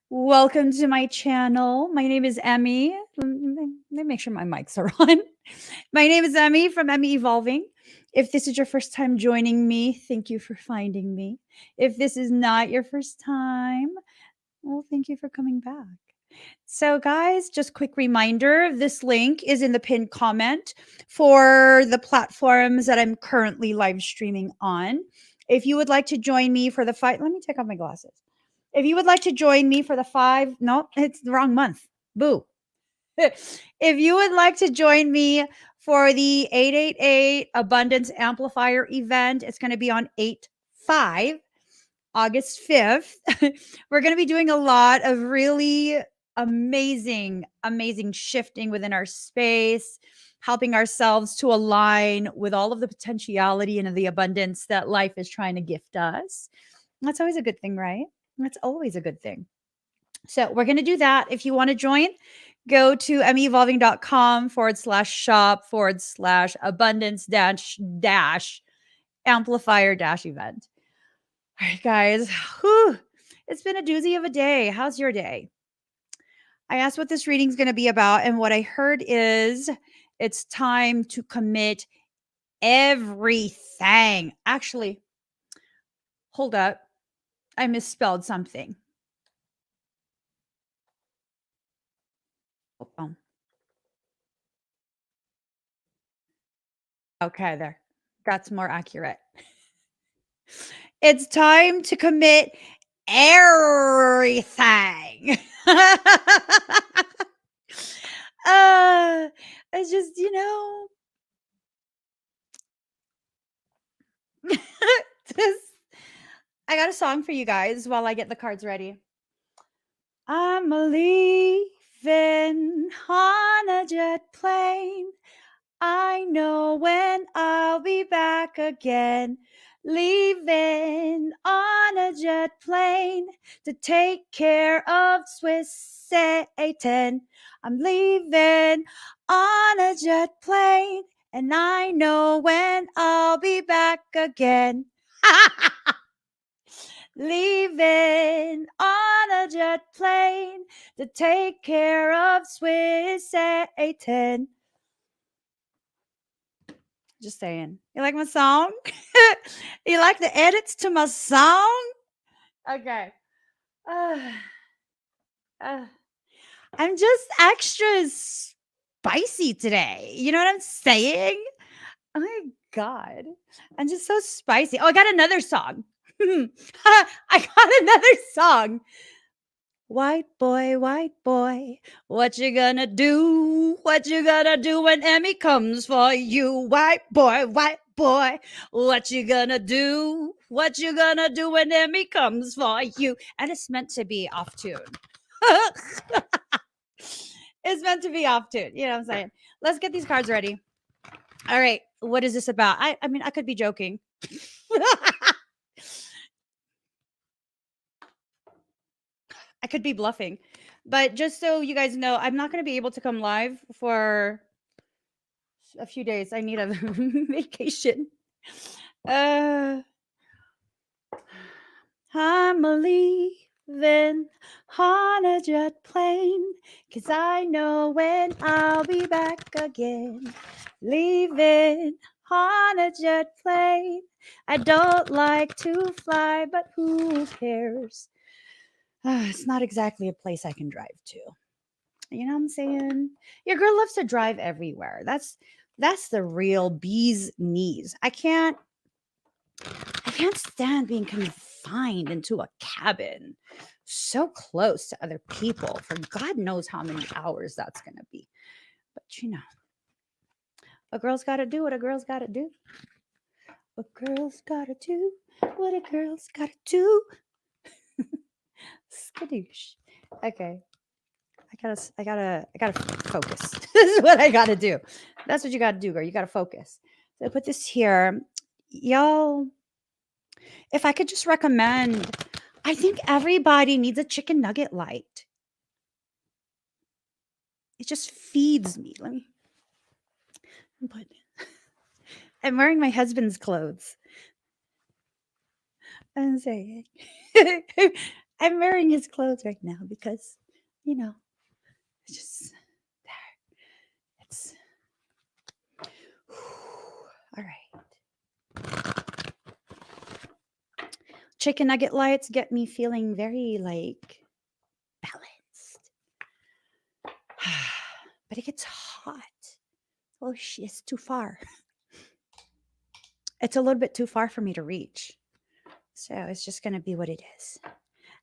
Welcome to my channel. My name is Emmy. Let me make sure my mics are on. My name is Emmy from Emmy Evolving. If this is your first time joining me, thank you for finding me. If this is not your first time, well, thank you for coming back. So, guys, just quick reminder, this link is in the pinned comment for the platforms that I'm currently live streaming on. If you would like to join me for the fight, let me take off my glasses. If you would like to join me for the no, it's the wrong month. Boo. If you would like to join me for the 888 Abundance Amplifier event, it's going to be on 8/5, August 5th. We're going to be doing a lot of really amazing shifting within our space, helping ourselves to align with all of the potentiality and the abundance that life is trying to gift us. That's always a good thing, right? That's always a good thing. So we're going to do that. If you want to join, go to emmyevolving.com/shop/abundance amplifier event. All right, guys. Whew, it's been a doozy of a day. How's your day? I asked what this reading is going to be about, and what I heard is it's time to commit everything. Actually, hold up. I misspelled something. Oh. Okay, there. That's more accurate. It's time to commit everything. It's just, this, I got a song for you guys while I get the cards ready. I'm leaving on a jet plane. I know when I'll be back again. Leaving on a jet plane to take care of Swiss Satan. I'm leaving on a jet plane, and I know when I'll be back again. Leaving on a jet plane to take care of Swiss Satan. Just saying. You like my song? You like the edits to my song? Okay. I'm just extra spicy today. You know what I'm saying? Oh my God. I'm just so spicy. Oh, I got another song. I got another song. White boy, what you gonna do? What you gonna do when Emmy comes for you? White boy, what you gonna do? What you gonna do when Emmy comes for you? And it's meant to be off tune. It's meant to be off tune. You know what I'm saying? Let's get these cards ready. All right. What is this about? I mean, I could be joking. I could be bluffing. But just so you guys know, I'm not going to be able to come live for a few days. I need a vacation. I'm leaving on a jet plane, 'cause I know when I'll be back again. Leaving on a jet plane. I don't like to fly, but who cares? It's not exactly a place I can drive to. You know what I'm saying? Your girl loves to drive everywhere. That's the real bee's knees. I can't stand being confined into a cabin so close to other people for God knows how many hours that's going to be. But a girl's got to do what a girl's got to do. A girl's got to do what a girl's got to do. Skadoosh. Okay. I gotta focus. This is what I gotta do. That's what you gotta do, girl. You gotta focus. So I put this here. Y'all, if I could just recommend, I think everybody needs a chicken nugget light. It just feeds me. Let me put I'm wearing my husband's clothes. I'm saying I'm wearing his clothes right now because, you know, it's just there. It's all right. Chicken nugget lights get me feeling very like balanced. But it gets hot. Oh, it's too far. It's a little bit too far for me to reach. So it's just going to be what it is.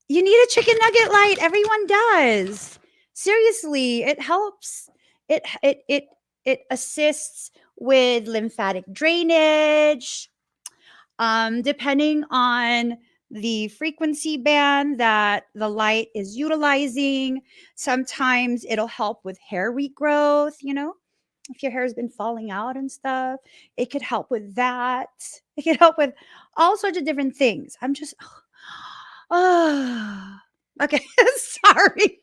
You need a chicken nugget light. Everyone does. Seriously, it helps. It assists with lymphatic drainage. Depending on the frequency band that the light is utilizing, sometimes it'll help with hair regrowth, if your hair has been falling out and stuff, it could help with that. It could help with all sorts of different things. I'm just, okay. Sorry.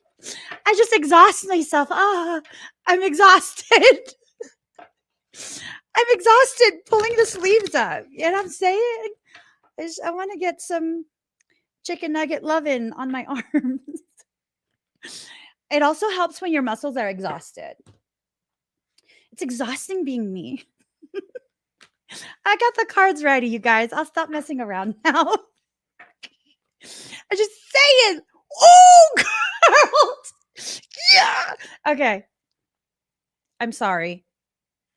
I just exhaust myself. I'm exhausted. I'm exhausted pulling the sleeves up. You know what I'm saying? I want to get some chicken nugget loving on my arms. It also helps when your muscles are exhausted. It's exhausting being me. I got the cards ready, you guys. I'll stop messing around now. I'm just saying. Oh, girls. Yeah. Okay. I'm sorry.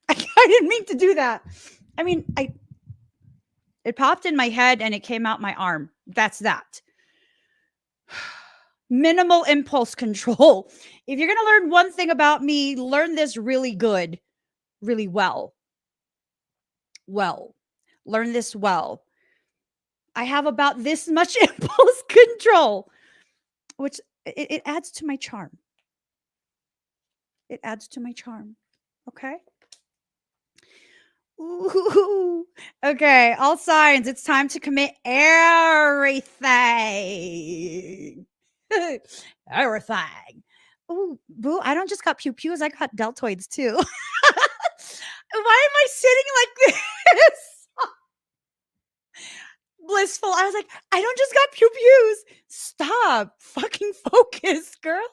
I didn't mean to do that. I mean, it popped in my head and it came out my arm. That's that. Minimal impulse control. If you're going to learn one thing about me, learn this really good, really well. Learn this well. I have about this much impulse control, which it adds to my charm. It adds to my charm. Okay. Ooh. Okay. All signs. It's time to commit everything. Everything. Oh, boo. I don't just got pew pews. I got deltoids too. Why am I sitting like this? Blissful. I was like, I don't just got pew pews. Stop. Fucking focus, girl.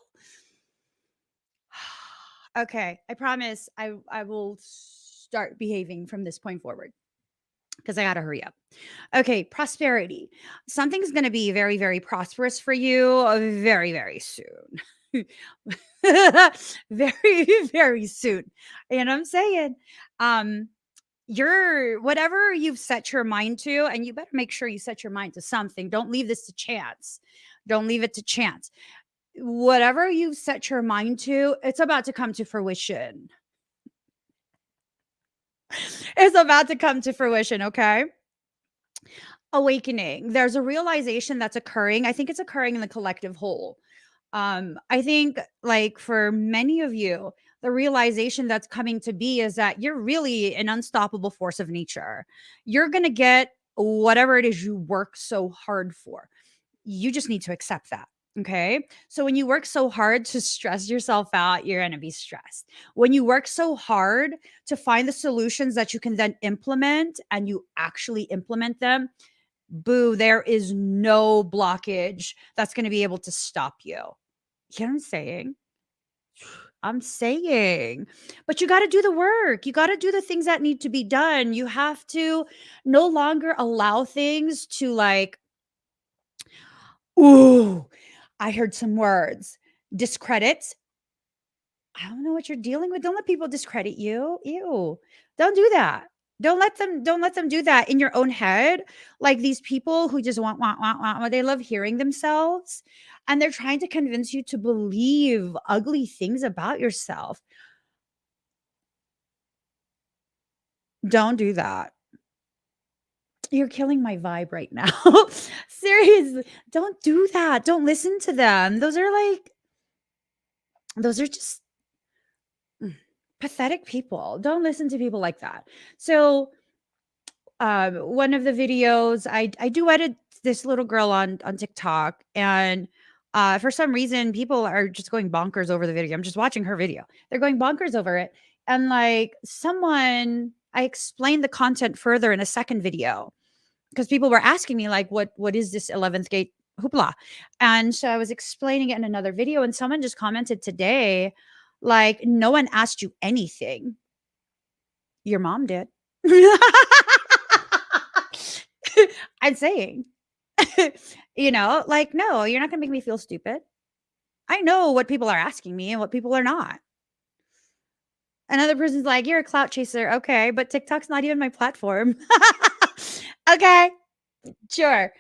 Okay. I promise I will start behaving from this point forward because I got to hurry up. Okay. Prosperity. Something's going to be very, very prosperous for you very, very soon. Very, very soon. You know what I'm saying? Whatever you've set your mind to, and you better make sure you set your mind to something. Don't leave this to chance. Don't leave it to chance. Whatever you've set your mind to, it's about to come to fruition. It's about to come to fruition, okay? Awakening. There's a realization that's occurring. I think it's occurring in the collective whole. I think like for many of you, the realization that's coming to be is that you're really an unstoppable force of nature. You're going to get whatever it is you work so hard for. You just need to accept that. Okay. So when you work so hard to stress yourself out, you're going to be stressed. When you work so hard to find the solutions that you can then implement and you actually implement them, boo, there is no blockage that's going to be able to stop you. You know what I'm saying? I'm saying, but you got to do the work. You got to do the things that need to be done. You have to no longer allow things to like, ooh, I heard some words. Discredit. I don't know what you're dealing with. Don't let people discredit you. Ew. Don't do that. Don't let them do that in your own head. Like these people who just want. They love hearing themselves and they're trying to convince you to believe ugly things about yourself. Don't do that. You're killing my vibe right now. Seriously, don't do that. Don't listen to them. Those are just pathetic people. Don't listen to people like that. So one of the videos I duetted this little girl on TikTok, and for some reason people are just going bonkers over the video. I'm just watching her video. They're going bonkers over it. And like I explained the content further in a second video because people were asking me like what is this 11th gate hoopla. And so I was explaining it in another video, and someone just commented today, like, no one asked you anything. Your mom did. I'm saying, like, no, you're not gonna make me feel stupid. I know what people are asking me and what people are not. Another person's like, you're a clout chaser. Okay, but TikTok's not even my platform. Okay, sure.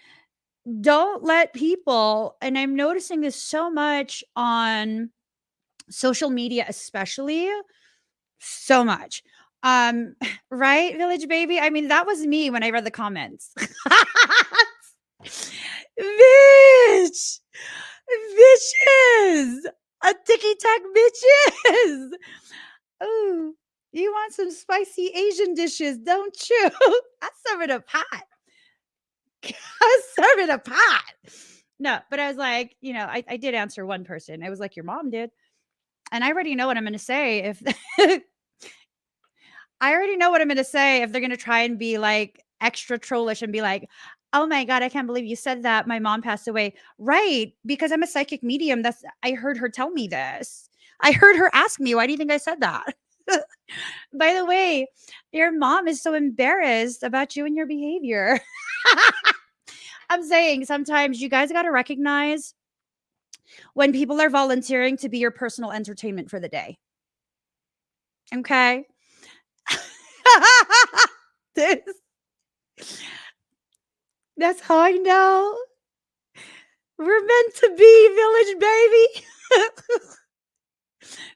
Don't let people, and I'm noticing this so much on social media, especially so much. Right, Village Baby? I mean, that was me when I read the comments. Bitch! Bitches! A ticky tack bitches! Oh, you want some spicy Asian dishes, don't you? I serve it a pot. I serve it a pot. No, but I was like, I did answer one person. I was like, your mom did. And I already know what I'm going to say if I already know what I'm going to say if they're going to try and be like extra trollish and be like, "Oh my god, I can't believe you said that. My mom passed away." Right, because I'm a psychic medium. I heard her tell me this. I heard her ask me, "Why do you think I said that?" By the way, your mom is so embarrassed about you and your behavior. I'm saying sometimes you guys got to recognize when people are volunteering to be your personal entertainment for the day. Okay? This That's how I know we're meant to be, Village Baby.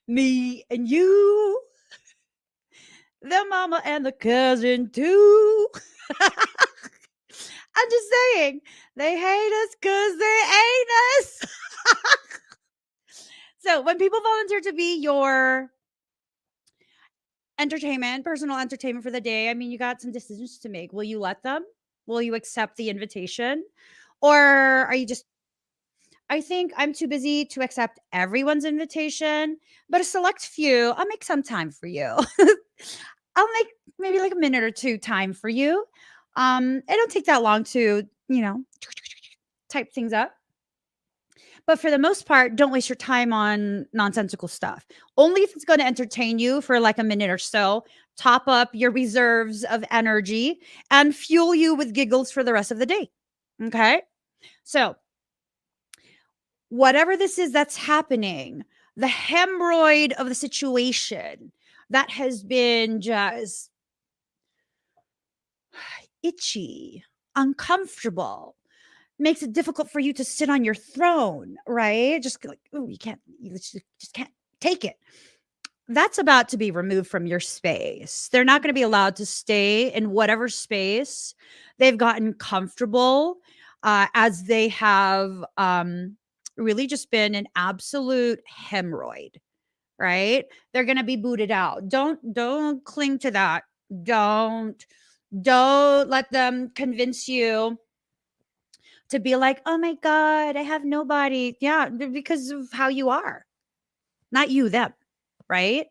Me and you, the mama and the cousin too. I'm just saying, they hate us because they ain't us. So when people volunteer to be your personal entertainment for the day, I mean, you got some decisions to make. Will you let them? Will you accept the invitation? Or are you just I think I'm too busy to accept everyone's invitation, but a select few, I'll make some time for you. I'll make maybe like a minute or two time for you. It don't take that long to, type things up. But for the most part, don't waste your time on nonsensical stuff. Only if it's going to entertain you for like a minute or so, top up your reserves of energy and fuel you with giggles for the rest of the day. Okay? So, whatever this is that's happening, the hemorrhoid of the situation that has been just itchy, uncomfortable, makes it difficult for you to sit on your throne, right? Just like, oh, you just can't take it. That's about to be removed from your space. They're not going to be allowed to stay in whatever space they've gotten comfortable as they have really just been an absolute hemorrhoid, right? They're going to be booted out. Don't cling to that. Don't let them convince you to be like, "Oh my god, I have nobody." Yeah, because of how you are. Not you, them, right?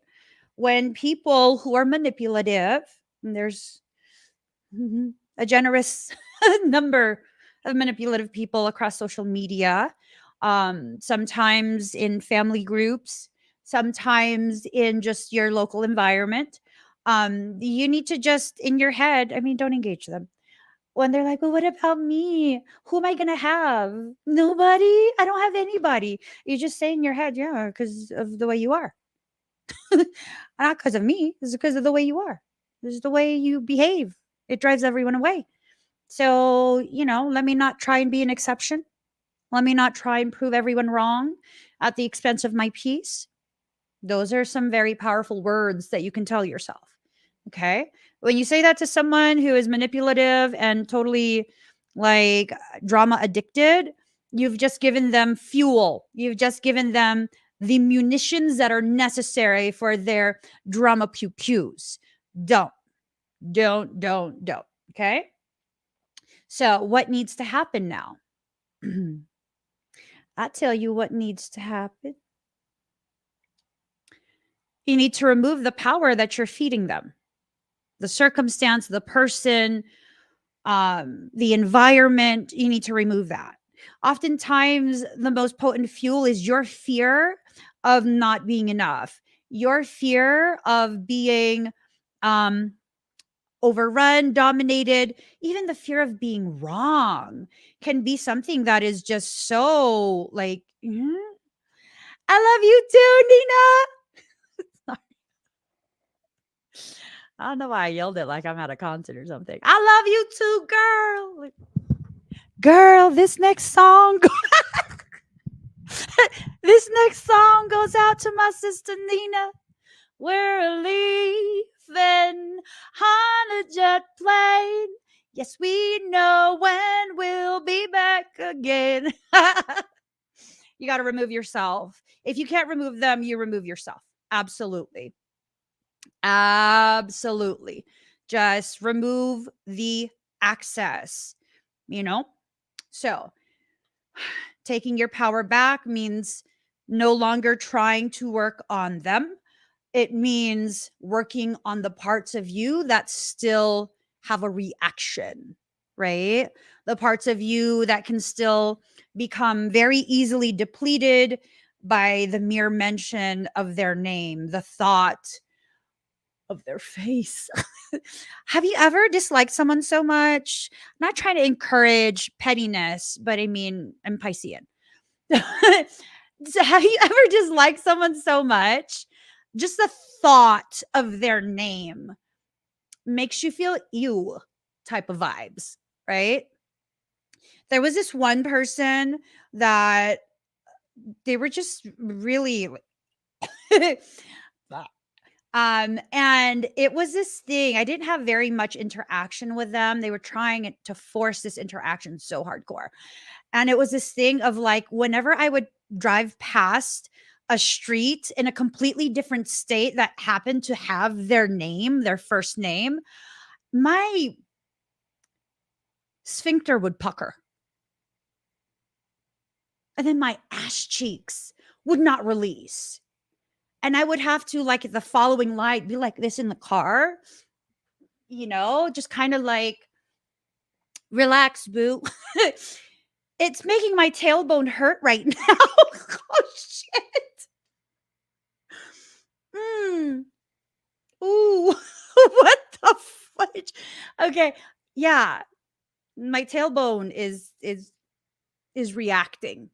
When people who are manipulative, and there's a generous number of manipulative people across social media, sometimes in family groups, sometimes in just your local environment. You need to just in your head, I mean, don't engage them. When they're like, "Well, what about me? Who am I gonna have? Nobody? I don't have anybody." You just say in your head, "Yeah, because of the way you are." Not because of me, it's because of the way you are. This is the way you behave. It drives everyone away. So, let me not try and be an exception. Let me not try and prove everyone wrong at the expense of my peace. Those are some very powerful words that you can tell yourself. Okay. When you say that to someone who is manipulative and totally like drama addicted, you've just given them fuel. You've just given them the munitions that are necessary for their drama pew pews. Don't. Okay. So, what needs to happen now? I'll tell you what needs to happen. You need to remove the power that you're feeding them, the circumstance, the person, the environment. You need to remove that. Oftentimes, the most potent fuel is your fear of not being enough, your fear of being overrun, dominated, even the fear of being wrong can be something that is just so like, I love you too, Nina. I don't know why I yelled it like I'm at a concert or something. I love you too, girl. Like, girl, this next song this next song goes out to my sister Nina. We're leaving on a jet plane. Yes, we know when we'll be back again. You got to remove yourself. If you can't remove them, you remove yourself. Absolutely. Absolutely. Just remove the access, you know? So, taking your power back means no longer trying to work on them. It means working on the parts of you that still have a reaction, right? The parts of you that can still become very easily depleted by the mere mention of their name, the thought of their face. Have you ever disliked someone so much? I'm not trying to encourage pettiness, but I mean, I'm Piscean. So have you ever disliked someone so much? Just the thought of their name makes you feel ew type of vibes, right? There was this one person that they were just really and it was this thing. I didn't have very much interaction with them. They were trying to force this interaction so hardcore. And it was this thing of like, whenever I would drive past a street in a completely different state that happened to have their name, their first name, my sphincter would pucker. And then my ass cheeks would not release. And I would have to, like, at the following light, be like this in the car, just kind of like, relax, boo. It's making my tailbone hurt right now. Oh, shit. Ooh, what the fudge? Okay, yeah, my tailbone is reacting.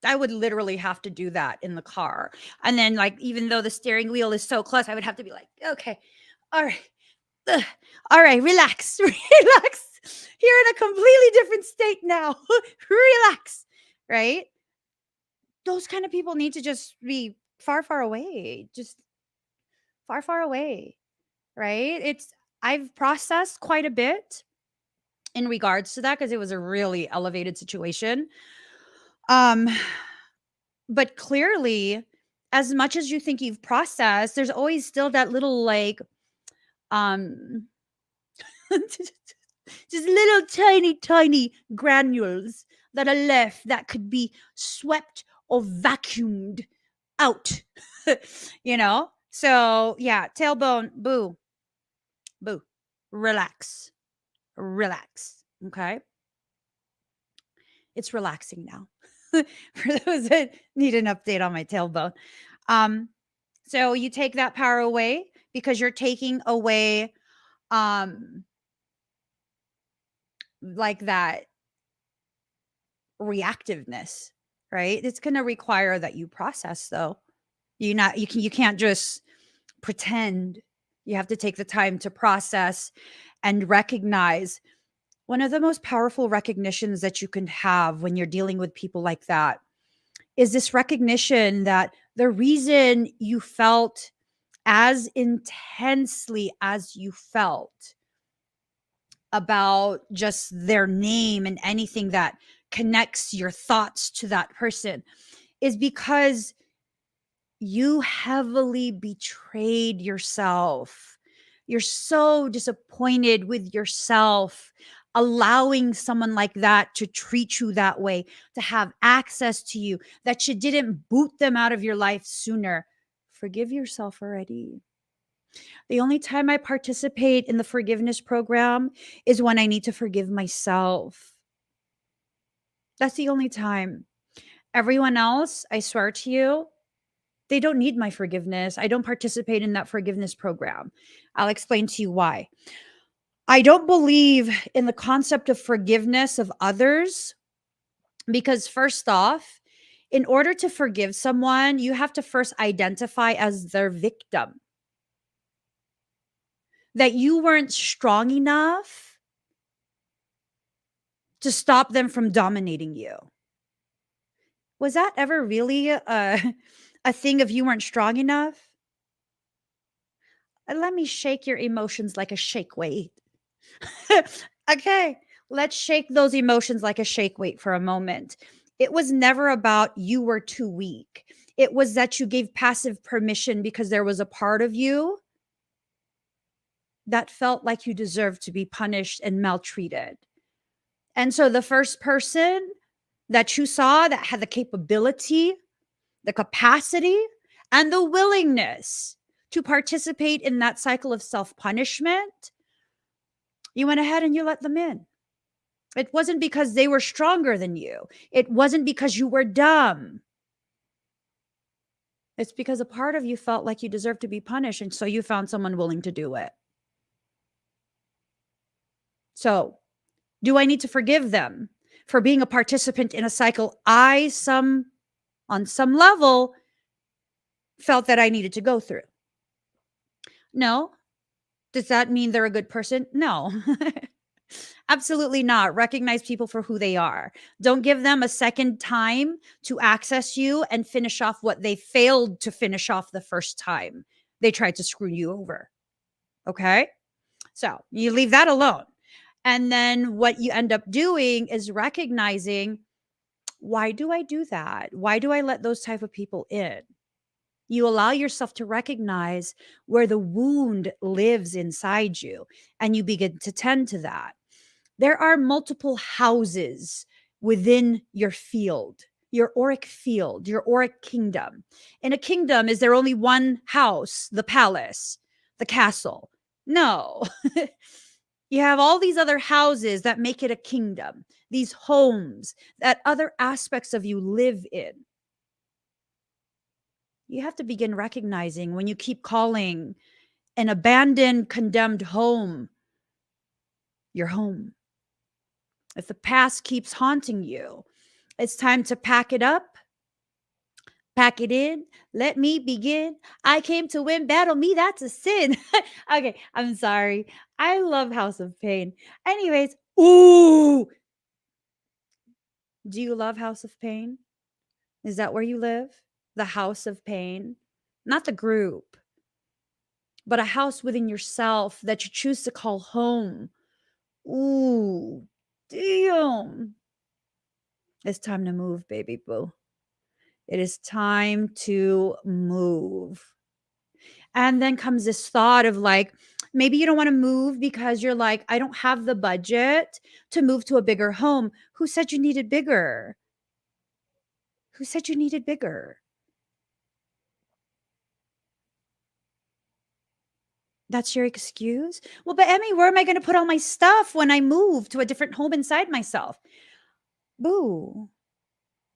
I would literally have to do that in the car, and then, like, even though the steering wheel is so close, I would have to be like, "Okay, all right, ugh, all right, relax, relax. You're in a completely different state now. Relax," right? Those kind of people need to just be far, far away, just far, far away. Right? I've processed quite a bit in regards to that because it was a really elevated situation. Um, but clearly, as much as you think you've processed, there's always still that little like um just little tiny, tiny granules that are left that could be swept or vacuumed out. you know? So yeah, tailbone, boo, boo. Relax. Relax. Okay. It's relaxing now. For those that need an update on my tailbone. Um, so you take that power away because you're taking away like that reactiveness, right? It's gonna require that you process though. You can't just pretend. You have to take the time to process and recognize. One of the most powerful recognitions that you can have when you're dealing with people like that is this recognition that the reason you felt as intensely as you felt about just their name and anything that connects your thoughts to that person is because you heavily betrayed yourself. You're so disappointed with yourself, allowing someone like that to treat you that way, to have access to you, that you didn't boot them out of your life sooner. Forgive yourself already. The only time I participate in the forgiveness program is when I need to forgive myself. That's the only time. Everyone else, I swear to you, they don't need my forgiveness. I don't participate in that forgiveness program. I'll explain to you why. I don't believe in the concept of forgiveness of others because, first off, in order to forgive someone, you have to first identify as their victim, that you weren't strong enough to stop them from dominating you. Was that ever really a thing of you weren't strong enough? Let me shake your emotions like a shake weight. Okay, let's shake those emotions like a shake weight for a moment. It was never about you were too weak. It was that you gave passive permission because there was a part of you that felt like you deserved to be punished and maltreated. And so the first person that you saw that had the capability, the capacity, and the willingness to participate in that cycle of self punishment, you went ahead and you let them in. It wasn't because they were stronger than you. It wasn't because you were dumb. It's because a part of you felt like you deserved to be punished. And so you found someone willing to do it. So, do I need to forgive them for being a participant in a cycle on some level, felt that I needed to go through? No. Does that mean they're a good person? No. Absolutely not. Recognize people for who they are. Don't give them a second time to access you and finish off what they failed to finish off the first time they tried to screw you over. Okay? So you leave that alone. And then what you end up doing is recognizing, why do I do that? Why do I let those type of people in? You allow yourself to recognize where the wound lives inside you, and you begin to tend to that. There are multiple houses within your field, your auric field, your auric kingdom. In a kingdom, is there only one house, the palace, the castle? No. You have all these other houses that make it a kingdom, these homes that other aspects of you live in. You have to begin recognizing when you keep calling an abandoned, condemned home your home. If the past keeps haunting you, it's time to pack it up, pack it in. Let me begin. I came to win, battle me. That's a sin. Okay, I'm sorry. I love House of Pain. Anyways, ooh, do you love House of Pain? Is that where you live? The House of Pain? Not the group, but a house within yourself that you choose to call home. Ooh, damn. It's time to move, baby boo. It is time to move. And then comes this thought of like, maybe you don't want to move because you're like, I don't have the budget to move to a bigger home. Who said you needed bigger? Who said you needed bigger? That's your excuse? Well, but Emmy, where am I going to put all my stuff when I move to a different home inside myself? Boo.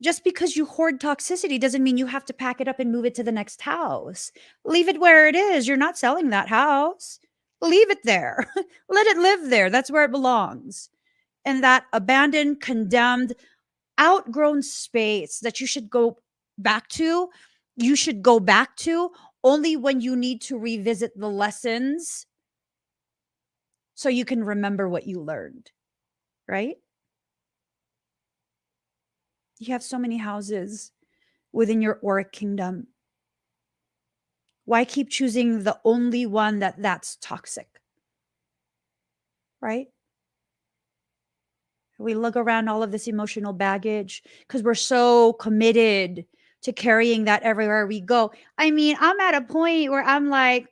Just because you hoard toxicity doesn't mean you have to pack it up and move it to the next house. Leave it where it is. You're not selling that house. Leave it there. Let it live there. That's where it belongs. And that abandoned, condemned, outgrown space that you should go back to, you should go back to only when you need to revisit the lessons so you can remember what you learned, right? You have so many houses within your auric kingdom. Why keep choosing the only one that's toxic, right? We lug around all of this emotional baggage because we're so committed to carrying that everywhere we go. I mean, I'm at a point where I'm like,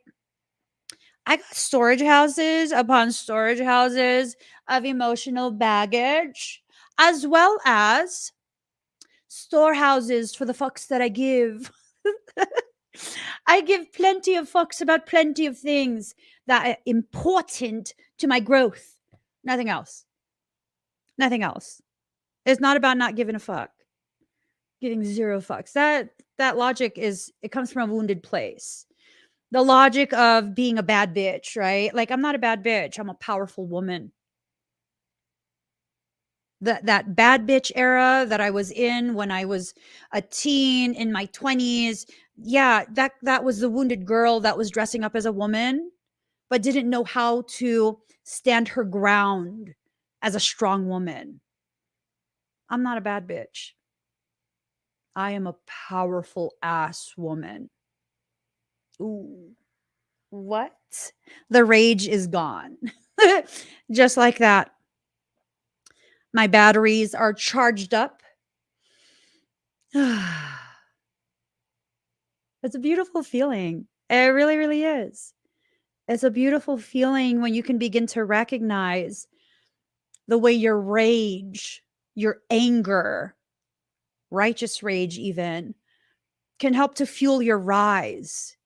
I got storage houses upon storage houses of emotional baggage, as well as storehouses for the fucks that I give. I give plenty of fucks about plenty of things that are important to my growth. Nothing else. Nothing else. It's not about not giving a fuck. Giving zero fucks. That logic it comes from a wounded place. The logic of being a bad bitch, right? Like, I'm not a bad bitch. I'm a powerful woman. That bad bitch era that I was in when I was a teen in my 20s. Yeah, that was the wounded girl that was dressing up as a woman, but didn't know how to stand her ground as a strong woman. I'm not a bad bitch. I am a powerful ass woman. Ooh, what? The rage is gone. Just like that. My batteries are charged up. It's a beautiful feeling. It really, really is. It's a beautiful feeling when you can begin to recognize the way your rage, your anger, righteous rage even, can help to fuel your rise.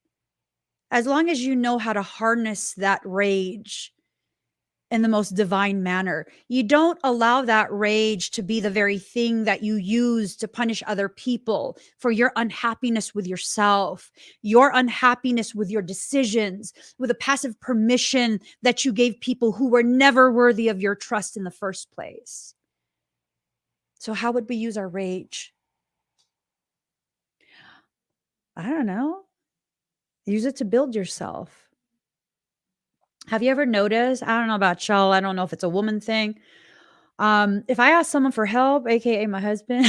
As long as you know how to harness that rage in the most divine manner. You don't allow that rage to be the very thing that you use to punish other people for your unhappiness with yourself, your unhappiness with your decisions, with a passive permission that you gave people who were never worthy of your trust in the first place. So, how would we use our rage? I don't know. Use it to build yourself. Have you ever noticed? I don't know about y'all. I don't know if it's a woman thing. If I ask someone for help, aka my husband,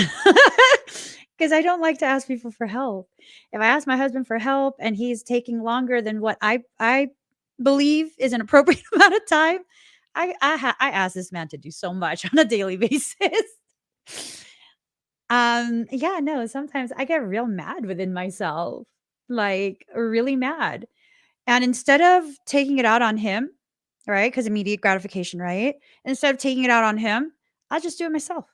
because I don't like to ask people for help. If I ask my husband for help and he's taking longer than what I believe is an appropriate amount of time, I ask this man to do so much on a daily basis. Yeah, no, sometimes I get real mad within myself, like really mad. And instead of taking it out on him, right? Because immediate gratification, right? Instead of taking it out on him, I just do it myself.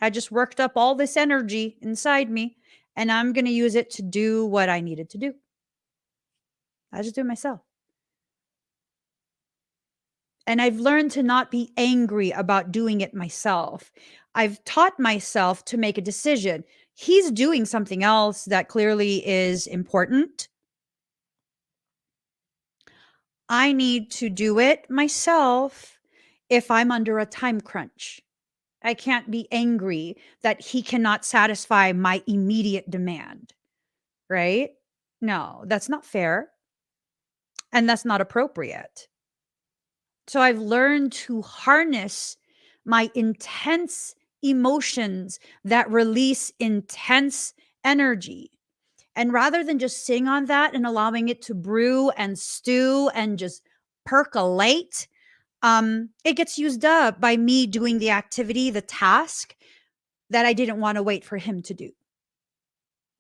I just worked up all this energy inside me and I'm going to use it to do what I needed to do. I just do it myself. And I've learned to not be angry about doing it myself. I've taught myself to make a decision. He's doing something else that clearly is important. I need to do it myself if I'm under a time crunch. I can't be angry that he cannot satisfy my immediate demand, right? No, that's not fair. And that's not appropriate. So I've learned to harness my intense emotions that release intense energy. And rather than just sitting on that and allowing it to brew and stew and just percolate, it gets used up by me doing the activity, the task that I didn't want to wait for him to do.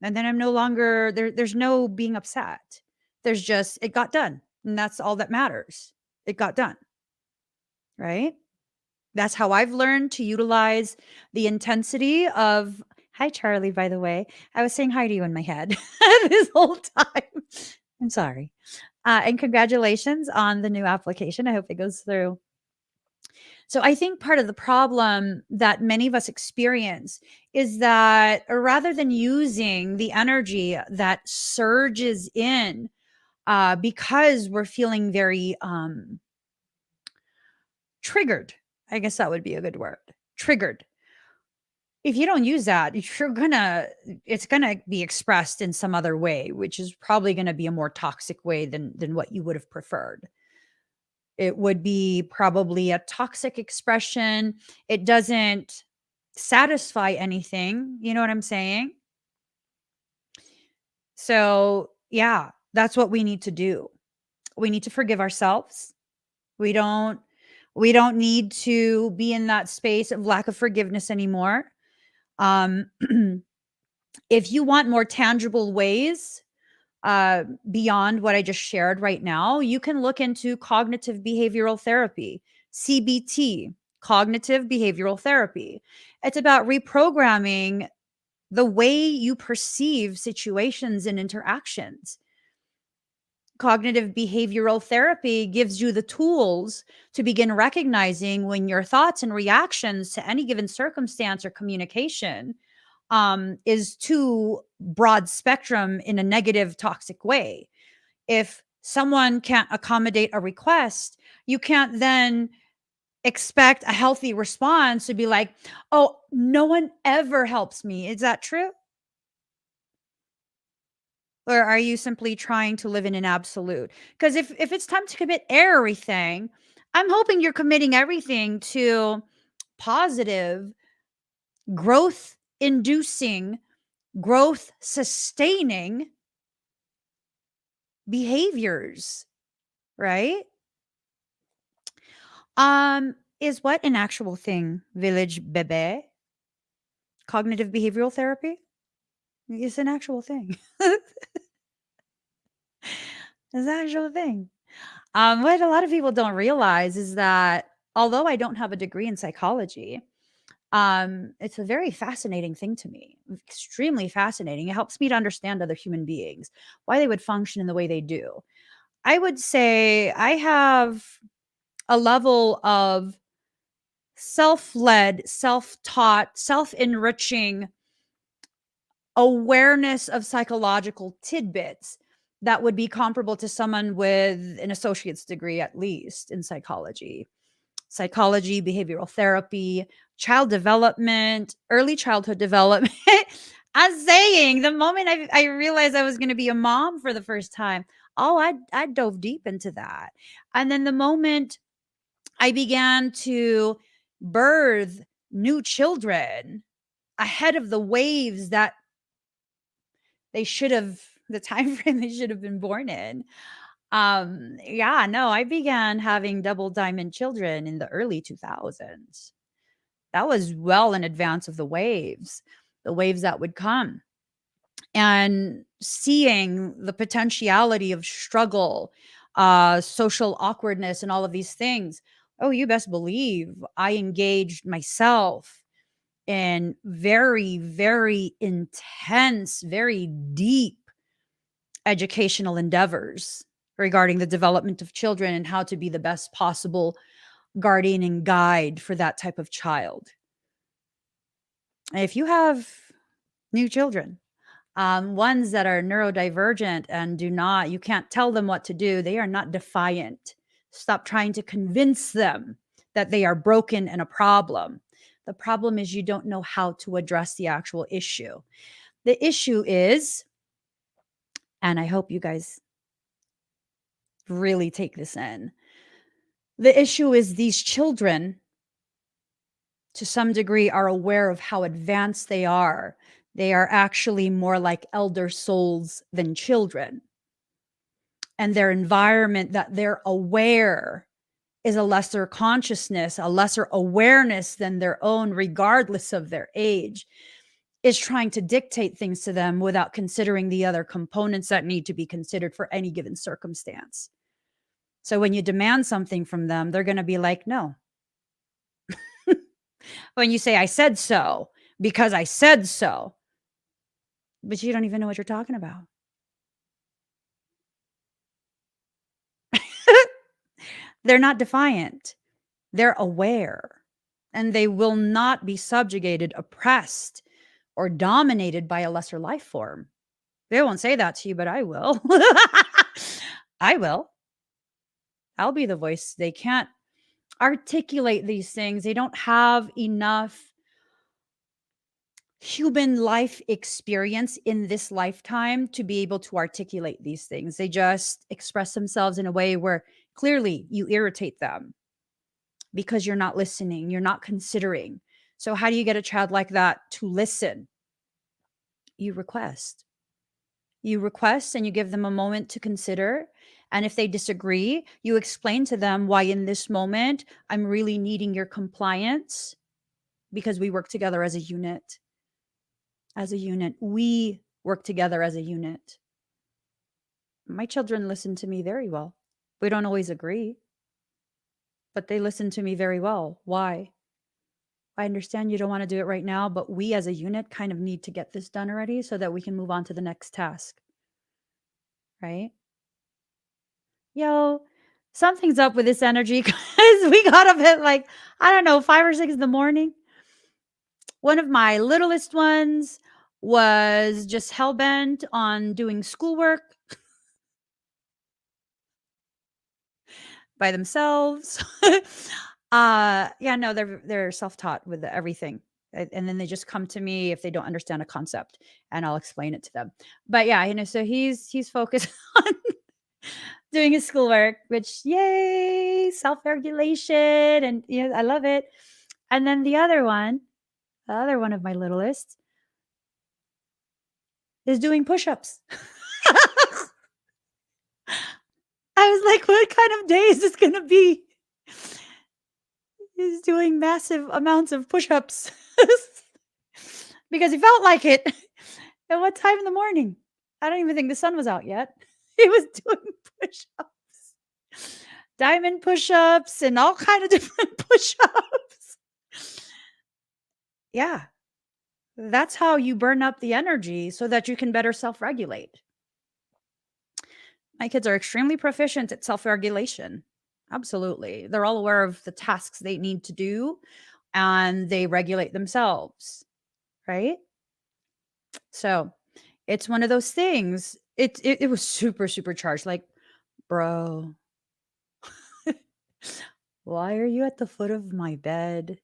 And then I'm no longer there's no being upset. There's just it got done. And that's all that matters. It got done. Right? That's how I've learned to utilize the intensity of hi Charlie, by the way. I was saying hi to you in my head this whole time. I'm sorry. And congratulations on the new application. I hope it goes through. So I think part of the problem that many of us experience is that rather than using the energy that surges in because we're feeling very triggered, I guess that would be a good word, triggered. If you don't use that, it's gonna be expressed in some other way, which is probably gonna be a more toxic way than what you would have preferred. It would be probably a toxic expression. It doesn't satisfy anything. You know what I'm saying? So, yeah, that's what we need to do. We need to forgive ourselves. We don't we don't need to be in that space of lack of forgiveness anymore. Um if you want more tangible ways beyond what I just shared right now, you can look into cognitive behavioral therapy, CBT, cognitive behavioral therapy. It's about reprogramming the way you perceive situations and interactions. Cognitive behavioral therapy gives you the tools to begin recognizing when your thoughts and reactions to any given circumstance or communication is too broad spectrum in a negative, toxic way. If someone can't accommodate a request, you can't then expect a healthy response to be like, oh, no one ever helps me. Is that true? Or are you simply trying to live in an absolute? Because if it's time to commit everything, I'm hoping you're committing everything to positive, growth inducing, growth sustaining behaviors, right? Is what an actual thing, Village Bebe? Cognitive behavioral therapy? It's an actual thing. It's an actual thing. What a lot of people don't realize is that although I don't have a degree in psychology, it's a very fascinating thing to me. Extremely fascinating. It helps me to understand other human beings, why they would function in the way they do. I would say I have a level of self-led, self-taught, self-enriching awareness of psychological tidbits that would be comparable to someone with an associate's degree, at least in psychology, behavioral therapy, child development, early childhood development. I'm saying the moment I realized I was going to be a mom for the first time, oh, I dove deep into that. And then the moment I began to birth new children ahead of the waves that they should have, the time frame they should have been born in. Yeah, no, I began having double diamond children in the early 2000s. That was well in advance of the waves that would come. And seeing the potentiality of struggle, social awkwardness, and all of these things. Oh, you best believe I engaged myself in very, very intense, very deep educational endeavors regarding the development of children and how to be the best possible guardian and guide for that type of child. If you have new children, ones that are neurodivergent and you can't tell them what to do, they are not defiant. Stop trying to convince them that they are broken and a problem. The problem is you don't know how to address the actual issue. The issue is, and I hope you guys really take this in, the issue is these children, to some degree, are aware of how advanced they are. They are actually more like elder souls than children. And their environment that they're aware is a lesser consciousness, a lesser awareness than their own, regardless of their age, is trying to dictate things to them without considering the other components that need to be considered for any given circumstance. So when you demand something from them, they're going to be like, no. When you say, I said so, because I said so, but you don't even know what you're talking about. They're not defiant. They're aware, and they will not be subjugated, oppressed, or dominated by a lesser life form. They won't say that to you, but I will. I will. I'll be the voice. They can't articulate these things. They don't have enough human life experience in this lifetime to be able to articulate these things. They just express themselves in a way where clearly you irritate them because you're not listening, you're not considering. So, how do you get a child like that to listen? You request. You request and you give them a moment to consider. And if they disagree, you explain to them why in this moment I'm really needing your compliance because we work together as a unit. As a unit, we work together as a unit. My children listen to me very well. We don't always agree, but they listen to me very well. Why? I understand you don't want to do it right now, but we as a unit kind of need to get this done already so that we can move on to the next task, right? Yo, something's up with this energy because we got up at like, I don't know, 5 or 6 in the morning. One of my littlest ones was just hell bent on doing schoolwork by themselves. Yeah, no, they're self-taught with everything. And then they just come to me if they don't understand a concept and I'll explain it to them. But yeah, so he's focused on doing his schoolwork, which yay, self-regulation and I love it. And then the other one of my littlest is doing push-ups. I was like, what kind of day is this gonna be? He's doing massive amounts of push-ups because he felt like it. At what time in the morning? I don't even think the sun was out yet. He was doing push-ups, diamond push-ups, and all kind of different push-ups. Yeah, that's how you burn up the energy so that you can better self-regulate. My kids are extremely proficient at self-regulation. Absolutely. They're all aware of the tasks they need to do and they regulate themselves, right? So, it's one of those things. It was super supercharged like, "Bro, why are you at the foot of my bed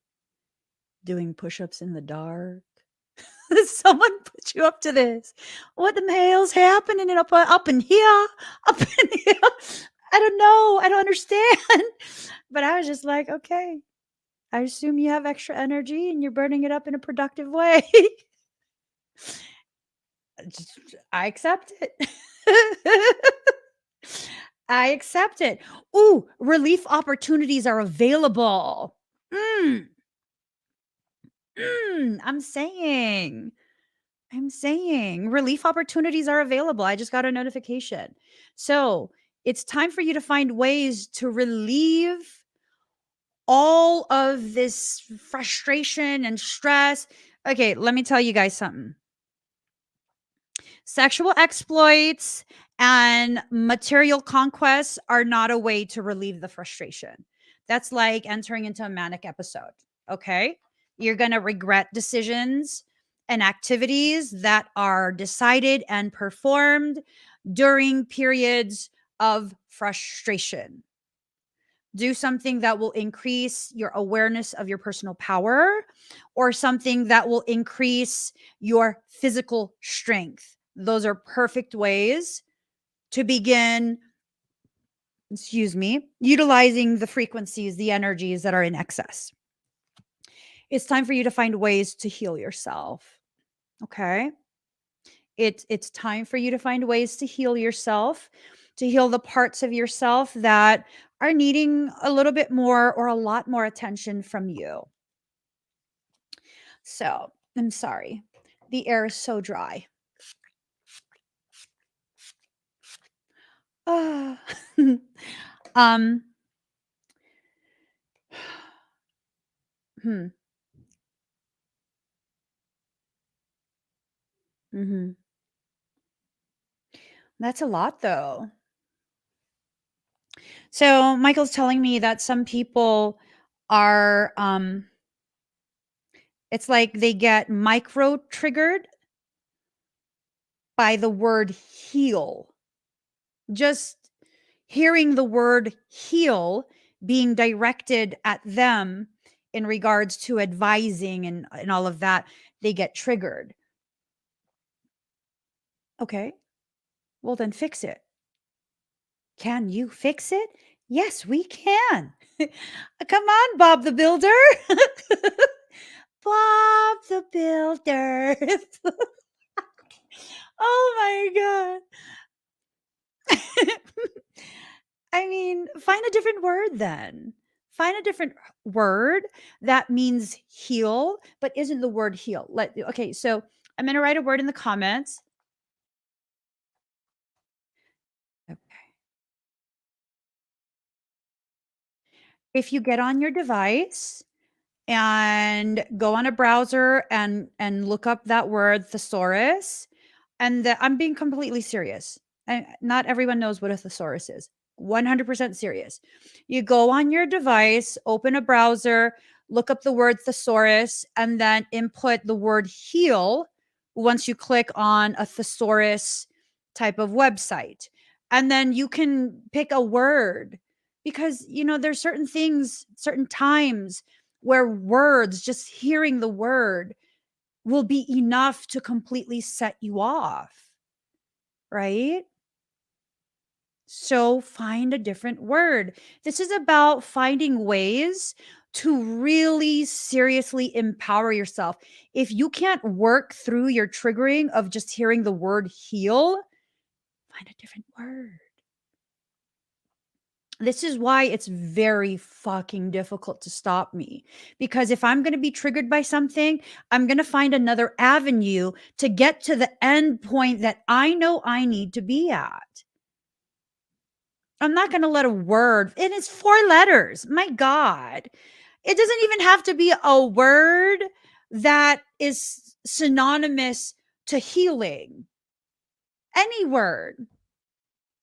doing push-ups in the dark? Someone put you up to this. What the hell's happening up in here? Up in here? I don't know. I don't understand." But I was just like, "Okay. I assume you have extra energy and you're burning it up in a productive way." I accept it. I accept it. Ooh, relief opportunities are available. Mm, I'm saying. I'm saying relief opportunities are available. I just got a notification. So it's time for you to find ways to relieve all of this frustration and stress. Okay, let me tell you guys something. Sexual exploits and material conquests are not a way to relieve the frustration. That's like entering into a manic episode. Okay. You're going to regret decisions and activities that are decided and performed during periods of frustration. Do something that will increase your awareness of your personal power or something that will increase your physical strength. Those are perfect ways to begin, utilizing the frequencies, the energies that are in excess. It's time for you to find ways to heal yourself. Okay? It's time for you to find ways to heal yourself, to heal the parts of yourself that are needing a little bit more or a lot more attention from you. So, I'm sorry. The air is so dry. Ah. um hmm. Mhm. That's a lot though. So, Michael's telling me that some people are it's like they get micro triggered by the word heal. Just hearing the word heal being directed at them in regards to advising and all of that, they get triggered. Okay, well, then fix it. Can you fix it? Yes, we can. Come on, Bob the Builder. Bob the Builder. Oh my God. I mean, find a different word then. Find a different word that means heal, but isn't the word heal. Okay, so I'm going to write a word in the comments. Okay. If you get on your device and go on a browser and look up that word thesaurus. And I'm being completely serious. And not everyone knows what a thesaurus is. 100% serious. You go on your device, open a browser, look up the word thesaurus, and then input the word heal once you click on a thesaurus type of website. And then you can pick a word, because there's certain things, certain times where words, just hearing the word, will be enough to completely set you off, right? So find a different word. This is about finding ways to really seriously empower yourself. If you can't work through your triggering of just hearing the word heal, find a different word. This is why it's very fucking difficult to stop me. Because if I'm going to be triggered by something, I'm going to find another avenue to get to the end point that I know I need to be at. I'm not going to let a word, and it's 4 letters. My God. It doesn't even have to be a word that is synonymous to healing. Any word.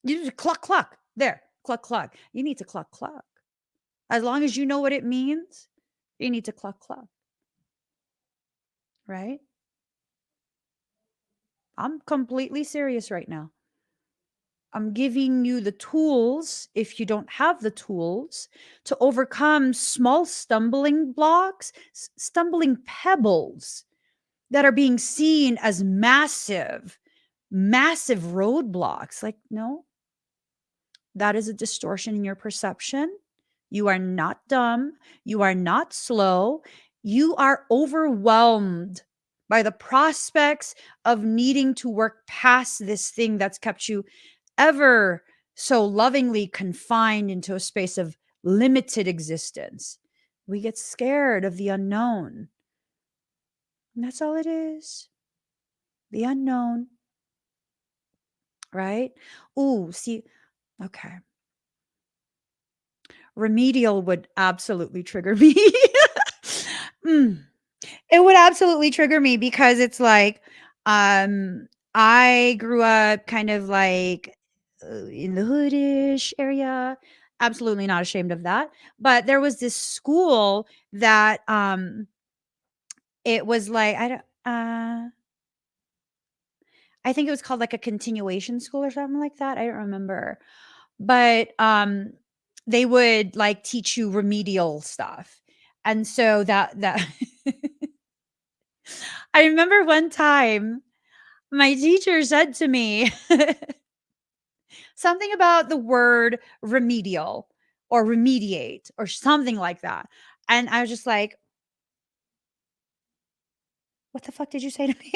You just cluck, cluck. There, cluck, cluck. You need to cluck, cluck. As long as you know what it means, you need to cluck, cluck. Right? I'm completely serious right now. I'm giving you the tools, if you don't have the tools, to overcome small stumbling blocks, stumbling pebbles that are being seen as massive, massive roadblocks. Like, no, that is a distortion in your perception. You are not dumb. You are not slow. You are overwhelmed by the prospects of needing to work past this thing that's kept you ever so lovingly confined into a space of limited existence. We get scared of the unknown. And that's all it is. The unknown. Right? Ooh, see, okay. Remedial would absolutely trigger me. Mm. It would absolutely trigger me because it's like, I grew up kind of like in the hoodish area. Absolutely not ashamed of that. But there was this school that it was like I think it was called like a continuation school or something like that. I don't remember. But they would like teach you remedial stuff. And so that I remember one time my teacher said to me something about the word remedial or remediate or something like that. And I was just like, what the fuck did you say to me?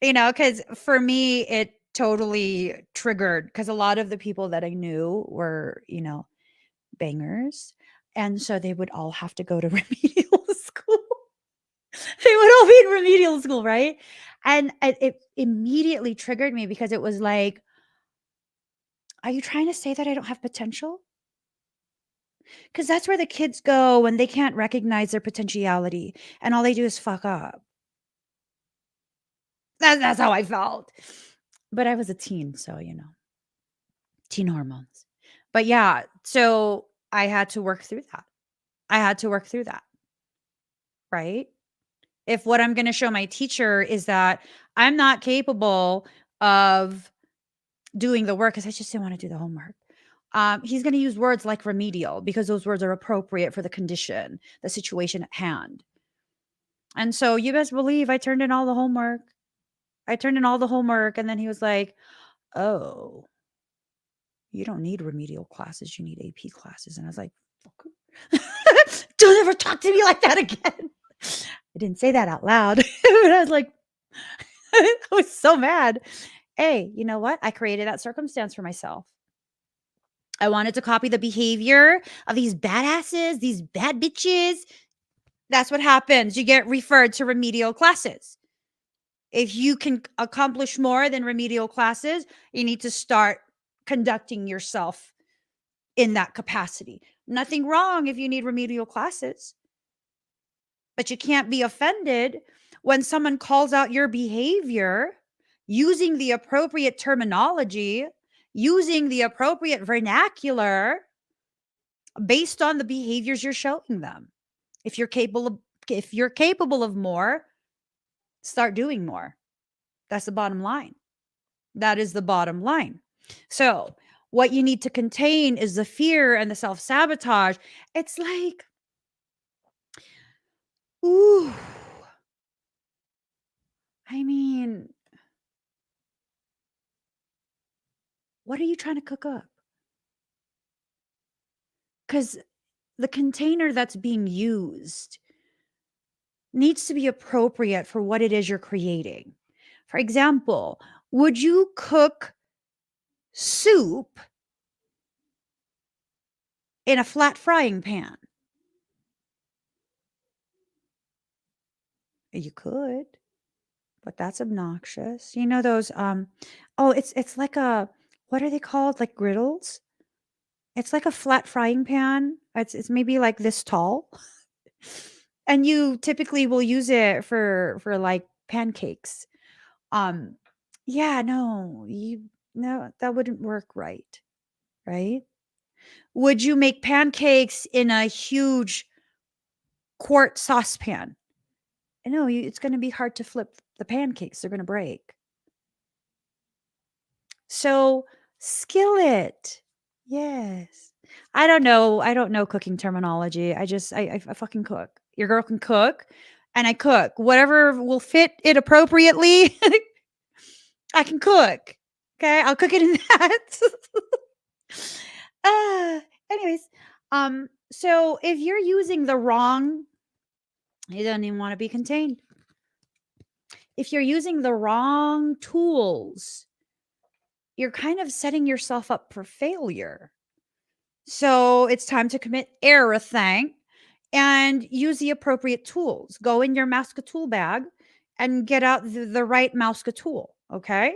Because for me, it totally triggered because a lot of the people that I knew were, bangers. And so they would all have to go to remedial school. They would all be in remedial school, right? And it immediately triggered me because it was like, are you trying to say that I don't have potential? Because that's where the kids go when they can't recognize their potentiality and all they do is fuck up. That's how I felt. But I was a teen, so, teen hormones. But yeah, so I had to work through that. I had to work through that, right? If what I'm gonna show my teacher is that I'm not capable of doing the work because I just didn't wanna do the homework. He's gonna use words like remedial because those words are appropriate for the condition, the situation at hand. And so you best believe I turned in all the homework. I turned in all the homework, and then he was like, "Oh, you don't need remedial classes, you need AP classes." And I was like, "Fucker. Don't ever talk to me like that again." I didn't say that out loud, but I was like I was so mad. Hey, you know what? I created that circumstance for myself. I wanted to copy the behavior of these badasses, these bad bitches. That's what happens. You get referred to remedial classes. If you can accomplish more than remedial classes, you need to start conducting yourself in that capacity. Nothing wrong if you need remedial classes. But you can't be offended when someone calls out your behavior using the appropriate terminology, using the appropriate vernacular based on the behaviors you're showing them. If you're capable of more, start doing more. That's the bottom line. That is the bottom line. So, what you need to contain is the fear and the self-sabotage. It's like, ooh, I mean, what are you trying to cook up? Because the container that's being used needs to be appropriate for what it is you're creating. For example, would you cook soup in a flat frying pan? You could, but that's obnoxious. You know those oh, it's like a, what are they called? Like griddles? It's like a flat frying pan. It's maybe like this tall. And you typically will use it for like pancakes. Um yeah, no, that wouldn't work right, right? Would you make pancakes in a huge quart saucepan? No, it's going to be hard to flip the pancakes. They're going to break. So, skillet. Yes. I don't know. I don't know cooking terminology. I fucking cook. Your girl can cook and I cook. Whatever will fit it appropriately, I can cook. Okay? I'll cook it in that. uh anyways, so if you're using the wrong, you don't even want to be contained. If you're using the wrong tools, you're kind of setting yourself up for failure. So it's time to commit EVERYTHAAANG and use the appropriate tools. Go in your Masca tool bag and get out the right Masca tool. Okay.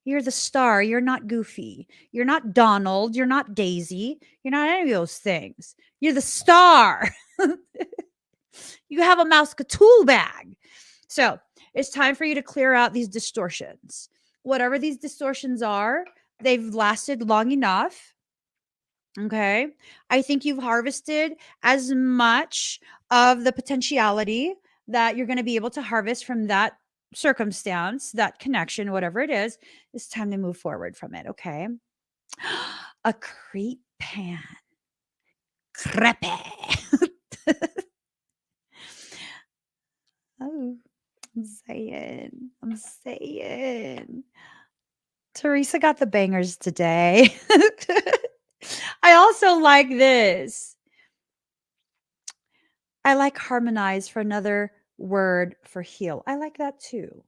You're the star. You're not Goofy. You're not Donald. You're not Daisy. You're not any of those things. You're the star. You have a Masca tool bag. So it's time for you to clear out these distortions. Whatever these distortions are, they've lasted long enough. Okay. I think you've harvested as much of the potentiality that you're going to be able to harvest from that circumstance, that connection, whatever it is. It's time to move forward from it. Okay. A crepe pan. Crepe. Oh, I'm saying. I'm saying. Teresa got the bangers today. I also like this. I like harmonize for another word for heal. I like that too.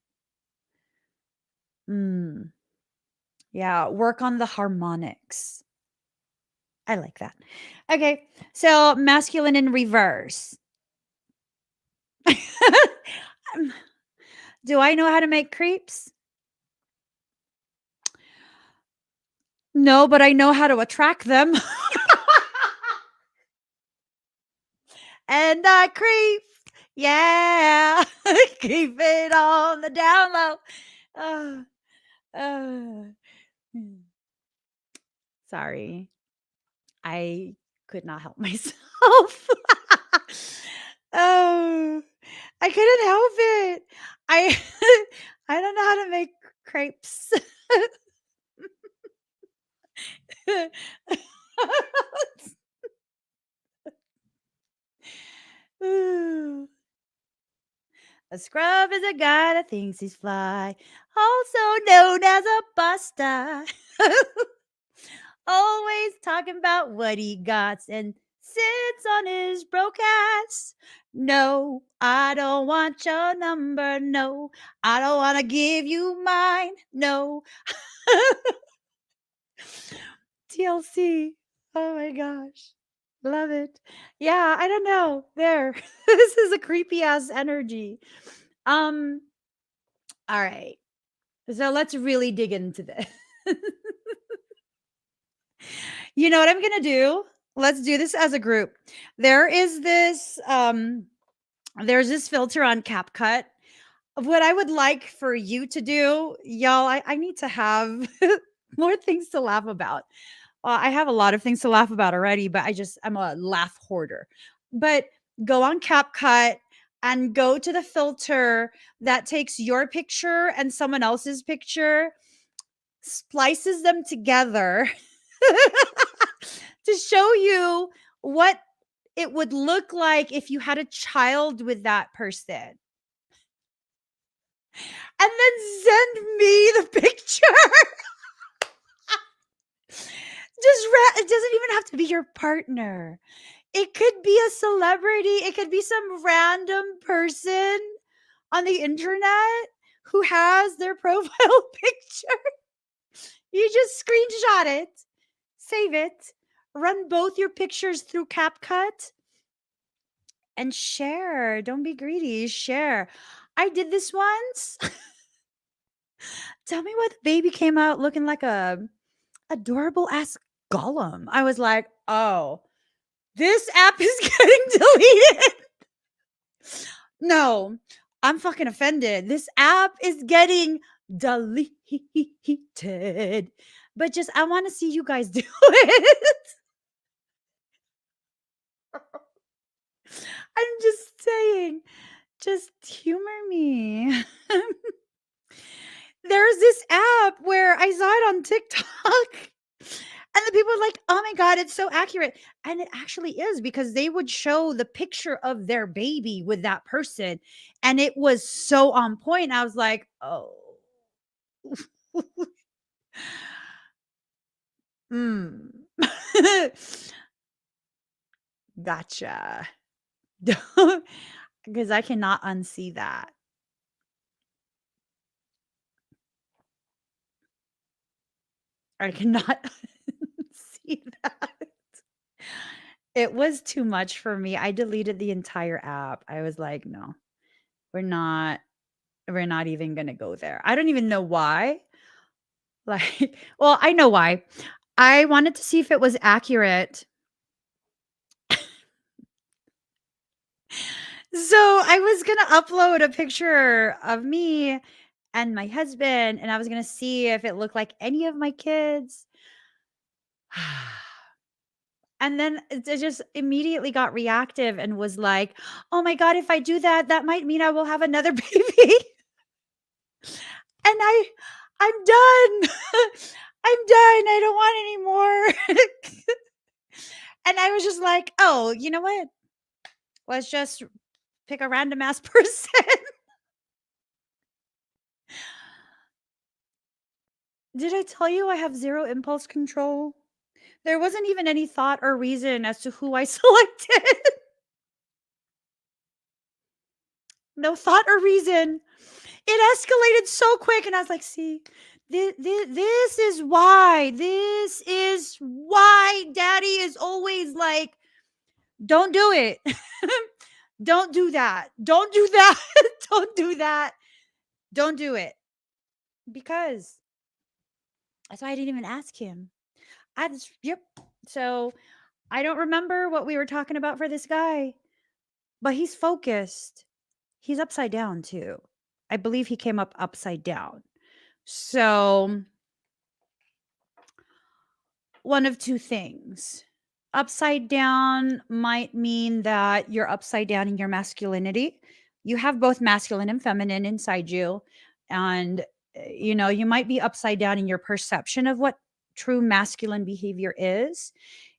Yeah, work on the harmonics. I like that. Okay, so masculine in reverse. Do I know how to make crepes? No, but I know how to attract them. And I creep. Yeah. Keep it on the down low. Uh, uh, sorry. I could not help myself. Oh, I couldn't help it. I I don't know how to make crepes. Ooh. A scrub is a guy that thinks he's fly, also known as a buster. Always talking about what he got and sits on his broke ass. No, I don't want your number. No, I don't want to give you mine. No. TLC. Oh my gosh. Love it. Yeah, I don't know. There. This is a creepy ass energy. Um, all right. So let's really dig into this. You know what I'm gonna do? Let's do this as a group. There is this there's this filter on CapCut. What I would like for you to do, y'all, I need to have more things to laugh about. I have a lot of things to laugh about already, but I'm a laugh hoarder. But go on CapCut and go to the filter that takes your picture and someone else's picture, splices them together to show you what it would look like if you had a child with that person. And then send me the picture. It doesn't even have to be your partner. It could be a celebrity. It could be some random person on the internet who has their profile picture. You just screenshot it, save it, run both your pictures through CapCut, and share. Don't be greedy. Share. I did this once. Tell me why the baby came out looking like a adorable ass golem. I was like, oh, this app is getting deleted. No, I'm fucking offended. This app is getting deleted. But just, I want to see you guys do it. I'm just saying, just humor me. There's this app where I saw it on TikTok. And the people are like, oh my God, it's so accurate. And it actually is, because they would show the picture of their baby with that person. And it was so on point. I was like, oh. Mm. Gotcha. Because I cannot unsee that. I cannot see that. It was too much for me. I deleted the entire app. I was like, no, we're not even going to go there. I don't even know why. Like, well, I know why. I wanted to see if it was accurate. So I was going to upload a picture of me and my husband, and I was going to see if it looked like any of my kids. And then it just immediately got reactive and was like, oh my God, if I do that, that might mean I will have another baby. And I'm done. I'm done. I don't want any more. And I was just like, oh, you know what? Let's just pick a random ass person. Did I tell you I have zero impulse control? There wasn't even any thought or reason as to who I selected. No thought or reason. It escalated so quick, and I was like, see, this is why. This is why Daddy is always like, don't do it. Don't do that. Don't do that. Don't do that. Don't do it. Because that's why I didn't even ask him. Yep. So I don't remember what we were talking about for this guy, but he's focused. He's upside down too. I believe he came up upside down. So one of two things. Upside down might mean that you're upside down in your masculinity. You have both masculine and feminine inside you. And, you might be upside down in your perception of what true masculine behavior is.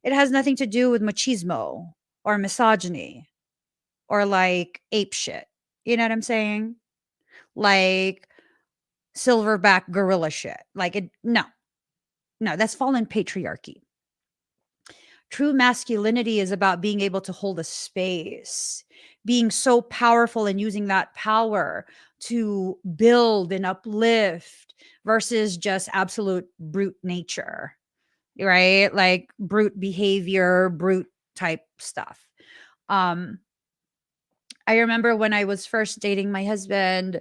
It has nothing to do with machismo or misogyny or like ape shit. You know what I'm saying? Like silverback gorilla shit. No, that's fallen patriarchy. True masculinity is about being able to hold a space, being so powerful and using that power to build and uplift versus just absolute brute nature, right? Like brute behavior, brute type stuff. I remember when I was first dating my husband,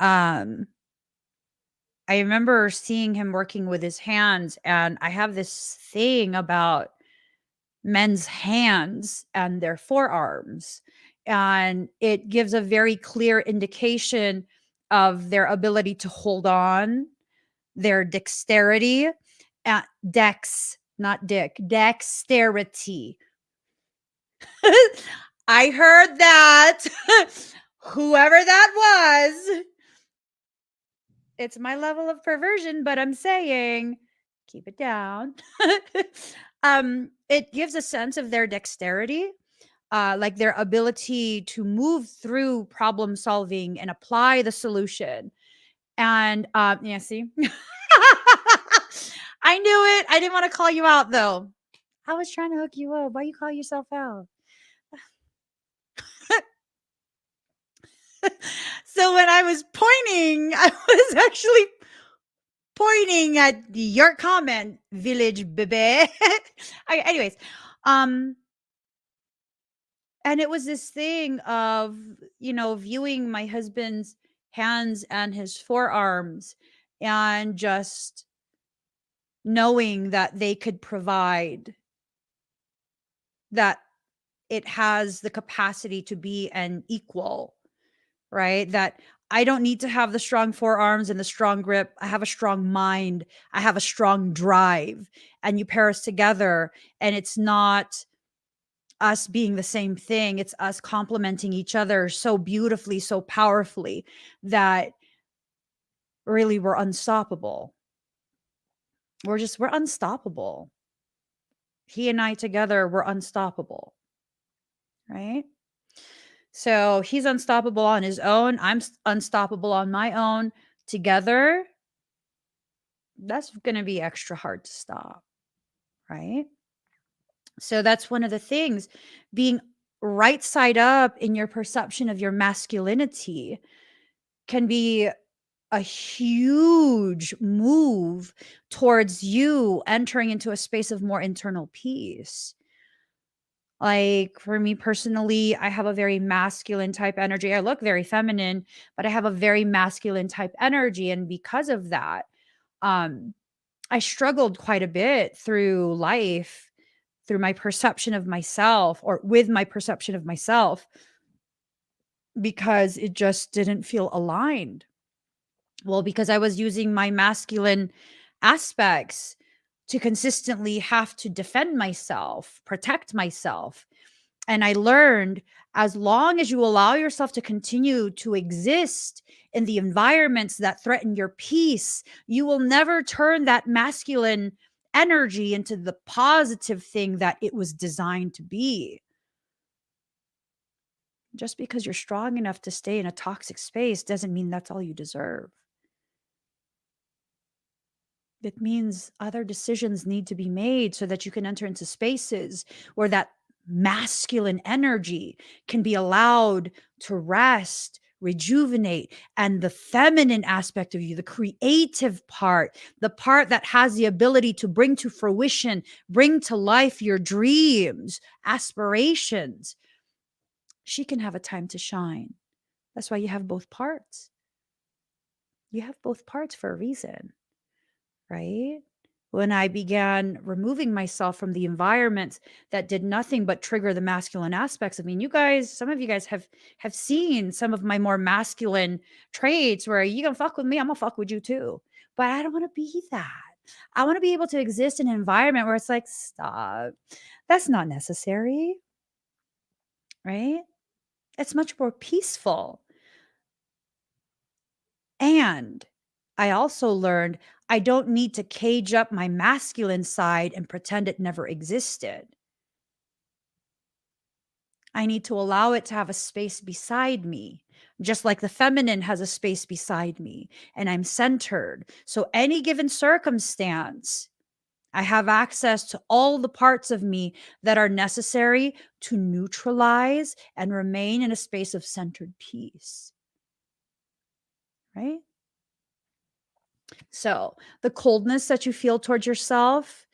um, I remember seeing him working with his hands, and I have this thing about men's hands and their forearms. And it gives a very clear indication of their ability to hold on, their dexterity, not dick, dexterity. I heard that. Whoever that was, it's my level of perversion, but I'm saying keep it down. It gives a sense of their dexterity, like their ability to move through problem solving and apply the solution. And yeah, see, I knew it. I didn't want to call you out though. I was trying to hook you up. Why you call yourself out? So when I was pointing, I was actually pointing at your comment, village bebe. Anyways, and it was this thing of, viewing my husband's hands and his forearms and just knowing that they could provide, that it has the capacity to be an equal, right? That I don't need to have the strong forearms and the strong grip. I have a strong mind. I have a strong drive. And you pair us together, and it's not us being the same thing. It's us complementing each other so beautifully, so powerfully, that really we're unstoppable. We're unstoppable. He and I together, we're unstoppable, right? So he's unstoppable on his own. I'm unstoppable on my own. Together, that's going to be extra hard to stop, right? So that's one of the things, being right side up in your perception of your masculinity can be a huge move towards you entering into a space of more internal peace. Like for me personally, I have a very masculine type energy. I look very feminine, but I have a very masculine type energy. And because of that, um, I struggled quite a bit through life, through my perception of myself, or with my perception of myself, because it just didn't feel aligned. Well, because I was using my masculine aspects to consistently have to defend myself, protect myself. And I learned, as long as you allow yourself to continue to exist in the environments that threaten your peace, you will never turn that masculine energy into the positive thing that it was designed to be. Just because you're strong enough to stay in a toxic space doesn't mean that's all you deserve. It means other decisions need to be made so that you can enter into spaces where that masculine energy can be allowed to rest, rejuvenate, and the feminine aspect of you, the creative part, the part that has the ability to bring to fruition, bring to life your dreams, aspirations, she can have a time to shine. That's why you have both parts. You have both parts for a reason, right? When I began removing myself from the environments that did nothing but trigger the masculine aspects. I mean, you guys, some of you guys have seen some of my more masculine traits where you gonna fuck with me, I'm gonna fuck with you too. But I don't want to be that. I want to be able to exist in an environment where it's like, stop. That's not necessary, right? It's much more peaceful. And I also learned I don't need to cage up my masculine side and pretend it never existed. I need to allow it to have a space beside me, just like the feminine has a space beside me, and I'm centered. So, any given circumstance, I have access to all the parts of me that are necessary to neutralize and remain in a space of centered peace. Right? So, the coldness that you feel towards yourself,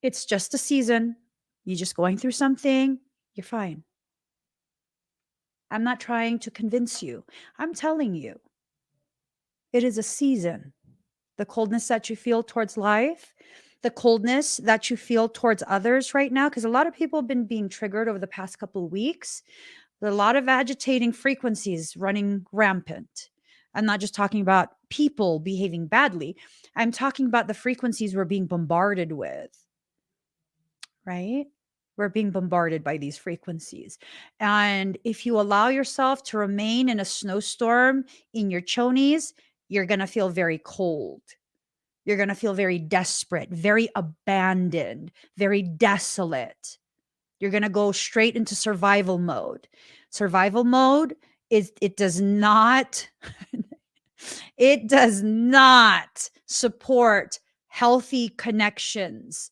it's just a season. You're just going through something. You're fine. I'm not trying to convince you. I'm telling you, it is a season. The coldness that you feel towards life, the coldness that you feel towards others right now, because a lot of people have been being triggered over the past couple of weeks. There are a lot of agitating frequencies running rampant. I'm not just talking about people behaving badly. I'm talking about the frequencies we're being bombarded with, right? We're being bombarded by these frequencies. And if you allow yourself to remain in a snowstorm in your chonies, you're going to feel very cold. You're going to feel very desperate, very abandoned, very desolate. You're going to go straight into survival mode. Survival mode is, it does not it does not support healthy connections.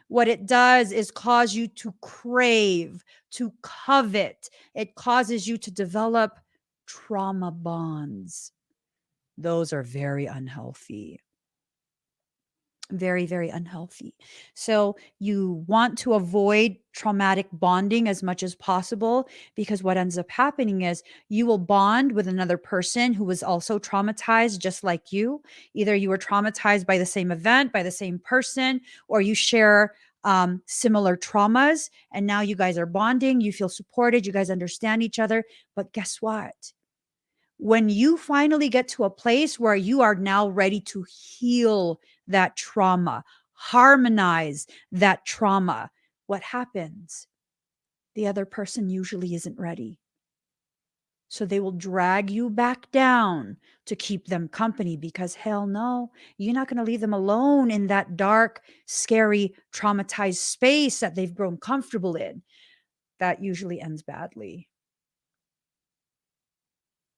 What it does is cause you to crave, to covet. It causes you to develop trauma bonds. Those are very unhealthy. Very, very unhealthy. So you want to avoid traumatic bonding as much as possible, because what ends up happening is you will bond with another person who was also traumatized just like you. Either you were traumatized by the same event, by the same person, or you share similar traumas, and now you guys are bonding. You feel supported. You guys understand each other. But guess what? When you finally get to a place where you are now ready to heal that trauma, harmonize that trauma, what happens? The other person usually isn't ready. So they will drag you back down to keep them company, because hell no, you're not going to leave them alone in that dark, scary, traumatized space that they've grown comfortable in. That usually ends badly.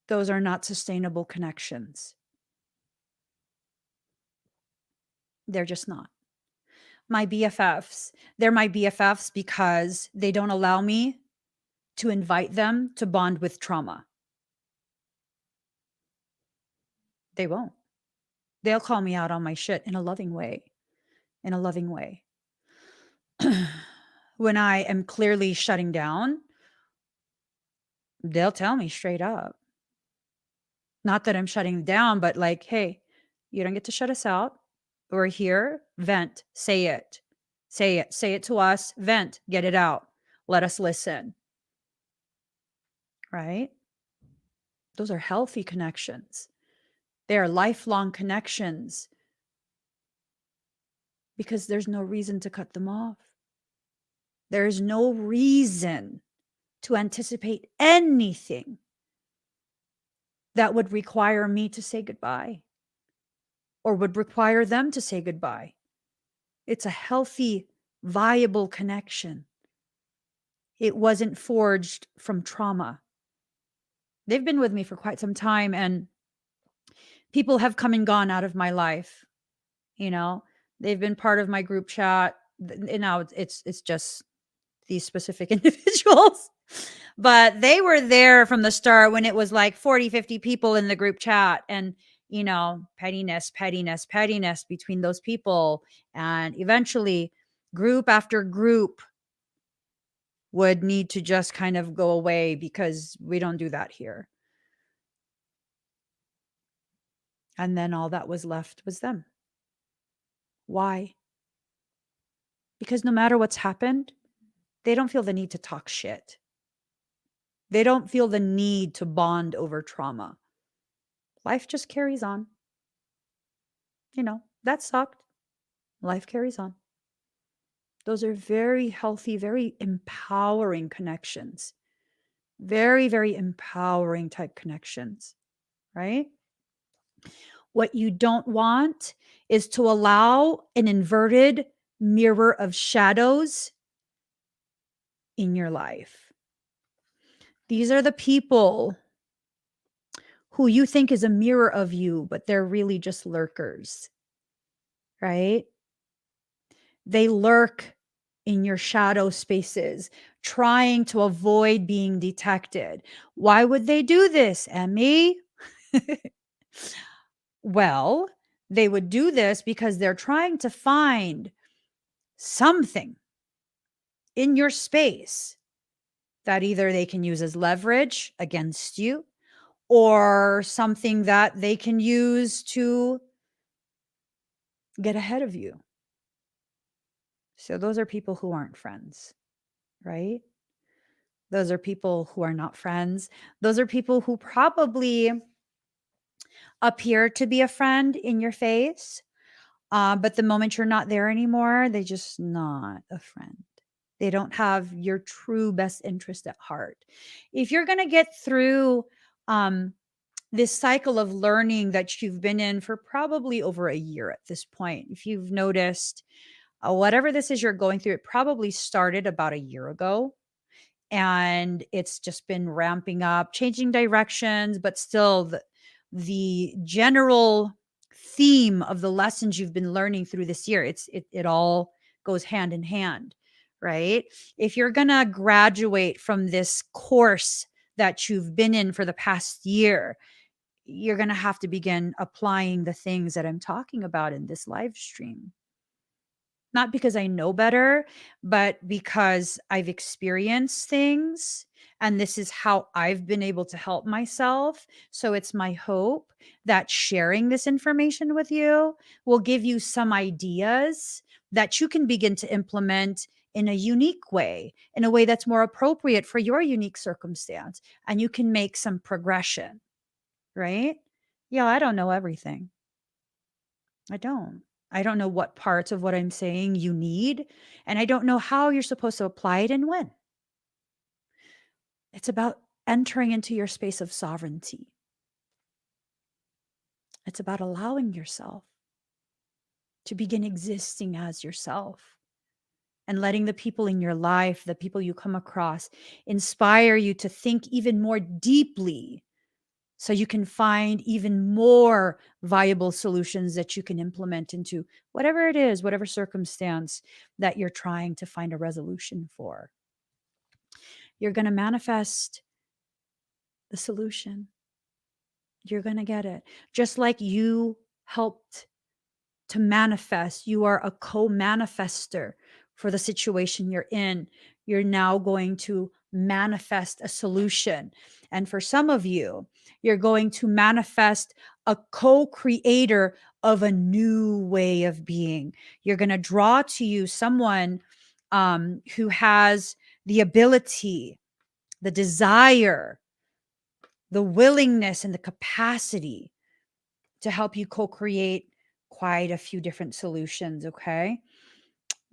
Those are not sustainable connections. They're just not. My BFFs, they're my BFFs because they don't allow me to invite them to bond with trauma. They won't. They'll call me out on my shit in a loving way. In a loving way. When I am clearly shutting down, they'll tell me straight up. Not that I'm shutting down, but like, hey, you don't get to shut us out. We're here. Vent. Say it. Say it. Say it to us. Vent. Get it out. Let us listen. Right? Those are healthy connections. They are lifelong connections, because there's no reason to cut them off. There is no reason to anticipate anything that would require me to say goodbye or would require them to say goodbye. It's a healthy, viable connection. It wasn't forged from trauma. They've been with me for quite some time, and people have come and gone out of my life. You know, they've been part of my group chat. And now it's just these specific individuals, but they were there from the start when it was like 40, 50 people in the group chat, and, you know, pettiness between those people. And eventually group after group would need to just kind of go away, because we don't do that here. And then all that was left was them. Why? Because no matter what's happened, they don't feel the need to talk shit. They don't feel the need to bond over trauma. Life just carries on. You know, that sucked. Life carries on. Those are very healthy, very empowering connections. Very, very empowering type connections, right? What you don't want is to allow an inverted mirror of shadows in your life. These are the people who you think is a mirror of you, but they're really just lurkers, right? They lurk in your shadow spaces, trying to avoid being detected. Why would they do this, Emmy? Well, they would do this because they're trying to find something in your space that either they can use as leverage against you, or something that they can use to get ahead of you. So those are people who aren't friends, right? Those are people who are not friends. Those are people who probably appear to be a friend in your face, but the moment you're not there anymore, they just not a friend. They don't have your true best interest at heart. If you're going to get through this cycle of learning that you've been in for probably over a year at this point, if you've noticed whatever this is you're going through, it probably started about a year ago and it's just been ramping up, changing directions, but still the general theme of the lessons you've been learning through this year, it all goes hand in hand, right? If you're going to graduate from this course that you've been in for the past year, you're going to have to begin applying the things that I'm talking about in this live stream. Not because I know better, but because I've experienced things and this is how I've been able to help myself. So it's my hope that sharing this information with you will give you some ideas that you can begin to implement in a unique way, in a way that's more appropriate for your unique circumstance. And you can make some progression, right? Yeah, I don't know everything. I don't. I don't know what parts of what I'm saying you need, and I don't know how you're supposed to apply it and when. It's about entering into your space of sovereignty. It's about allowing yourself to begin existing as yourself and letting the people in your life, the people you come across, inspire you to think even more deeply so you can find even more viable solutions that you can implement into whatever it is, whatever circumstance that you're trying to find a resolution for. You're going to manifest the solution. You're going to get it. Just like you helped to manifest, you are a co-manifester for the situation you're in. You're now going to manifest a solution. And for some of you, you're going to manifest a co-creator of a new way of being. You're going to draw to you someone who has the ability, the desire, the willingness, and the capacity to help you co-create quite a few different solutions. Okay.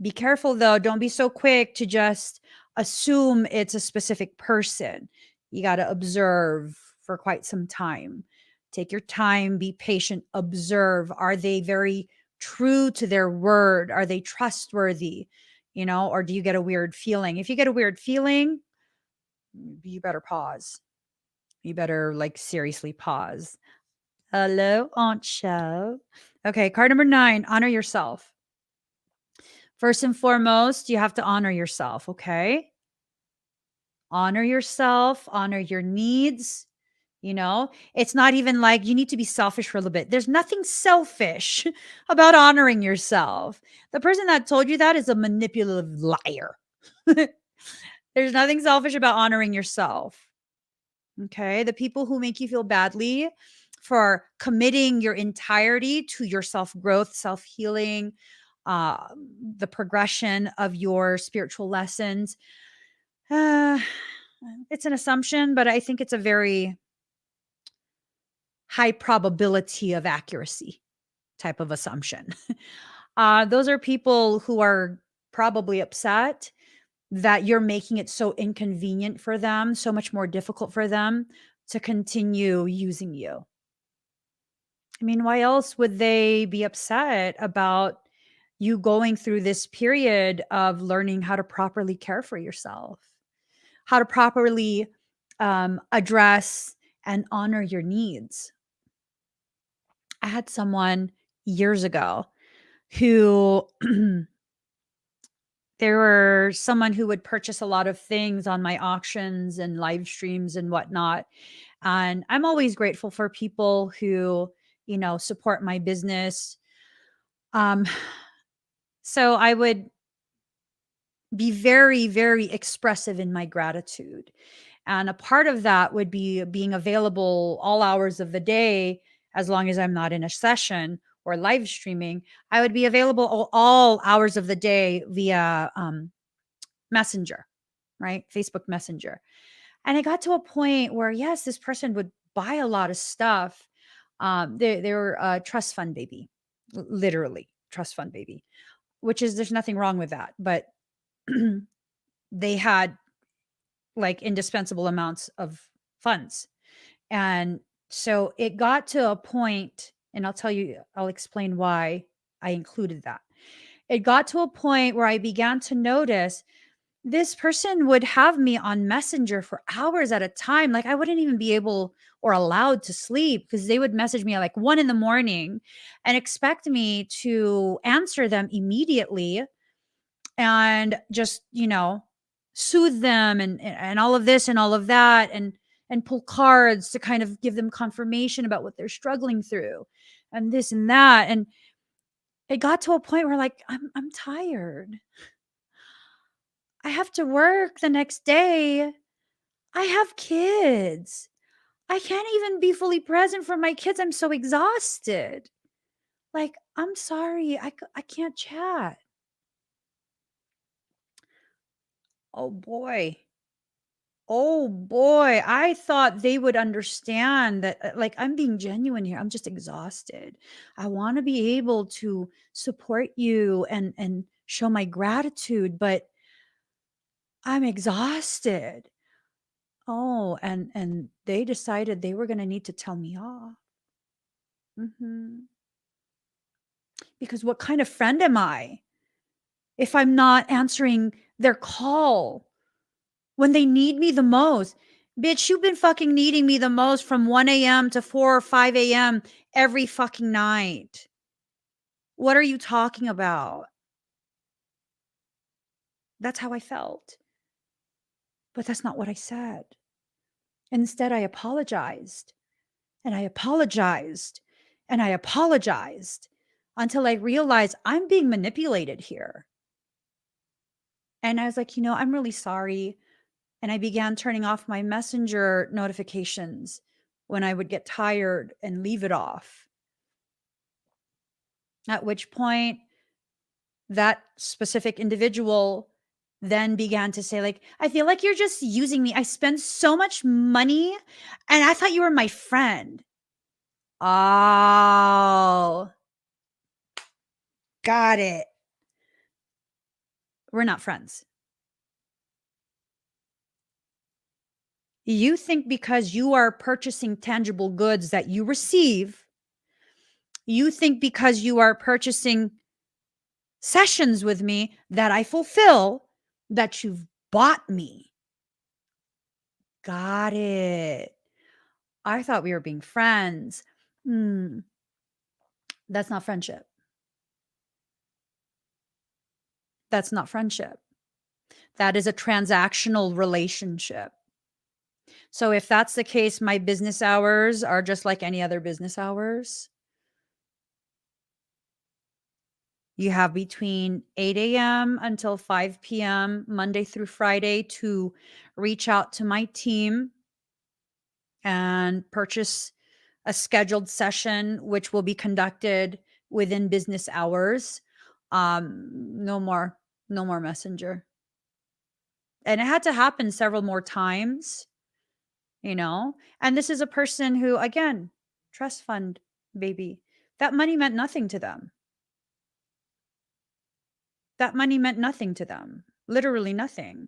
Be careful though. Don't be so quick to just assume it's a specific person. You got to observe for quite some time. Take your time, be patient, observe. Are they very true to their word? Are they trustworthy? Or do you get a weird feeling? If you get a weird feeling, you better pause. You better seriously pause. Hello, Aunt Show. Okay, card number 9, honor yourself. First and foremost, you have to honor yourself, okay? Honor yourself, honor your needs. It's not even like you need to be selfish for a little bit. There's nothing selfish about honoring yourself. The person that told you that is a manipulative liar. There's nothing selfish about honoring yourself. Okay. The people who make you feel badly for committing your entirety to your self growth, self healing, uh, the progression of your spiritual lessons. Uh, it's an assumption, but I think it's a very high probability of accuracy type of assumption. Those are people who are probably upset that you're making it so inconvenient for them, so much more difficult for them to continue using you. I mean, why else would they be upset about you going through this period of learning how to properly care for yourself, how to properly address and honor your needs? I had someone years ago who there were someone who would purchase a lot of things on my auctions and live streams and whatnot. And I'm always grateful for people who, support my business. Um, so I would be very, very expressive in my gratitude. And a part of that would be being available all hours of the day, as long as I'm not in a session, or live streaming, I would be available all hours of the day via Messenger, right? Facebook Messenger. And it got to a point where, yes, this person would buy a lot of stuff. They were a trust fund baby, literally trust fund baby, which is, there's nothing wrong with that. But they had like indispensable amounts of funds. And so it got to a point, and I'll explain why I included that. It got to a point where I began to notice this person would have me on Messenger for hours at a time. Like I wouldn't even be able or allowed to sleep because they would message me at like 1 a.m. and expect me to answer them immediately and just, soothe them and all of this and all of that and pull cards to kind of give them confirmation about what they're struggling through and this and that. And it got to a point where like I'm tired. I have to work the next day. I have kids. I can't even be fully present for my kids. I'm so exhausted. Like, I'm sorry. I can't chat. Oh boy. Oh boy. I thought they would understand that, like, I'm being genuine here. I'm just exhausted. I want to be able to support you and show my gratitude, but I'm exhausted. Oh, and they decided they were gonna need to tell me off. Mhm. Because what kind of friend am I if I'm not answering their call when they need me the most? Bitch, you've been fucking needing me the most from 1 a.m. to 4 or 5 a.m. every fucking night. What are you talking about? That's how I felt. But that's not what I said. Instead, I apologized. And I apologized and I apologized until I realized I'm being manipulated here. And I was like, I'm really sorry. And I began turning off my messenger notifications when I would get tired and leave it off. At which point, that specific individual then began to say, like, I feel like you're just using me. I spend so much money and I thought you were my friend. Oh, got it. We're not friends. You think because you are purchasing tangible goods that you receive, you think because you are purchasing sessions with me that I fulfill, that you've bought me. Got it. I thought we were being friends. That's not friendship. That's not friendship. That is a transactional relationship. So if that's the case, my business hours are just like any other business hours. You have between 8 a.m. until 5 p.m., Monday through Friday, to reach out to my team and purchase a scheduled session, which will be conducted within business hours. No more messenger. And it had to happen several more times, and this is a person who, again, trust fund baby, that money meant nothing to them. That money meant nothing to them, literally nothing,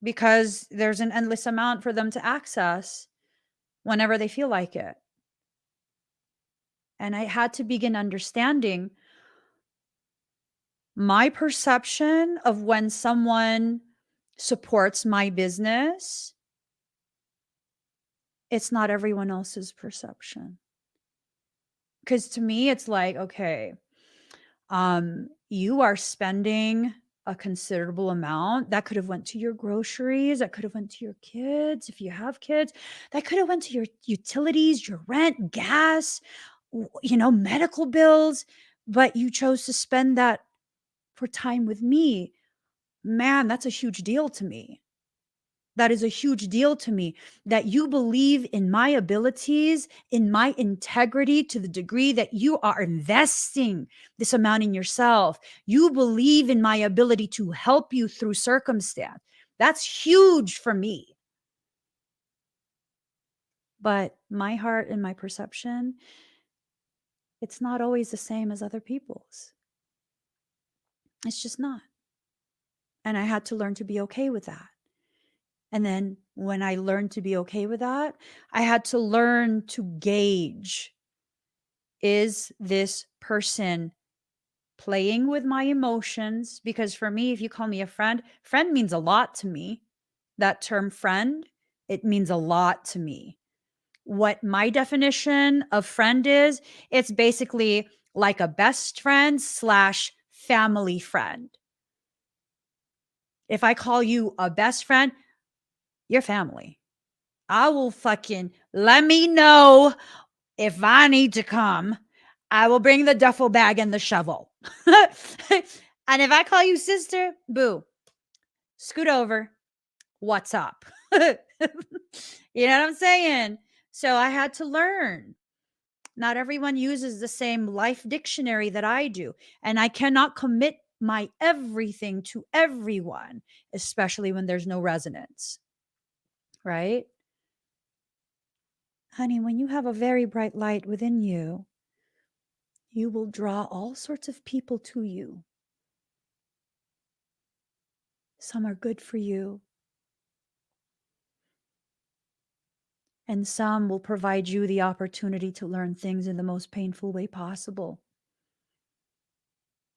because there's an endless amount for them to access whenever they feel like it. And I had to begin understanding my perception of when someone supports my business. It's not everyone else's perception. Because to me, it's like, okay, you are spending a considerable amount that could have went to your groceries, that could have went to your kids if you have kids, that could have went to your utilities, your rent, gas, medical bills, but you chose to spend that for time with me. Man, that's a huge deal to me. That is a huge deal to me, that you believe in my abilities, in my integrity to the degree that you are investing this amount in yourself. You believe in my ability to help you through circumstance. That's huge for me. But my heart and my perception, it's not always the same as other people's. It's just not. And I had to learn to be okay with that. And then when I learned to be okay with that, I had to learn to gauge, is this person playing with my emotions? Because for me, if you call me a friend, friend means a lot to me. That term friend, it means a lot to me. What my definition of friend is, it's basically like a best friend slash family friend. If I call you a best friend, you're family. I will fucking let me know if I need to come. I will bring the duffel bag and the shovel. And if I call you sister, boo, scoot over. What's up? You know what I'm saying? So I had to learn. Not everyone uses the same life dictionary that I do. And I cannot commit my everything to everyone, especially when there's no resonance. Right? Honey, when you have a very bright light within you, you will draw all sorts of people to you. Some are good for you, and some will provide you the opportunity to learn things in the most painful way possible.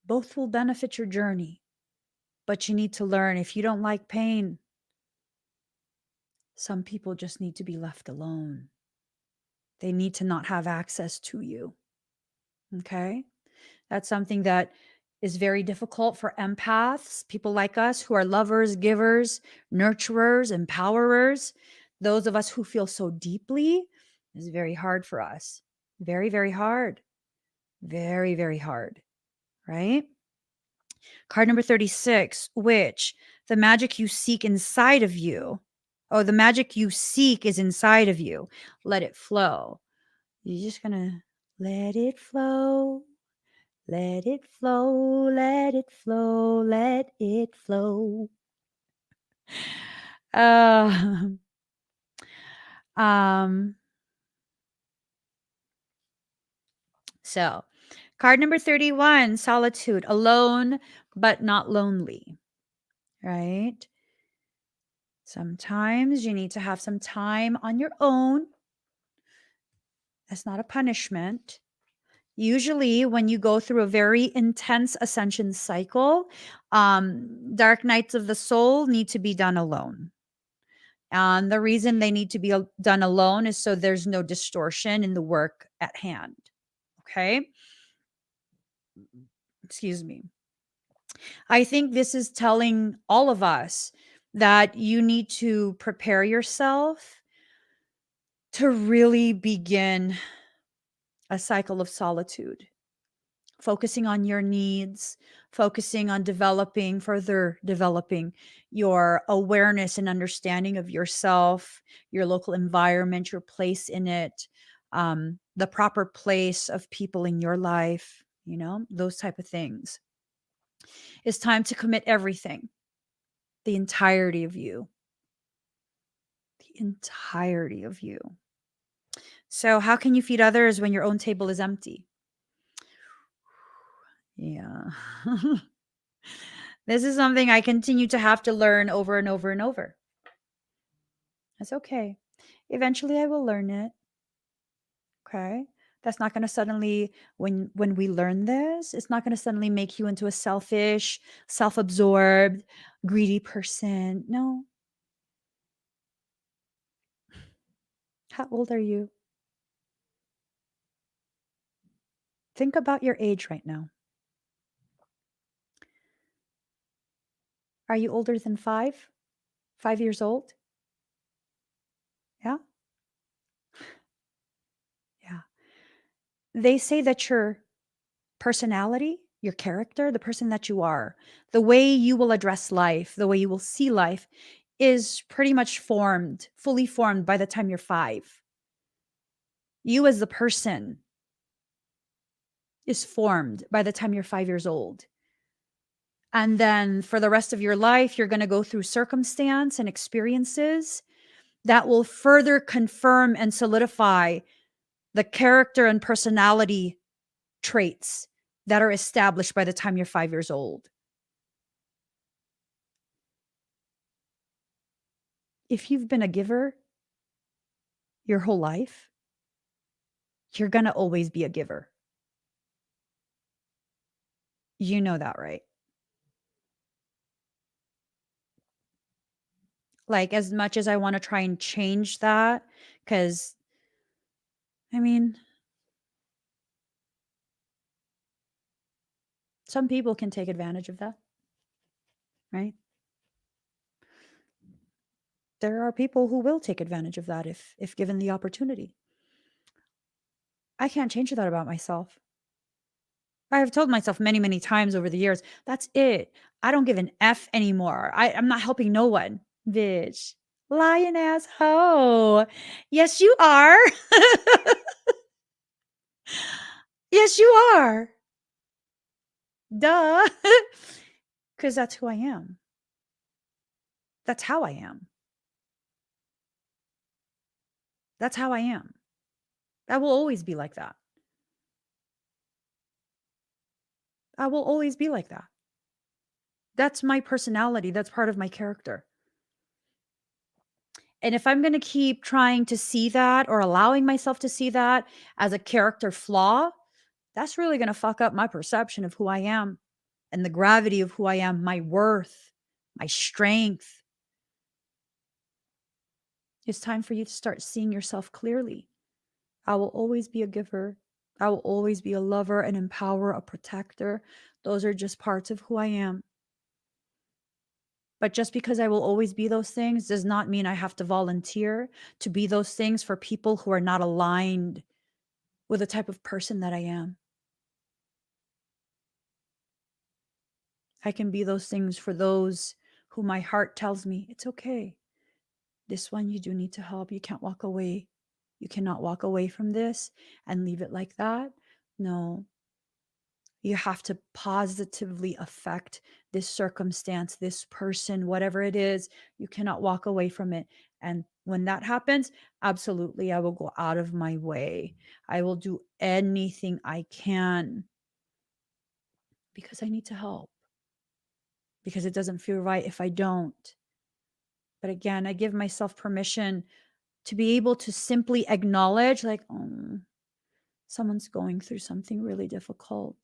Both will benefit your journey, but you need to learn, if you don't like pain, some people just need to be left alone. They need to not have access to you. Okay? That's something that is very difficult for empaths, people like us who are lovers, givers, nurturers, empowerers. Those of us who feel so deeply, is very hard for us. Very, very hard. Very, very hard. Right? Card number 36, which the magic you seek inside of you. Oh, the magic you seek is inside of you. Let it flow. You're just going to let it flow. Let it flow, let it flow, let it flow. Uh, um, so card number 31, solitude, alone, but not lonely, right? Sometimes you need to have some time on your own. That's not a punishment. Usually when you go through a very intense ascension cycle, dark nights of the soul need to be done alone. And the reason they need to be done alone is so there's no distortion in the work at hand. Okay. Excuse me. I think this is telling all of us that you need to prepare yourself to really begin a cycle of solitude, focusing on your needs, focusing on further developing your awareness and understanding of yourself, your local environment, your place in it, the proper place of people in your life, those type of things. It's time to commit everything, the entirety of you, the entirety of you. So how can you feed others when your own table is empty? Yeah. This is something I continue to have to learn over and over and over. That's okay. Eventually I will learn it. Okay? That's not going to suddenly, when we learn this, it's not going to suddenly make you into a selfish, self-absorbed, greedy person. No. How old are you? Think about your age right now. Are you older than 5? 5 years old? Yeah? Yeah. They say that your personality, your character, the person that you are, the way you will address life, the way you will see life is pretty much formed, fully formed by the time you're 5. You as the person is formed by the time you're 5 years old. And then for the rest of your life, you're going to go through circumstance and experiences that will further confirm and solidify the character and personality traits that are established by the time you're 5 years old. If you've been a giver your whole life, you're going to always be a giver. You know that, right? Like, as much as I want to try and change that, because, I mean, some people can take advantage of that, right? There are people who will take advantage of that if given the opportunity. I can't change that about myself. I have told myself many, many times over the years, that's it. I don't give an F anymore. I'm not helping no one. Bitch. Lying ass hoe. Yes, you are. Yes, you are. Duh. Because that's who I am. That's how I am. That's how I am. I will always be like that. I will always be like that. That's my personality. That's part of my character. And if I'm going to keep trying to see that or allowing myself to see that as a character flaw, that's really going to fuck up my perception of who I am and the gravity of who I am, my worth, my strength. It's time for you to start seeing yourself clearly. I will always be a giver. I will always be a lover, an empowerer, a protector. Those are just parts of who I am. But just because I will always be those things does not mean I have to volunteer to be those things for people who are not aligned with the type of person that I am. I can be those things for those who my heart tells me, it's okay. This one you do need to help. You can't walk away. You cannot walk away from this and leave it like that. No, you have to positively affect this circumstance, this person, whatever it is. You cannot walk away from it. And when that happens, absolutely, I will go out of my way. I will do anything I can because I need to help, because it doesn't feel right if I don't. But again, I give myself permission to be able to simply acknowledge, like, oh, someone's going through something really difficult.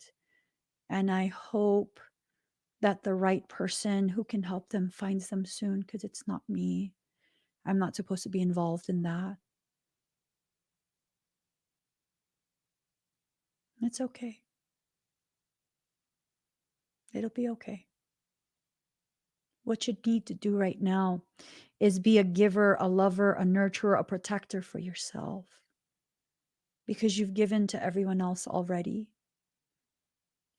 And I hope that the right person who can help them finds them soon, because it's not me. I'm not supposed to be involved in that. It's okay. It'll be okay. What you need to do right now is be a giver, a lover, a nurturer, a protector for yourself, because you've given to everyone else already,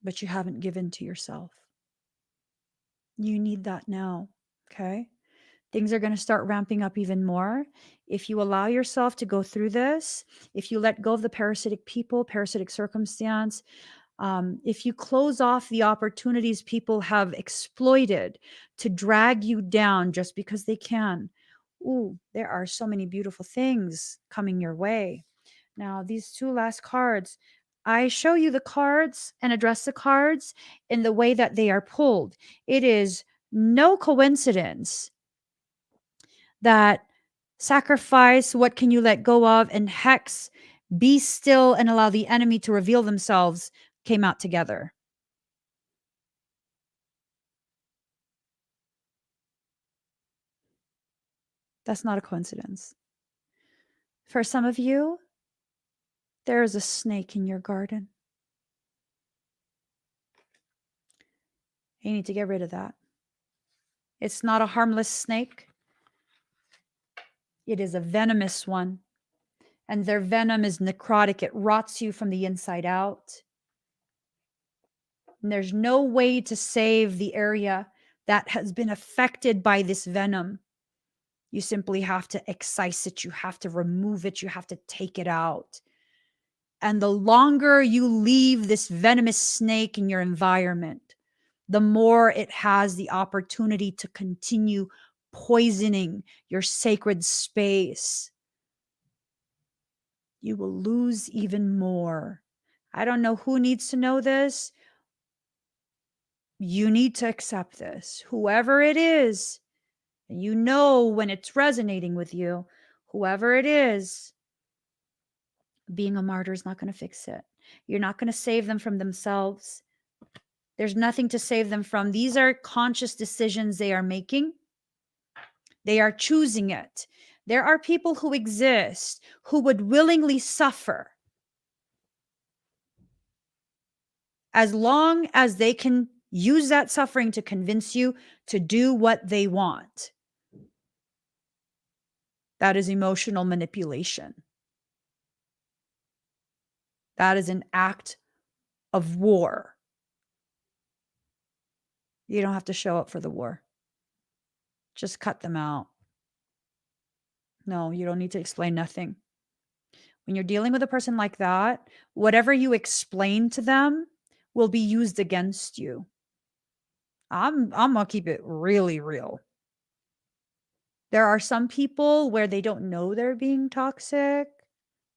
but you haven't given to yourself. You need that now, okay? Things are going to start ramping up even more. If you allow yourself to go through this, if you let go of the parasitic people, parasitic circumstance, if you close off the opportunities people have exploited to drag you down just because they can, ooh, there are so many beautiful things coming your way. Now, these 2 last cards, I show you the cards and address the cards in the way that they are pulled. It is no coincidence that sacrifice, what can you let go of, and hex, be still and allow the enemy to reveal themselves, came out together. That's not a coincidence. For some of you, there is a snake in your garden. You need to get rid of that. It's not a harmless snake. It is a venomous one. And their venom is necrotic. It rots you from the inside out. And there's no way to save the area that has been affected by this venom. You simply have to excise it. You have to remove it. You have to take it out. And the longer you leave this venomous snake in your environment, the more it has the opportunity to continue poisoning your sacred space. You will lose even more. I don't know who needs to know this. You need to accept this. Whoever it is, you know when it's resonating with you, whoever it is, being a martyr is not going to fix it. You're not going to save them from themselves. There's nothing to save them from. These are conscious decisions they are making. They are choosing it. There are people who exist who would willingly suffer as long as they can use that suffering to convince you to do what they want. That is emotional manipulation. That is an act of war. You don't have to show up for the war. Just cut them out. No, you don't need to explain nothing. When you're dealing with a person like that, whatever you explain to them will be used against you. I'm gonna keep it really real. There are some people where they don't know they're being toxic,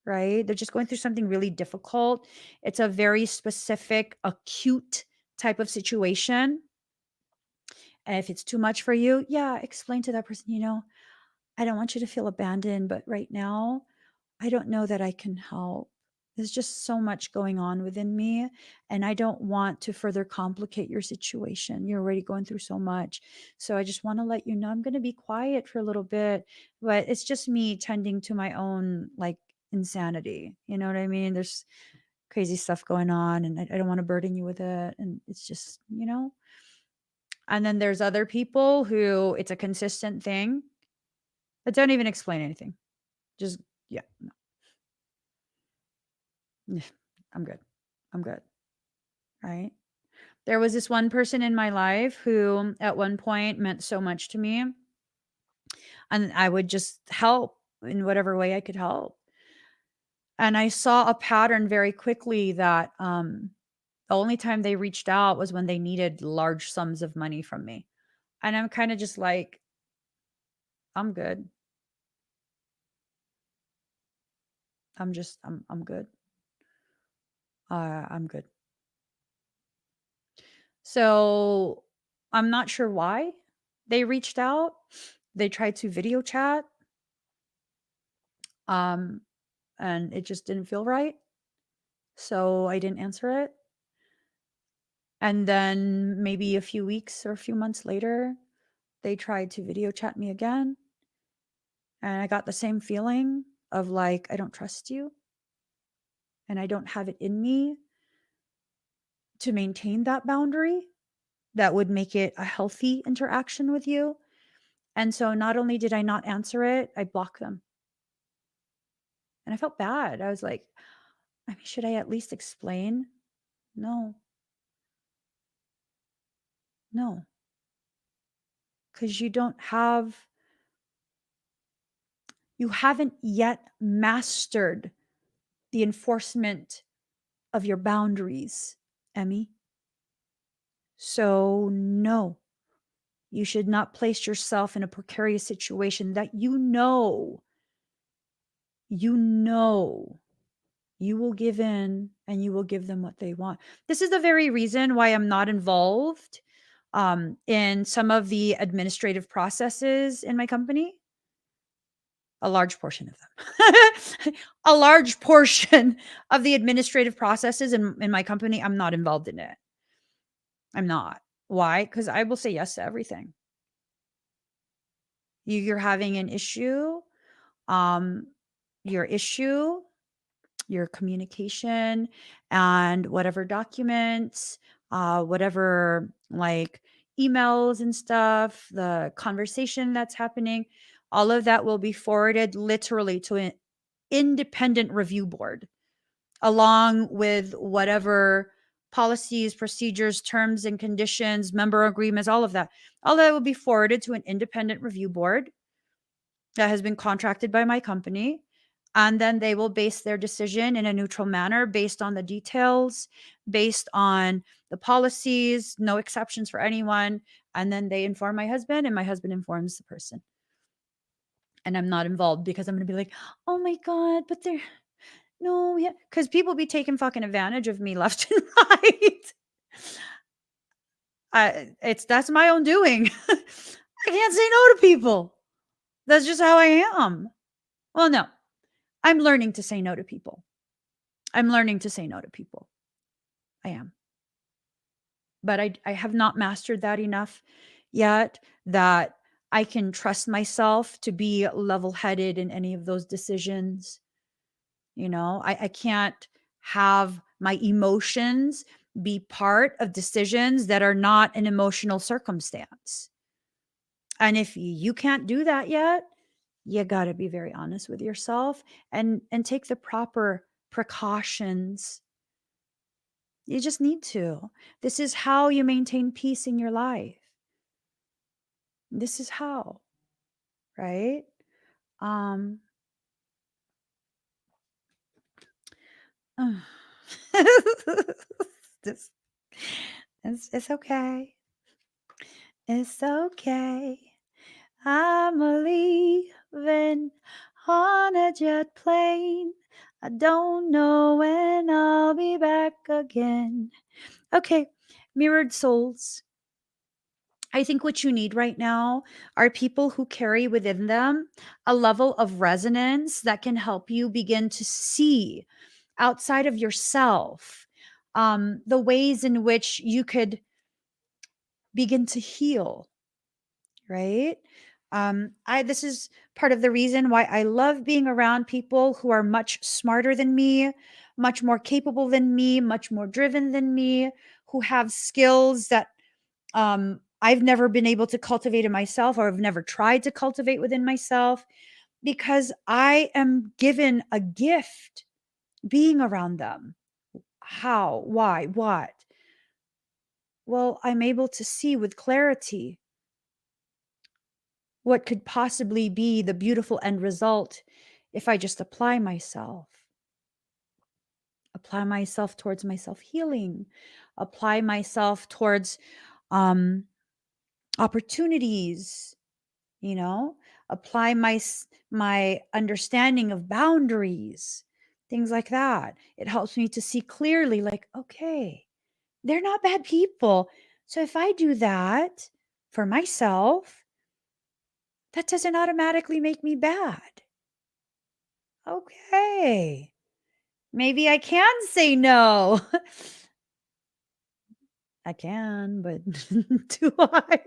right? They're just going through something really difficult. It's a very specific, acute type of situation. And if it's too much for you, yeah, explain to that person, I don't want you to feel abandoned, but right now, I don't know that I can help. There's just so much going on within me, and I don't want to further complicate your situation. You're already going through so much. So I just want to let you know I'm going to be quiet for a little bit, but it's just me tending to my own like insanity. You know what I mean? There's crazy stuff going on, and I don't want to burden you with it. And it's just, And then there's other people who it's a consistent thing that don't even explain anything. Just, yeah, no. I'm good. I'm good. Right. There was this one person in my life who at one point meant so much to me, and I would just help in whatever way I could help. And I saw a pattern very quickly that the only time they reached out was when they needed large sums of money from me. And I'm kind of just like, I'm good. I'm good. I'm good. So I'm not sure why they reached out. They tried to video chat. And it just didn't feel right. So I didn't answer it. And then maybe a few weeks or a few months later, they tried to video chat me again. And I got the same feeling of like, I don't trust you. And I don't have it in me to maintain that boundary that would make it a healthy interaction with you. And so not only did I not answer it, I blocked them. And I felt bad. I was like, I mean, should I at least explain? No. No. Because you haven't yet mastered the enforcement of your boundaries, Emmy. So no, you should not place yourself in a precarious situation that you will give in and you will give them what they want. This is the very reason why I'm not involved in some of the administrative processes in my company. A large portion of them. A large portion of the administrative processes in my company, I'm not involved in it. I'm not. Why? Because I will say yes to everything. You're having an issue, your issue, your communication, and whatever documents, whatever like emails and stuff, the conversation that's happening, all of that will be forwarded literally to an independent review board, along with whatever policies, procedures, terms and conditions, member agreements, all of that. All that will be forwarded to an independent review board. that has been contracted by my company. And then they will base their decision in a neutral manner based on the details, based on the policies, no exceptions for anyone. And then they inform my husband, and my husband informs the person. And I'm not involved because I'm going to be like, oh my God, but they're, no, yeah. Because people be taking fucking advantage of me left and right. That's my own doing. I can't say no to people. That's just how I am. Well, no, I'm learning to say no to people. I'm learning to say no to people. I am. But I have not mastered that enough yet that I can trust myself to be level headed in any of those decisions. I can't have my emotions be part of decisions that are not an emotional circumstance. And if you can't do that yet, you got to be very honest with yourself and take the proper precautions. You just need to. This is how you maintain peace in your life. This is how, right? Um this, it's okay. It's okay. I'm a leaving on a jet plane. I don't know when I'll be back again. Okay, mirrored souls. I think what you need right now are people who carry within them a level of resonance that can help you begin to see outside of yourself the ways in which you could begin to heal, right? This is part of the reason why I love being around people who are much smarter than me, much more capable than me, much more driven than me, who have skills that I've never been able to cultivate in myself, or I've never tried to cultivate within myself, because I am given a gift being around them. How? Why? What? Well, I'm able to see with clarity what could possibly be the beautiful end result if I just apply myself towards my self healing, apply myself towards um, opportunities, you know, apply my understanding of boundaries, things like that. It helps me to see clearly, like, okay, they're not bad people. So if I do that for myself, that doesn't automatically make me bad. Okay. Maybe I can say no. I can, but do I?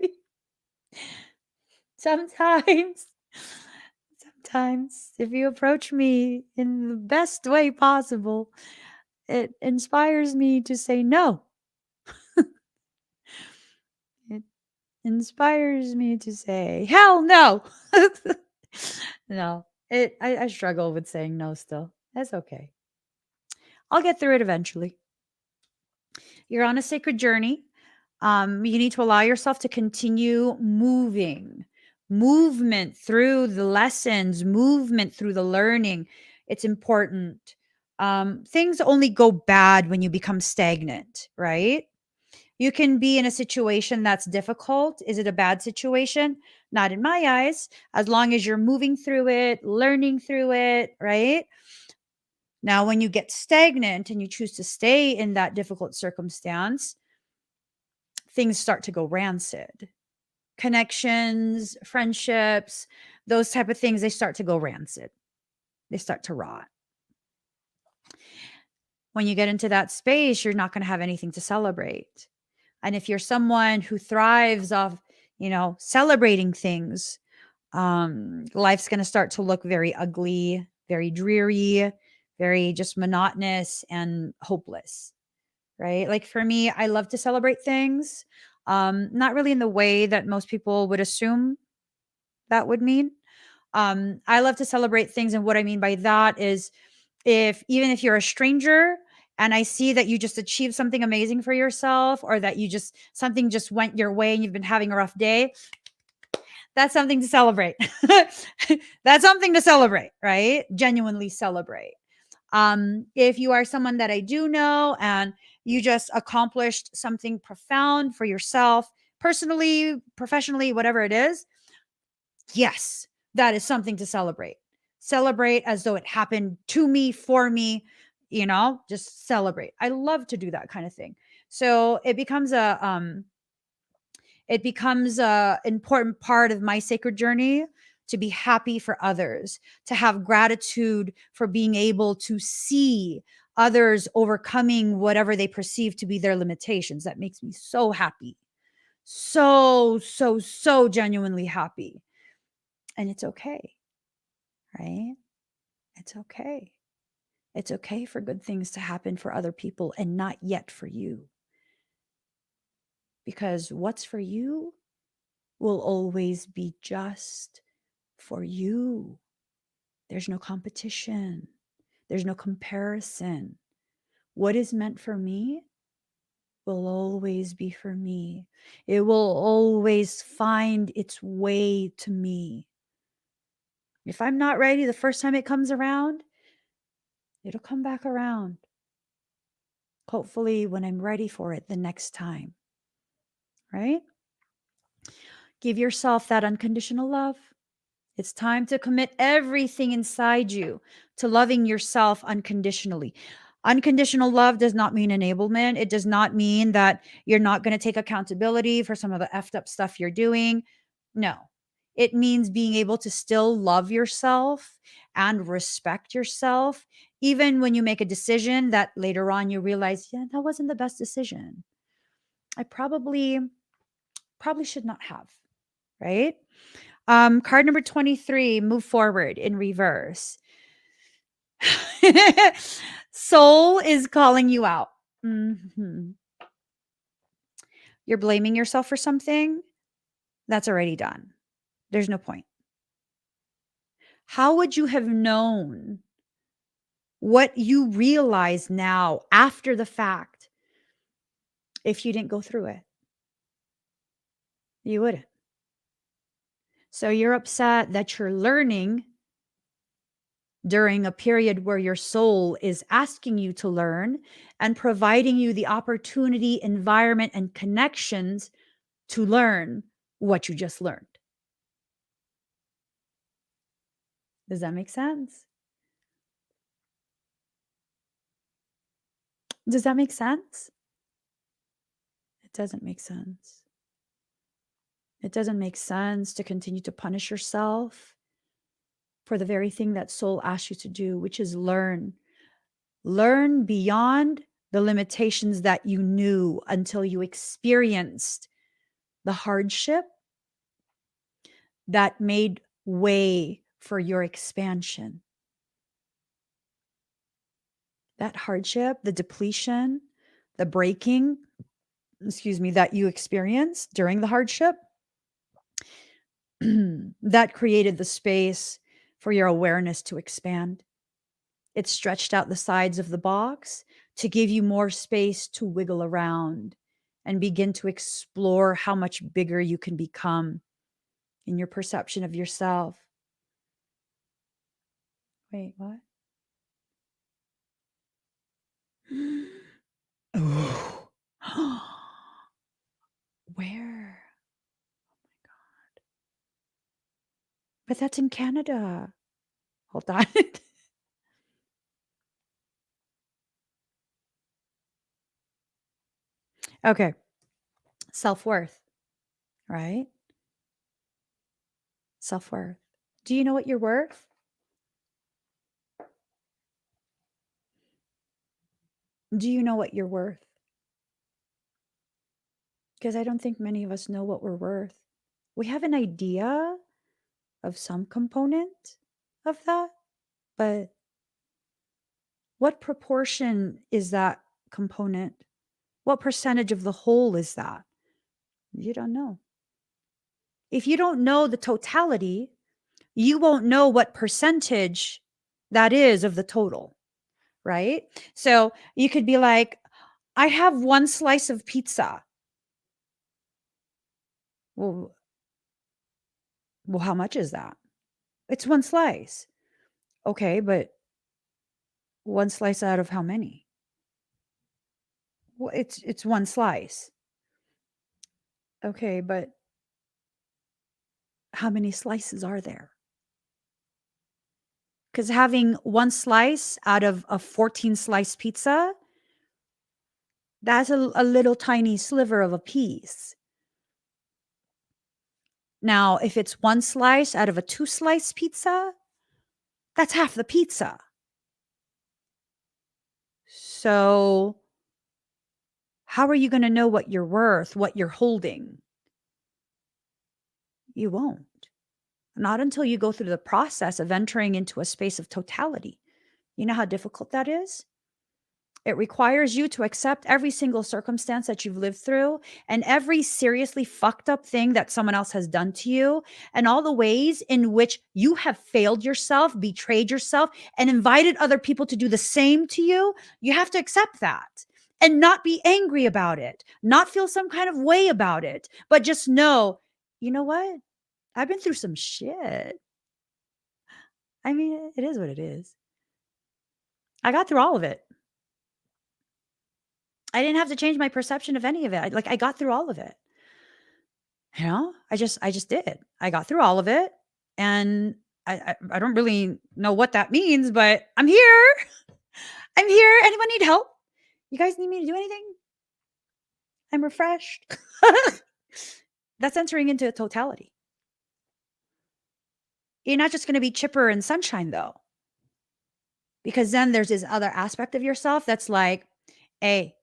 Sometimes. Sometimes, if you approach me in the best way possible, it inspires me to say no. It inspires me to say, hell no. No, I struggle with saying no still. That's okay. I'll get through it eventually. You're on a sacred journey. You need to allow yourself to continue movement through the lessons, movement through the learning. It's important. Things only go bad when you become stagnant, right? You can be in a situation that's difficult. Is it a bad situation? Not in my eyes, as long as you're moving through it, learning through it, right? Now, when you get stagnant and you choose to stay in that difficult circumstance, things start to go rancid. Connections, friendships, those type of things, they start to go rancid. They start to rot. When you get into that space, you're not going to have anything to celebrate. And if you're someone who thrives off, celebrating things, life's going to start to look very ugly, very dreary, very just monotonous and hopeless, right? Like for me, I love to celebrate things, not really in the way that most people would assume that would mean. I love to celebrate things. And what I mean by that is even if you're a stranger and I see that you just achieved something amazing for yourself, or that something just went your way and you've been having a rough day, That's something to celebrate. That's something to celebrate, right? Genuinely celebrate. If you are someone that I do know and you just accomplished something profound for yourself, personally, professionally, whatever it is, yes, that is something to celebrate. Celebrate as though it happened to me, for me, just celebrate. I love to do that kind of thing. So it becomes a important part of my sacred journey to be happy for others, to have gratitude for being able to see others overcoming whatever they perceive to be their limitations. That makes me so happy. So, so, so genuinely happy. And it's okay, right? It's okay. It's okay for good things to happen for other people and not yet for you. Because what's for you will always be just for you. There's no competition. There's no comparison. What is meant for me will always be for me. It will always find its way to me. If I'm not ready the first time it comes around, it'll come back around. Hopefully, when I'm ready for it the next time, right? Give yourself that unconditional love. It's time to commit everything inside you to loving yourself unconditionally. Unconditional love does not mean enablement. It does not mean that you're not going to take accountability for some of the effed up stuff you're doing. No, it means being able to still love yourself and respect yourself, even when you make a decision that later on you realize, yeah, that wasn't the best decision. I probably should not have, right? Card number 23, move forward in reverse. Soul is calling you out. Mhm. You're blaming yourself for something that's already done. There's no point. How would you have known what you realize now after the fact if you didn't go through it? You wouldn't. So you're upset that you're learning during a period where your soul is asking you to learn and providing you the opportunity, environment, and connections to learn what you just learned. Does that make sense? Does that make sense? It doesn't make sense. It doesn't make sense to continue to punish yourself for the very thing that soul asked you to do, which is learn. Learn beyond the limitations that you knew until you experienced the hardship that made way for your expansion. That hardship, the depletion, the breaking, that you experienced during the hardship, that created the space for your awareness to expand. It stretched out the sides of the box to give you more space to wiggle around and begin to explore how much bigger you can become in your perception of yourself. Wait, what? Oh. Where? But that's in Canada. Hold on. Okay. Self-worth, right? Self-worth. Do you know what you're worth? Do you know what you're worth? Because I don't think many of us know what we're worth. We have an idea of some component of that, but what proportion is that component? What percentage of the whole is that? You don't know. If you don't know the totality, you won't know what percentage that is of the total, right? So you could be like, I have one slice of pizza. Well, Well, how much is that? It's one slice. Okay, but one slice out of how many? Well, it's one slice. Okay, but how many slices are there? Because having one slice out of a 14 slice pizza, that's a little tiny sliver of a piece. Now, if it's one slice out of a 2 slice pizza, that's half the pizza. So, how are you going to know what you're worth, what you're holding? You won't. Not until you go through the process of entering into a space of totality. You know how difficult that is? It requires you to accept every single circumstance that you've lived through and every seriously fucked up thing that someone else has done to you, and all the ways in which you have failed yourself, betrayed yourself, and invited other people to do the same to you. You have to accept that and not be angry about it, not feel some kind of way about it, but just know, you know what? I've been through some shit. I mean, it is what it is. I got through all of it. I didn't have to change my perception of any of it. I got through all of it. You know? I just did. I got through all of it, and I don't really know what that means, but I'm here. I'm here. Anyone need help? You guys need me to do anything? I'm refreshed. That's entering into totality. You're not just gonna be chipper and sunshine though, because then there's this other aspect of yourself that's like, "Hey,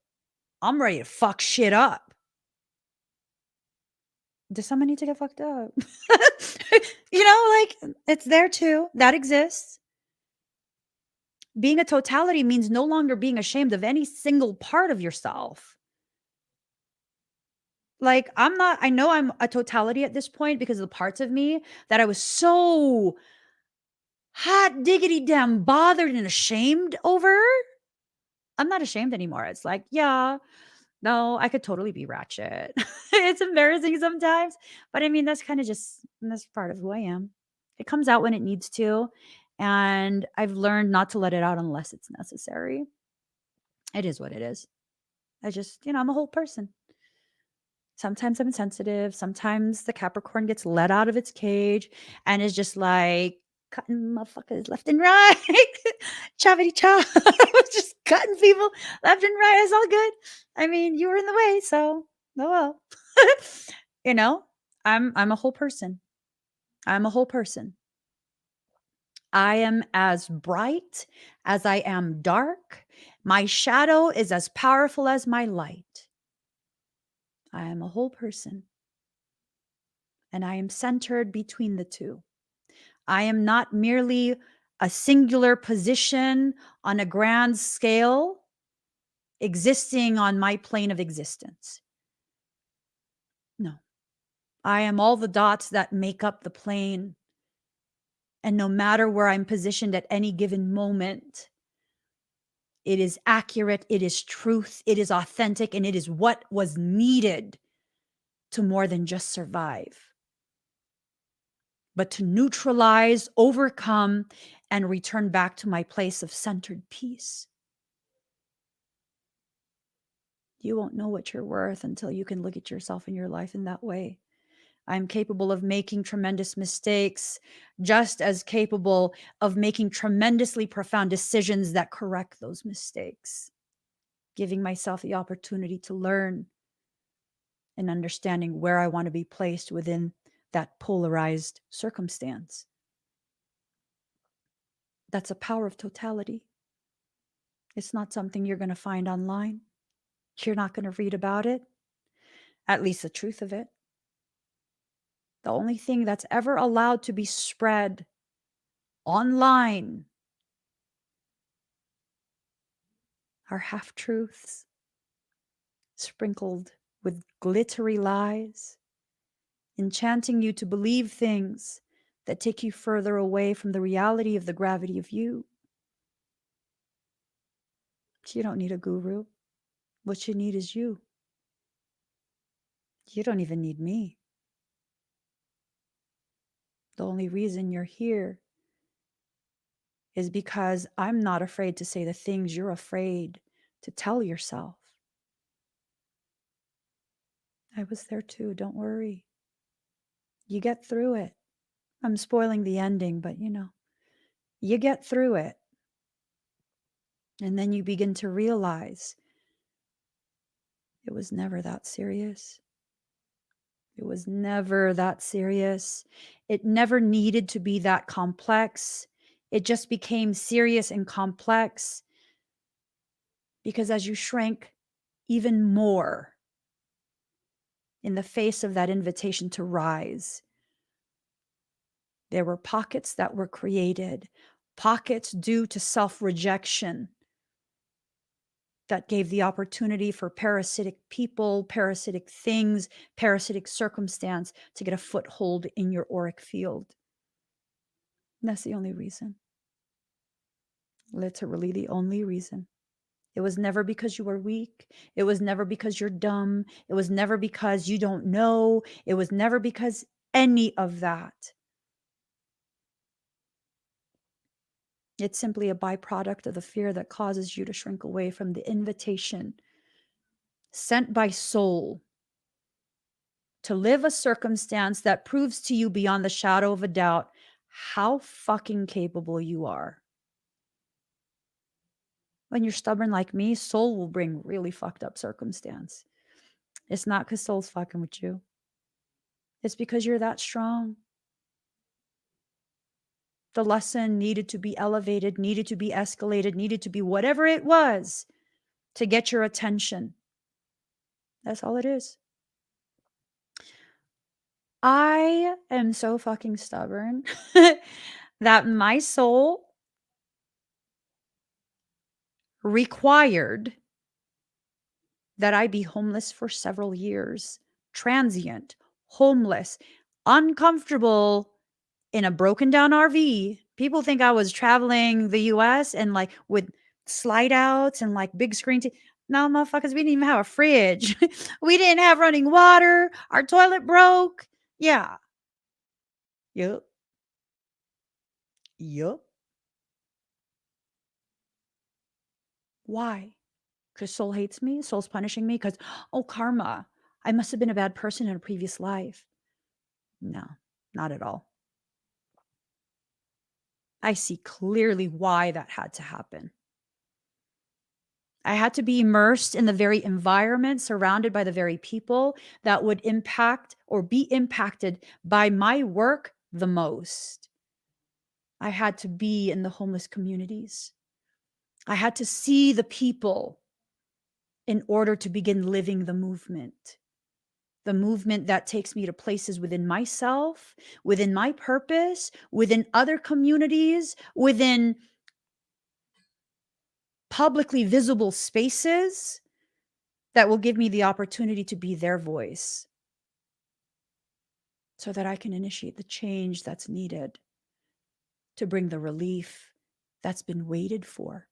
I'm ready to fuck shit up." Does someone need to get fucked up? Like, it's there too. That exists. Being a totality means no longer being ashamed of any single part of yourself. Like, I know I'm a totality at this point because of the parts of me that I was so hot diggity damn bothered and ashamed over. I'm not ashamed anymore. It's like, yeah, no, I could totally be ratchet. It's embarrassing sometimes, but I mean, that's part of who I am. It comes out when it needs to, and I've learned not to let it out unless it's necessary. It is what it is. I'm a whole person. Sometimes I'm sensitive. Sometimes the Capricorn gets let out of its cage and is just like cutting motherfuckers left and right. Chavity chop. Just cutting people left and right. It's all good. I mean, you were in the way, so oh well. you know, I'm a whole person. I'm a whole person. I am as bright as I am dark. My shadow is as powerful as my light. I am a whole person, and I am centered between the two. I am not merely a singular position on a grand scale existing on my plane of existence. No, I am all the dots that make up the plane. And no matter where I'm positioned at any given moment, it is accurate, it is truth, it is authentic, and it is what was needed to more than just survive, but to neutralize, overcome, and return back to my place of centered peace. You won't know what you're worth until you can look at yourself and your life in that way. I'm capable of making tremendous mistakes, just as capable of making tremendously profound decisions that correct those mistakes, giving myself the opportunity to learn and understanding where I want to be placed within that polarized circumstance. That's a power of totality. It's not something you're going to find online. You're not going to read about it, at least the truth of it. The only thing that's ever allowed to be spread online are half truths sprinkled with glittery lies, enchanting you to believe things that take you further away from the reality of the gravity of you. You don't need a guru. What you need is you. You don't even need me. The only reason you're here is because I'm not afraid to say the things you're afraid to tell yourself. I was there too, don't worry. You get through it. I'm spoiling the ending, but you get through it. And then you begin to realize it was never that serious. It was never that serious. It never needed to be that complex. It just became serious and complex because as you shrank even more in the face of that invitation to rise, there were pockets that were created, pockets due to self-rejection that gave the opportunity for parasitic people, parasitic things, parasitic circumstance to get a foothold in your auric field. And that's the only reason. Literally the only reason. It was never because you were weak. It was never because you're dumb. It was never because you don't know. It was never because any of that. It's simply a byproduct of the fear that causes you to shrink away from the invitation sent by soul to live a circumstance that proves to you beyond the shadow of a doubt how fucking capable you are. When you're stubborn like me, soul will bring really fucked up circumstance. It's not because soul's fucking with you. It's because you're that strong. The lesson needed to be elevated, needed to be escalated, needed to be whatever it was to get your attention. That's all it is. I am so fucking stubborn that my soul required that I be homeless for several years, transient, homeless, uncomfortable in a broken down RV. People think I was traveling the US and like with slide outs and like big screen. No, motherfuckers, we didn't even have a fridge. We didn't have running water. Our toilet broke. Yeah. Yup. Yup. Why? Because soul hates me? Soul's punishing me? Because, oh, karma. I must have been a bad person in a previous life. No, not at all. I see clearly why that had to happen. I had to be immersed in the very environment, surrounded by the very people that would impact or be impacted by my work the most. I had to be in the homeless communities. I had to see the people in order to begin living the movement that takes me to places within myself, within my purpose, within other communities, within publicly visible spaces that will give me the opportunity to be their voice so that I can initiate the change that's needed to bring the relief that's been waited for.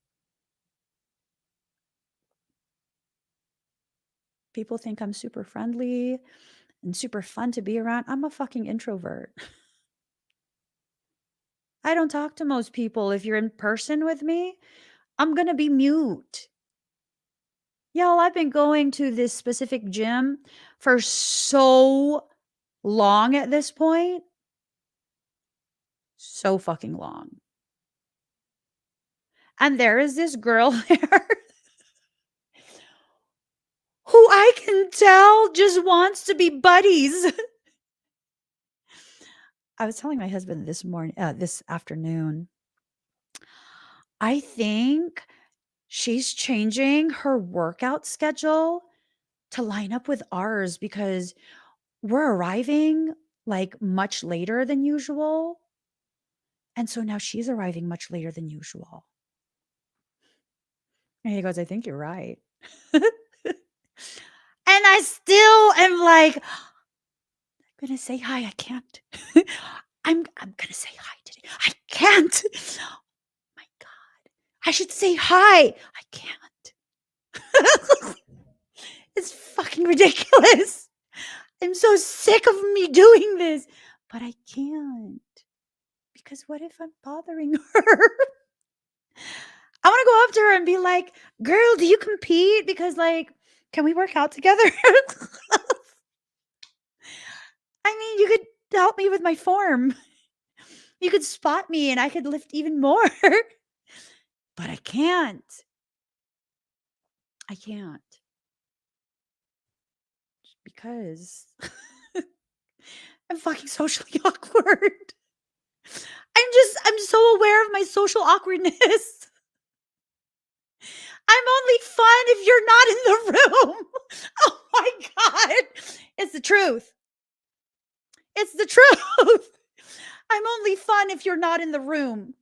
People think I'm super friendly and super fun to be around. I'm a fucking introvert. I don't talk to most people. If you're in person with me, I'm going to be mute. Y'all, I've been going to this specific gym for so long at this point. So fucking long. And there is this girl there who I can tell just wants to be buddies. I was telling my husband this afternoon, I think she's changing her workout schedule to line up with ours because we're arriving like much later than usual. And so now she's arriving much later than usual. And he goes, I think you're right. And I still am like, I'm going to say hi. I can't. I'm going to say hi today. I can't. Oh my God. I should say hi. I can't. It's fucking ridiculous. I'm so sick of me doing this, but I can't. because what if I'm bothering her? I want to go up to her and be like, girl, do you compete? Because, like, can we work out together? I mean, you could help me with my form. You could spot me and I could lift even more. But I can't. I can't. Because I'm fucking socially awkward. I'm so aware of my social awkwardness. I'm only fun if you're not in the room. Oh my God. It's the truth. It's the truth. I'm only fun if you're not in the room.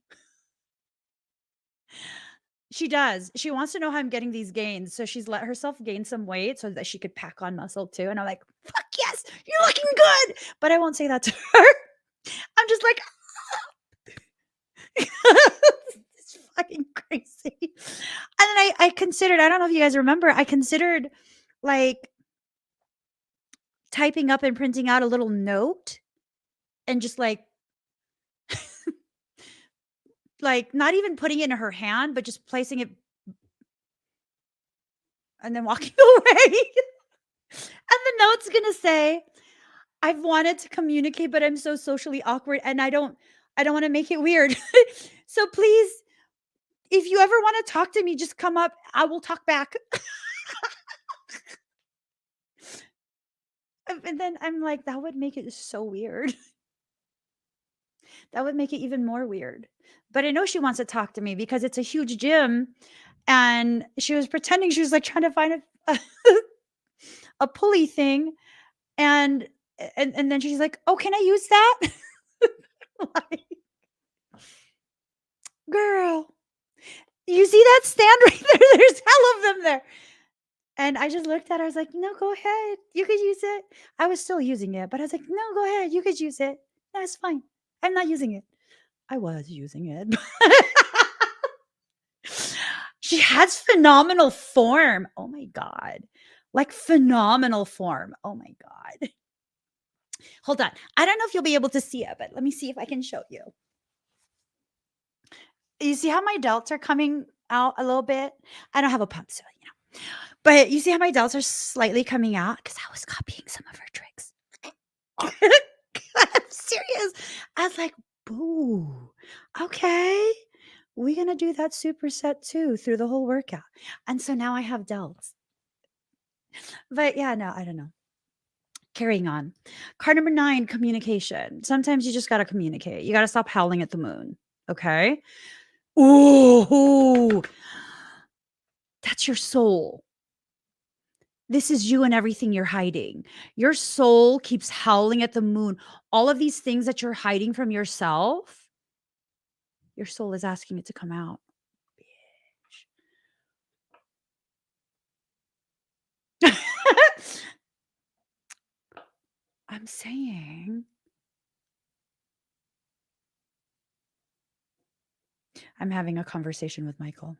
She does. She wants to know how I'm getting these gains. So she's let herself gain some weight so that she could pack on muscle too. And I'm like, fuck yes, you're looking good. But I won't say that to her. I'm just like, it's fucking crazy. And then I considered, I don't know if you guys remember, I considered like typing up and printing out a little note and just like not even putting it in her hand, but just placing it and then walking away. And the note's gonna say, I've wanted to communicate, but I'm so socially awkward and I don't want to make it weird. So please, if you ever want to talk to me, just come up. I will talk back. And then I'm like, that would make it so weird. That would make it even more weird. But I know she wants to talk to me because it's a huge gym. And she was pretending she was like trying to find a pulley thing. And then she's like, oh, can I use that? Like, girl, you see that stand right there? There's hell of them there. And I just looked at her. I was like, no, go ahead. You could use it. I was still using it, but I was like, no, go ahead. You could use it. That's fine. I'm not using it. I was using it. She has phenomenal form. Oh my God. Like phenomenal form. Oh my God. Hold on. I don't know if you'll be able to see it, but let me see if I can show you. You see how my delts are coming out a little bit? I don't have a pump, so you know. But you see how my delts are slightly coming out? Because I was copying some of her tricks. I'm serious. I was like, boo. Okay. We're going to do that superset too through the whole workout. And so now I have delts. But yeah, no, I don't know. Carrying on. Card number 9, communication. Sometimes you just got to communicate. You got to stop howling at the moon. Okay. Ooh, that's your soul. This is you and everything you're hiding. Your soul keeps howling at the moon. All of these things that you're hiding from yourself, your soul is asking it to come out. I'm saying, I'm having a conversation with Michael.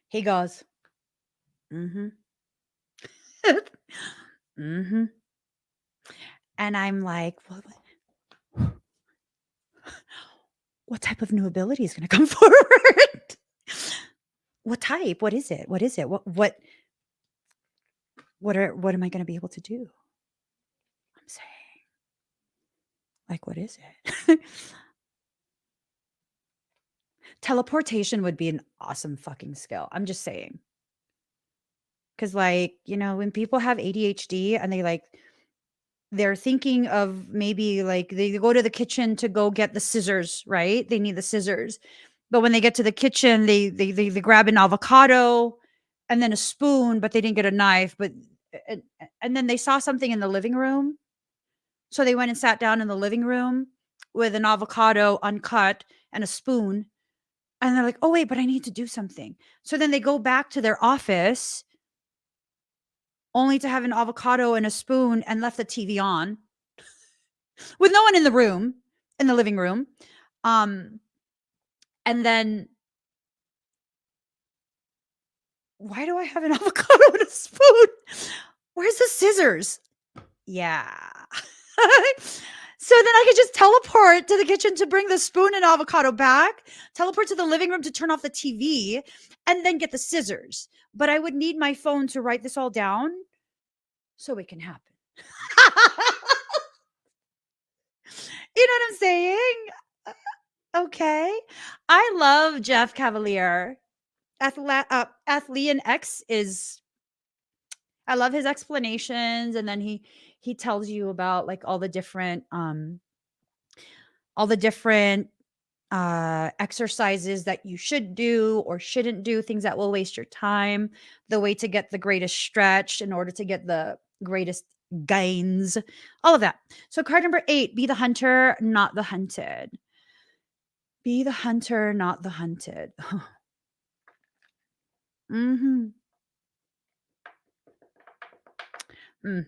He goes, mm-hmm. Mm-hmm. And I'm like, what type of new ability is going to come forward? What type? What is it? What is it? What am I going to be able to do? I'm saying, like, what is it? Teleportation would be an awesome fucking skill. I'm just saying. Because, like, you know, when people have ADHD and they're thinking of maybe like they go to the kitchen to go get the scissors, right? They need the scissors. But when they get to the kitchen, they grab an avocado and then a spoon, but they didn't get a knife. And then they saw something in the living room. So they went and sat down in the living room with an avocado uncut and a spoon. And they're like, oh, wait, but I need to do something. So then they go back to their office only to have an avocado and a spoon and left the TV on with no one in the room, in the living room. And then, why do I have an avocado and a spoon? Where's the scissors? Yeah. So then I could just teleport to the kitchen to bring the spoon and avocado back, teleport to the living room to turn off the TV, and then get the scissors. But I would need my phone to write this all down so it can happen. You know what I'm saying? Okay. I love Jeff Cavalier. Athlean X is, I love his explanations, and then he tells you about like all the different exercises that you should do or shouldn't do, things that will waste your time, the way to get the greatest stretch in order to get the greatest gains, all of that. So card number 8, be the hunter, not the hunted. Be the hunter, not the hunted. Mhm. Mm.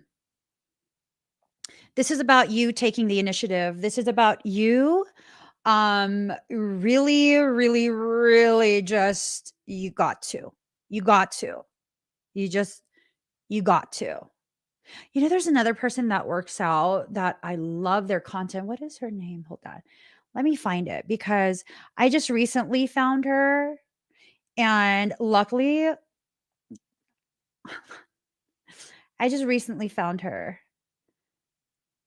This is about you taking the initiative. This is about you really, really, really just you got to. You got to. You just you got to. You know, there's another person that works out that I love their content. What is her name? Hold on. Let me find it because I just recently found her, and luckily I just recently found her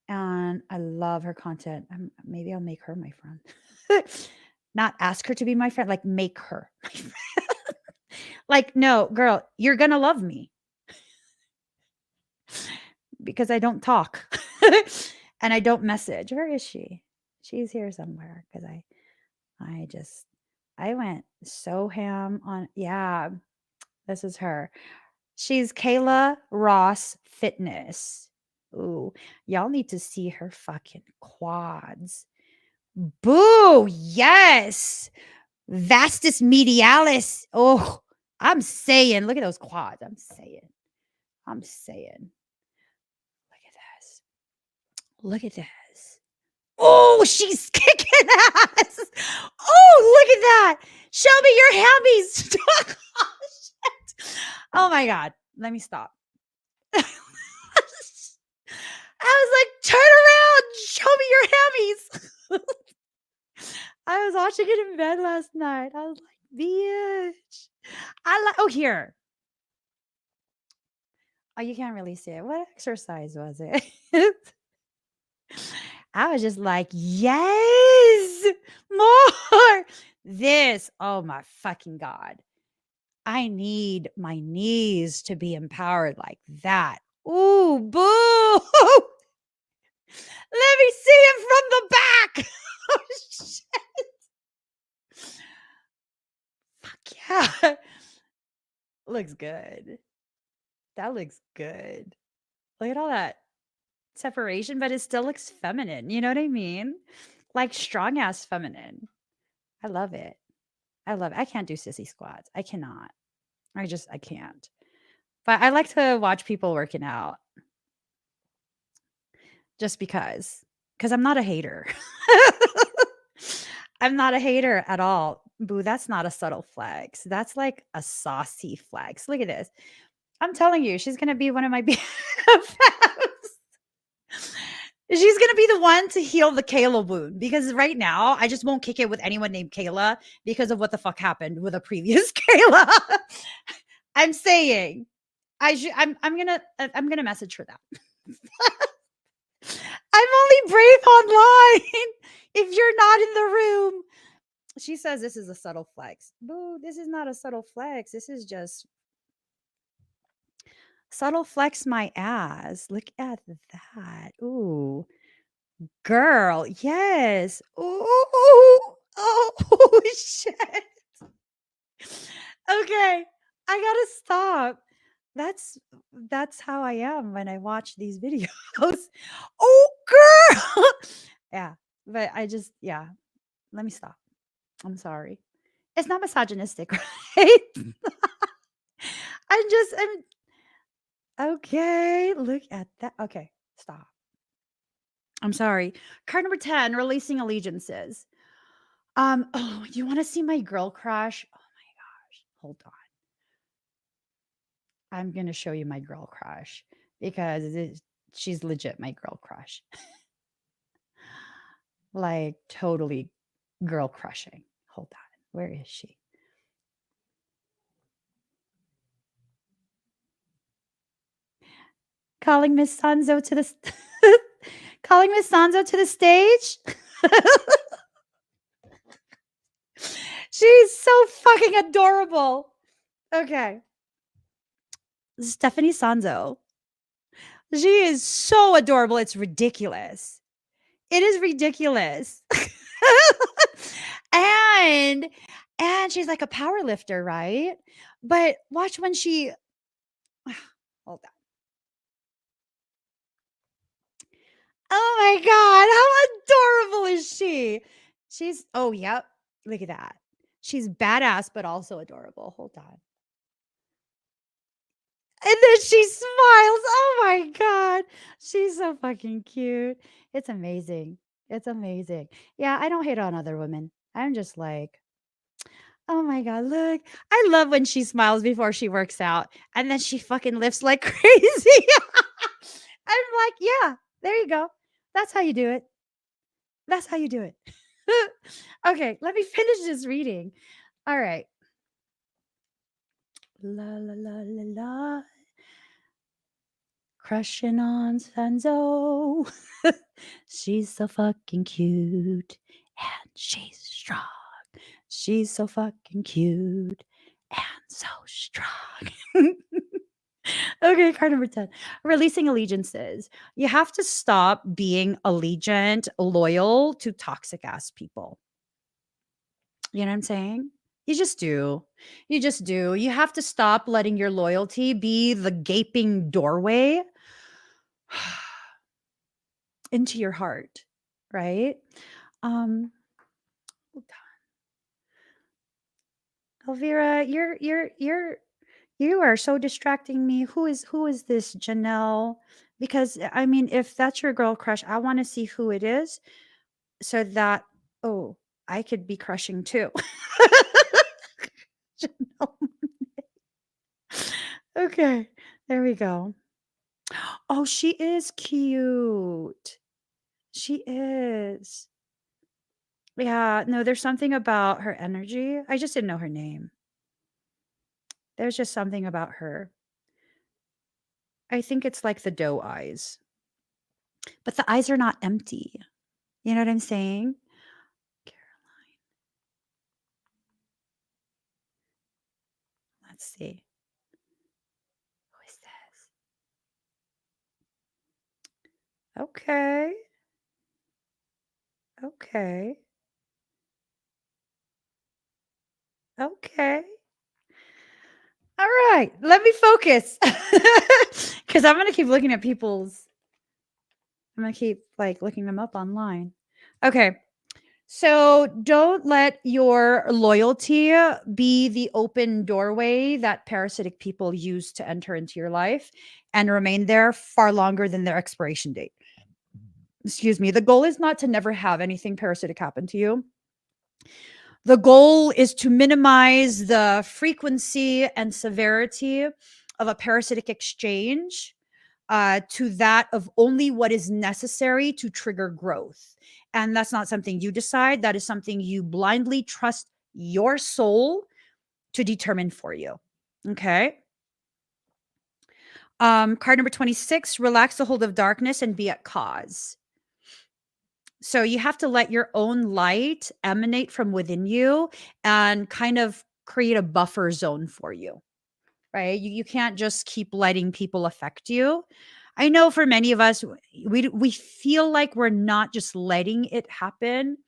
and I love her content. Maybe I'll make her my friend. Not ask her to be my friend, like make her my friend. Like, no, girl, you're gonna love me because I don't talk and I don't message. Where is she? She's here somewhere because I just I went so ham on, yeah, this is her. She's Kayla Ross Fitness. Ooh, y'all need to see her fucking quads. Boo! Yes. Vastus medialis. Oh, I'm saying, look at those quads. I'm saying. Look at this. Look at this. Oh, she's kicking ass. Oh, look at that. Show me your hammies. Oh, shit. Oh my God. Let me stop. I was like, turn around. Show me your hammies. I was watching it in bed last night. I was like, bitch. Oh, here. Oh, you can't really see it. What exercise was it? I was just like, yes, more. This, oh my fucking God. I need my knees to be empowered like that. Ooh, boo. Let me see it from the back. Oh, shit. Fuck yeah. Looks good. That looks good. Look at all that separation, but it still looks feminine. You know what I mean? Like strong ass feminine. I love it. I love it. I can't do sissy squats. I cannot. I can't. But I like to watch people working out just because I'm not a hater. I'm not a hater at all. Boo, that's not a subtle flex. That's like a saucy flex. Look at this. I'm telling you, she's gonna be one of my BFFs. She's gonna be the one to heal the Kayla wound because right now I just won't kick it with anyone named Kayla because of what the fuck happened with a previous Kayla. I'm saying I'm gonna message her that. I'm only brave online if you're not in the room. She says this is a subtle flex. Boo, this is not a subtle flex. This is just subtle flex my ass. Look at that. Ooh. Girl, yes. Ooh. Oh, shit. Okay. I gotta stop. That's that's how I am when I watch these videos. Oh, girl. Yeah. But yeah. Let me stop. I'm sorry. It's not misogynistic, right? I'm okay. Look at that. Okay. Stop. I'm sorry. Card number 10, releasing allegiances. Oh, you want to see my girl crush? Oh my gosh. Hold on. I'm going to show you my girl crush because she's legit my girl crush. like totally girl crushing. Hold on. Where is she? Calling Miss Sanzo to the calling Miss Sanzo to the stage. She's so fucking adorable. Okay. Stephanie Sanzo. She is so adorable. It's ridiculous. It is ridiculous. and and she's like a power lifter, right? But watch when she hold on. Oh my god, how adorable is she? She's oh yep. Look at that. She's badass but also adorable. Hold on. And then she smiles. Oh my god. She's so fucking cute. It's amazing. It's amazing. Yeah, I don't hate on other women. I'm just like, oh my god, look. I love when she smiles before she works out and then she fucking lifts like crazy. I'm like, yeah, there you go. That's how you do it. That's how you do it. Okay, let me finish this reading. All right. La la la la la. Crushing on Sanzo. She's so fucking cute and she's strong. She's so fucking cute and so strong. Okay, card number 10. Releasing allegiances. You have to stop being allegiant, loyal to toxic ass people. You know what I'm saying? You just do. You just do. You have to stop letting your loyalty be the gaping doorway into your heart, right? Hold on. Elvira, you are so distracting me. Who is this Janelle? Because I mean, if that's your girl crush, I want to see who it is so that oh, I could be crushing too. Janelle. Okay, there we go. Oh, she is cute. She is. Yeah, no, there's something about her energy. I just didn't know her name. There's just something about her. I think it's like the doe eyes, but the eyes are not empty. You know what I'm saying? Caroline. Let's see. Who is this? Okay. Okay. Okay. All right. Let me focus. Because I'm going to keep looking at people's. I'm going to keep like looking them up online. Okay. So don't let your loyalty be the open doorway that parasitic people use to enter into your life and remain there far longer than their expiration date. Excuse me. The goal is not to never have anything parasitic happen to you. The goal is to minimize the frequency and severity of a parasitic exchange to that of only what is necessary to trigger growth. And that's not something you decide. That is something you blindly trust your soul to determine for you. Okay. Card number 26, relax the hold of darkness and be at cause. So you have to let your own light emanate from within you and kind of create a buffer zone for you, right? You can't just keep letting people affect you. I know for many of us, we feel like we're not just letting it happen.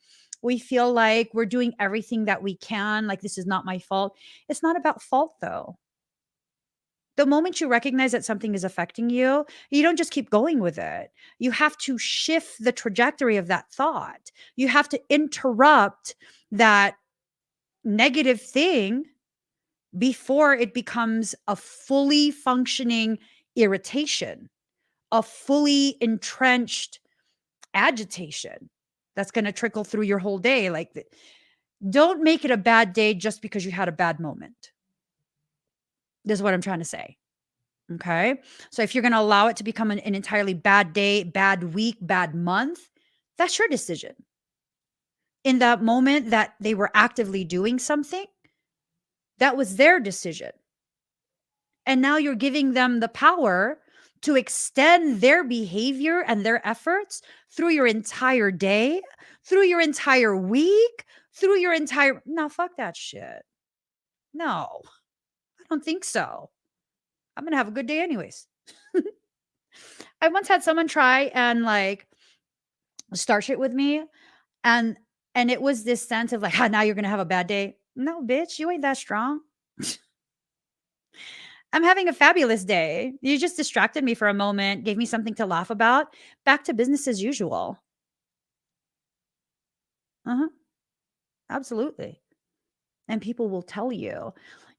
We feel like we're doing everything that we can, like this is not my fault. It's not about fault though. The moment you recognize that something is affecting you, you don't just keep going with it. You have to shift the trajectory of that thought. You have to interrupt that negative thing before it becomes a fully functioning irritation, a fully entrenched agitation that's going to trickle through your whole day. Like, don't make it a bad day just because you had a bad moment. This is what I'm trying to say. Okay. So if you're going to allow it to become an entirely bad day, bad week, bad month, that's your decision. in that moment that they were actively doing something, that was their decision. And now you're giving them the power to extend their behavior and their efforts through your entire day, through your entire week, through your entire. No, fuck that shit. No, I don't think so. I'm going to have a good day anyways. I once had someone try and like start shit with me, and it was this sense of like, now you're going to have a bad day. No, bitch, you ain't that strong. I'm having a fabulous day. You just distracted me for a moment, gave me something to laugh about. Back to business as usual. Uh-huh. Absolutely. And people will tell you,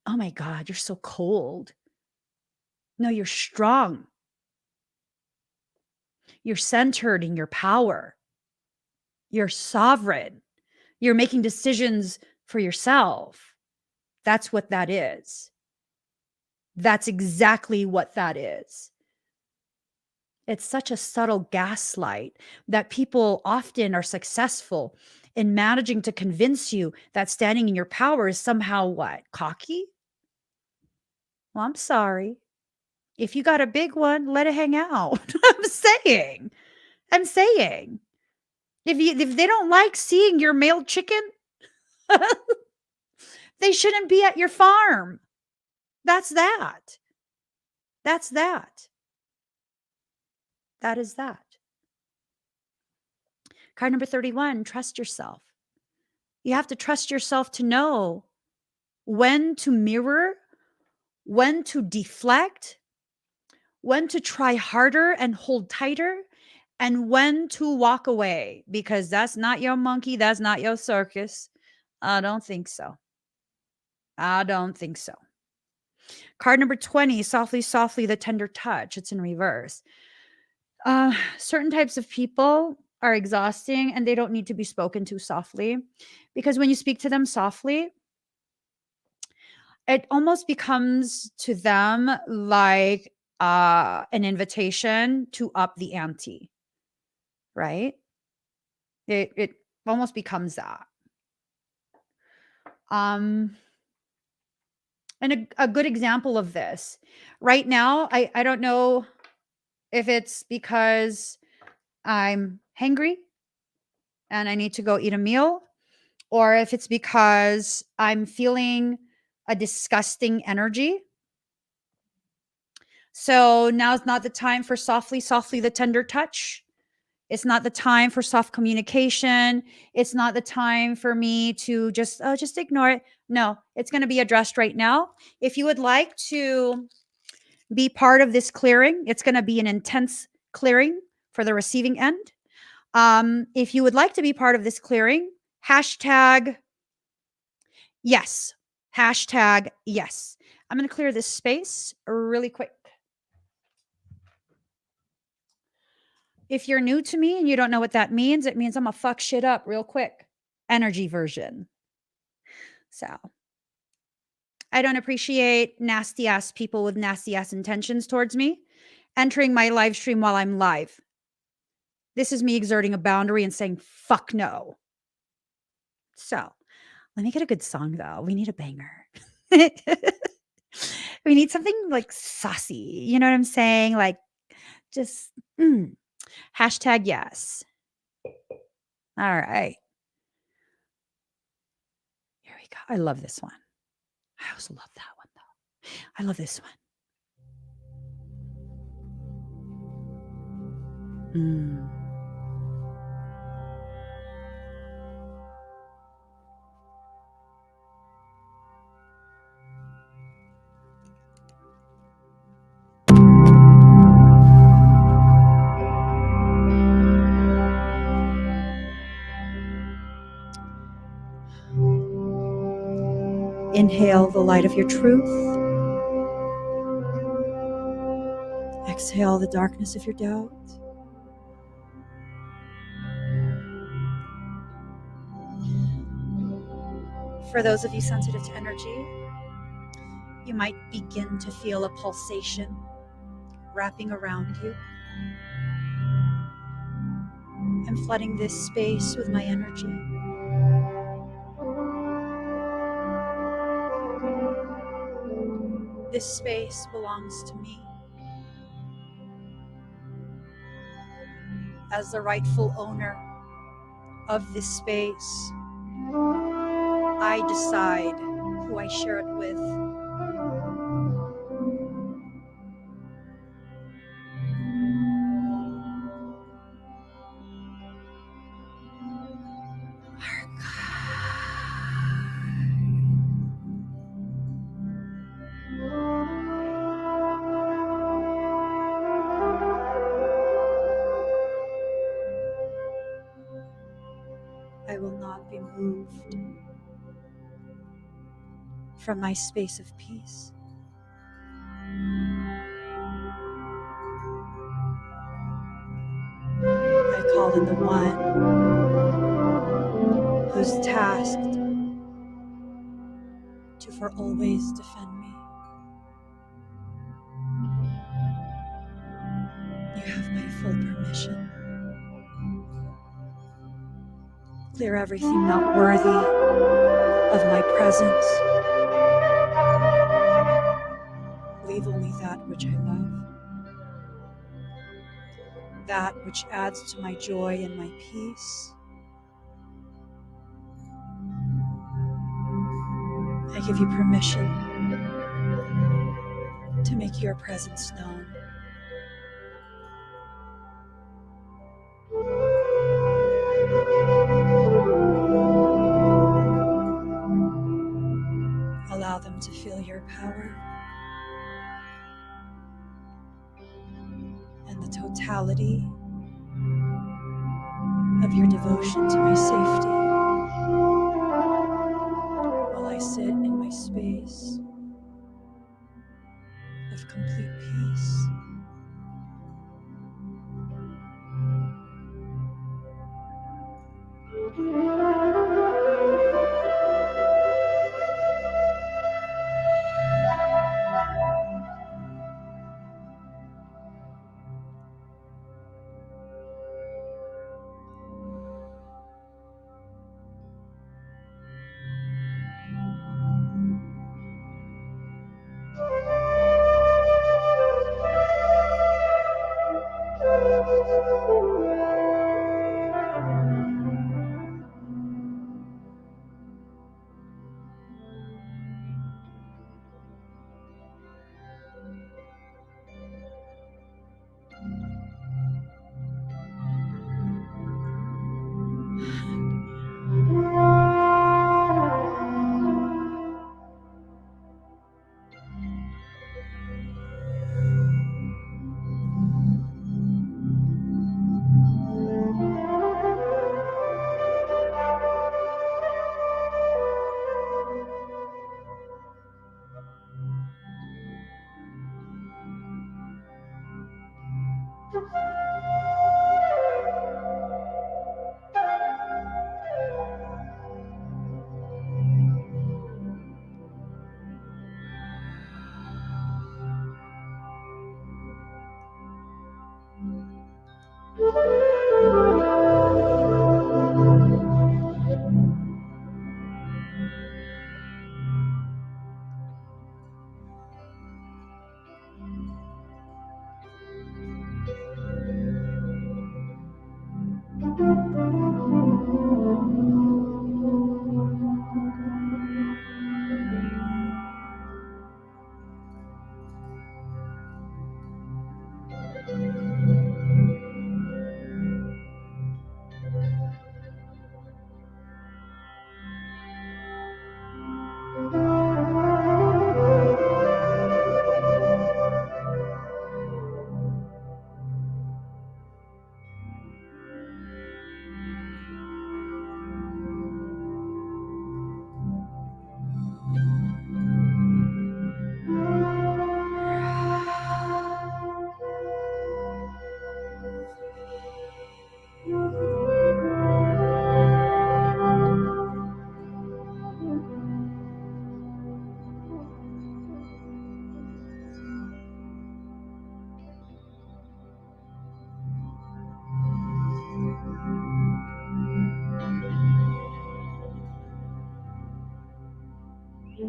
oh my God, you're so cold. No, you're strong. You're centered in your power. You're sovereign. You're making decisions for yourself. That's what that is. That's exactly what that is. It's such a subtle gaslight that people often are successful in managing to convince you that standing in your power is somehow what? Cocky? Well, I'm sorry. If you got a big one, let it hang out. I'm saying. If they don't like seeing your male chicken, they shouldn't be at your farm. That's that. That's that. That is that. Card number 31, trust yourself. You have to trust yourself to know when to mirror, when to deflect, when to try harder and hold tighter, and when to walk away, because that's not your monkey, that's not your circus. I don't think so. I don't think so. Card number 20, softly, softly, the tender touch. It's in reverse. Certain types of people are exhausting and they don't need to be spoken to softly, because when you speak to them softly, it almost becomes to them like an invitation to up the ante, right? It almost becomes that. And a good example of this right now, I don't know if it's because I'm hangry and I need to go eat a meal, or if it's because I'm feeling a disgusting energy. So now's not the time for softly, softly, the tender touch. It's not the time for soft communication. It's not the time for me to just ignore it. No, it's going to be addressed right now. If you would like to be part of this clearing, it's going to be an intense clearing for the receiving end. If you would like to be part of this clearing, hashtag yes. Hashtag yes. I'm going to clear this space really quick. If you're new to me and you don't know what that means, it means I'm going to fuck shit up real quick. Energy version. So I don't appreciate nasty ass people with nasty ass intentions towards me entering my live stream while I'm live. This is me exerting a boundary and saying, fuck no. So let me get a good song though. We need a banger. We need something like saucy. You know what I'm saying? Like just hashtag yes. All right. Here we go. I love this one. I also love that one though. I love this one. Inhale the light of your truth. Exhale the darkness of your doubt. For those of you sensitive to energy, you might begin to feel a pulsation wrapping around you. I'm flooding this space with my energy. This space belongs to me. As the rightful owner of this space, I decide who I share it with. I will not be moved from my space of peace. I call in the one who's tasked to for always defend me. You have my full permission. Clear everything not worthy of my presence. Leave only that which I love, that which adds to my joy and my peace. I give you permission to make your presence known. Allow them to feel your power and the totality of your devotion to my safety while I sit in my space of complete peace. Oh,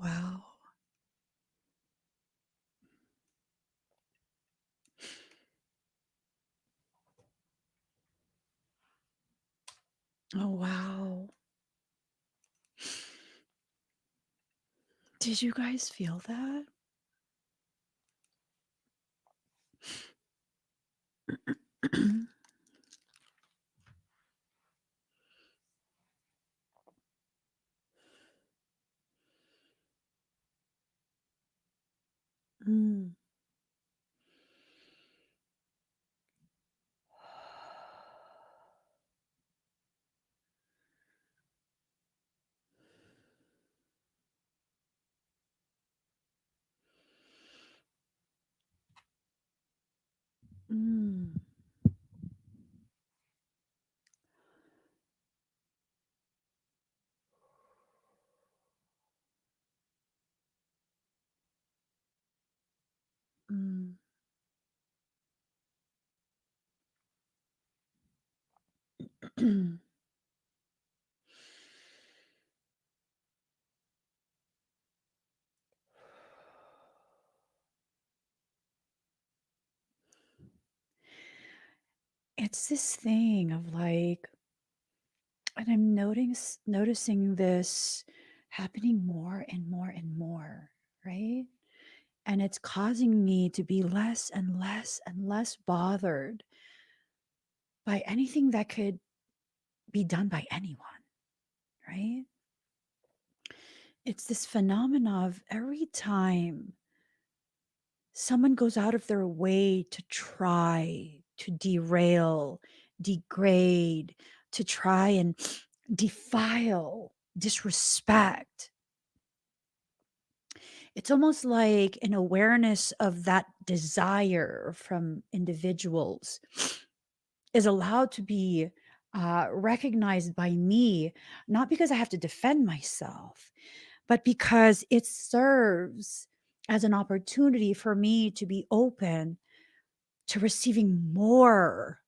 wow. Oh, wow. Did you guys feel that? Mm. Mm. Mm. It's this thing of like, and I'm noticing this happening more and more and more, right? And it's causing me to be less and less and less bothered by anything that could be done by anyone, right? It's this phenomena of every time someone goes out of their way to try to derail, degrade, to try and defile, disrespect. It's almost like an awareness of that desire from individuals is allowed to be recognized by me, not because I have to defend myself, but because it serves as an opportunity for me to be open to receiving more,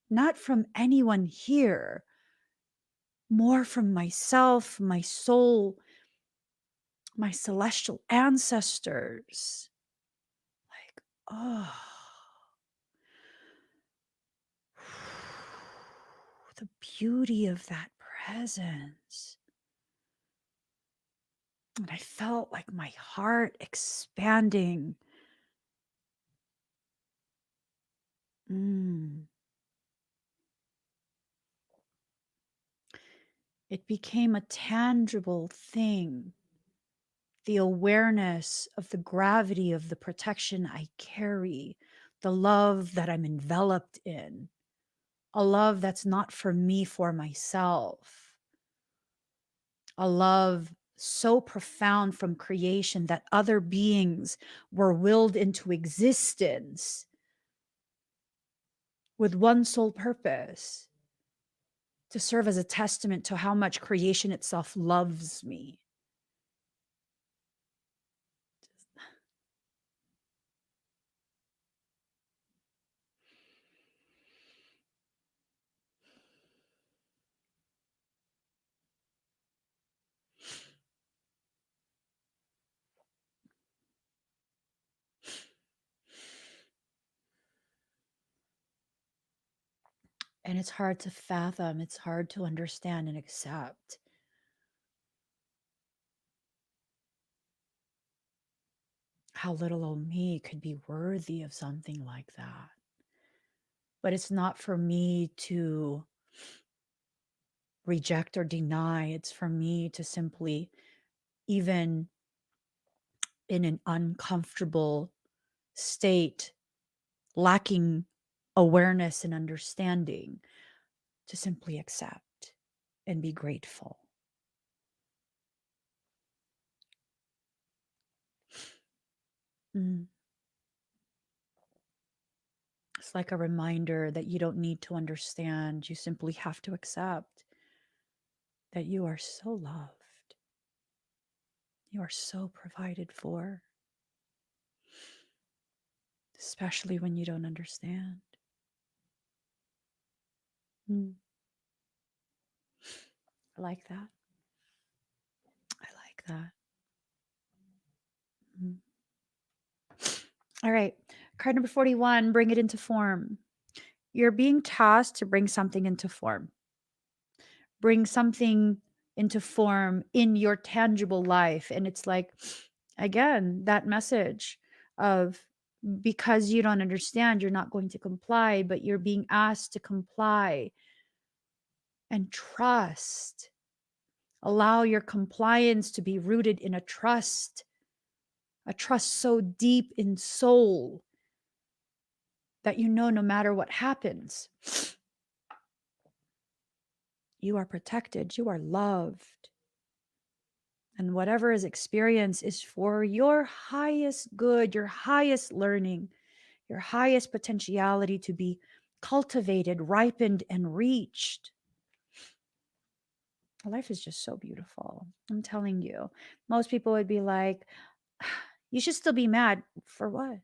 not from anyone here, more from myself, my soul, my celestial ancestors. Like, oh, the beauty of that presence. And I felt like my heart expanding. Mm. It became a tangible thing. The awareness of the gravity of the protection I carry, the love that I'm enveloped in, a love that's not for me, for myself, a love so profound from creation that other beings were willed into existence with one sole purpose: to serve as a testament to how much creation itself loves me. And it's hard to fathom, it's hard to understand and accept how little old me could be worthy of something like that. But it's not for me to reject or deny. It's for me to simply, even in an uncomfortable state, lacking awareness and understanding, to simply accept and be grateful. Mm. It's like a reminder that you don't need to understand. You simply have to accept that you are so loved. You are so provided for, especially when you don't understand. Mm. I like that. I like that. Mm. All right. Card number 41, bring it into form. You're being tasked to bring something into form. Bring something into form in your tangible life. And it's like, again, that message of, because you don't understand, you're not going to comply, but you're being asked to comply and trust. Allow your compliance to be rooted in a trust so deep in soul that you know no matter what happens, you are protected, you are loved. And whatever is experienced is for your highest good, your highest learning, your highest potentiality to be cultivated, ripened, and reached. Life is just so beautiful. I'm telling you. Most people would be like, you should still be mad. For what?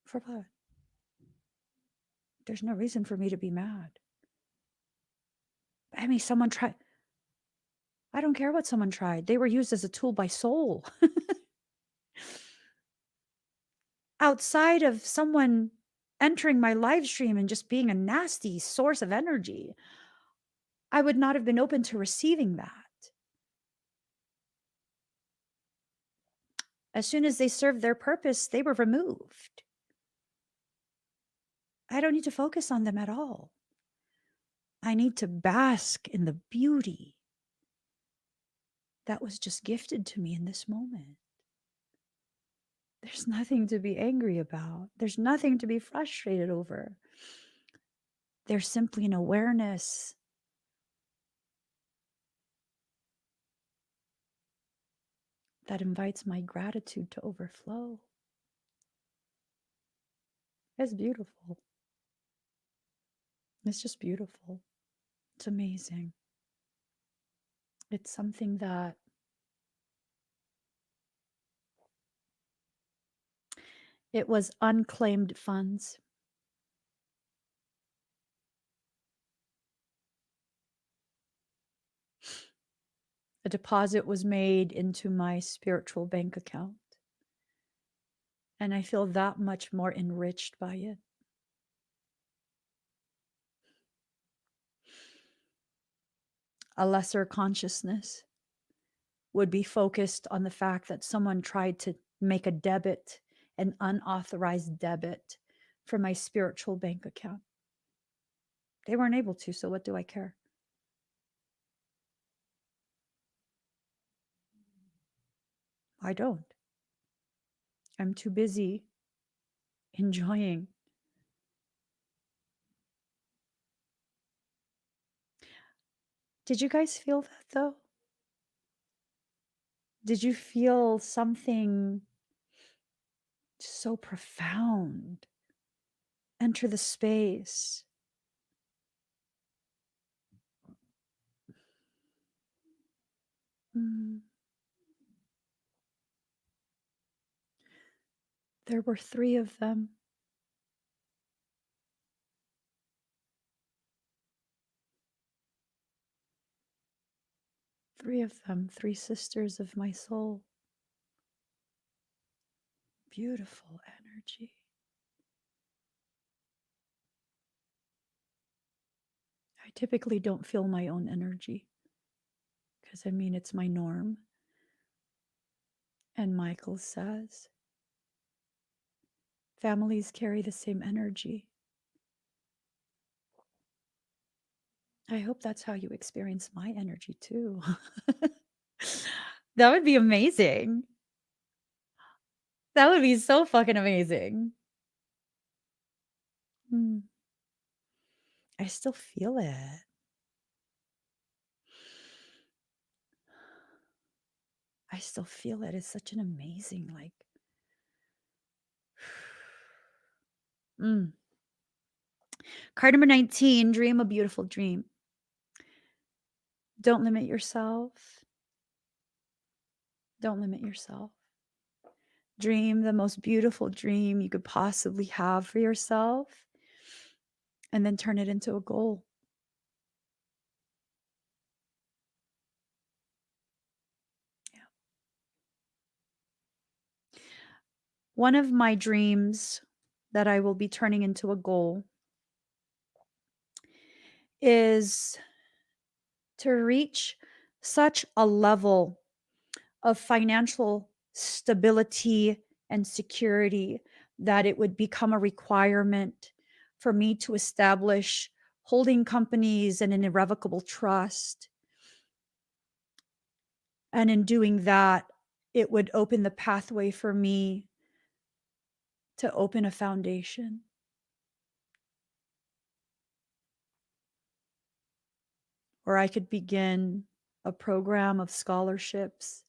For what? There's no reason for me to be mad. I mean, someone tried. I don't care what someone tried. They were used as a tool by soul. Outside of someone entering my live stream and just being a nasty source of energy, I would not have been open to receiving that. As soon as they served their purpose, they were removed. I don't need to focus on them at all. I need to bask in the beauty that was just gifted to me in this moment. There's nothing to be angry about. There's nothing to be frustrated over. There's simply an awareness that invites my gratitude to overflow. It's beautiful. It's just beautiful. It's amazing. It's something that it was unclaimed funds. A deposit was made into my spiritual bank account. And I feel that much more enriched by it. A lesser consciousness would be focused on the fact that someone tried to make a debit, an unauthorized debit, from my spiritual bank account. They weren't able to, so what do I care? I don't. I'm too busy enjoying. Did you guys feel that though? Did you feel something so profound enter the space? Mm. There were 3 of them. 3 of them, 3 sisters of my soul. Beautiful energy. I typically don't feel my own energy because I mean, it's my norm. And Michael says, families carry the same energy. I hope that's how you experience my energy too. That would be amazing. That would be so fucking amazing. Mm. I still feel it. I still feel it. It's such an amazing, like, mm. Card number 19, dream a beautiful dream. Don't limit yourself. Don't limit yourself. Dream the most beautiful dream you could possibly have for yourself, and then turn it into a goal. Yeah. One of my dreams that I will be turning into a goal is to reach such a level of financial stability and security that it would become a requirement for me to establish holding companies and an irrevocable trust. And in doing that, it would open the pathway for me to open a foundation. Or I could begin a program of scholarships.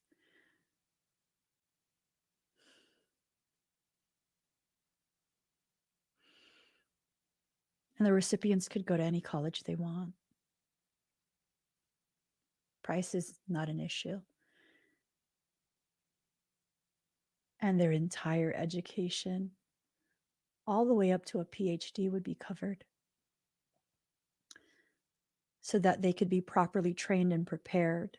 And the recipients could go to any college they want. Price is not an issue. And their entire education, all the way up to a PhD, would be covered so that they could be properly trained and prepared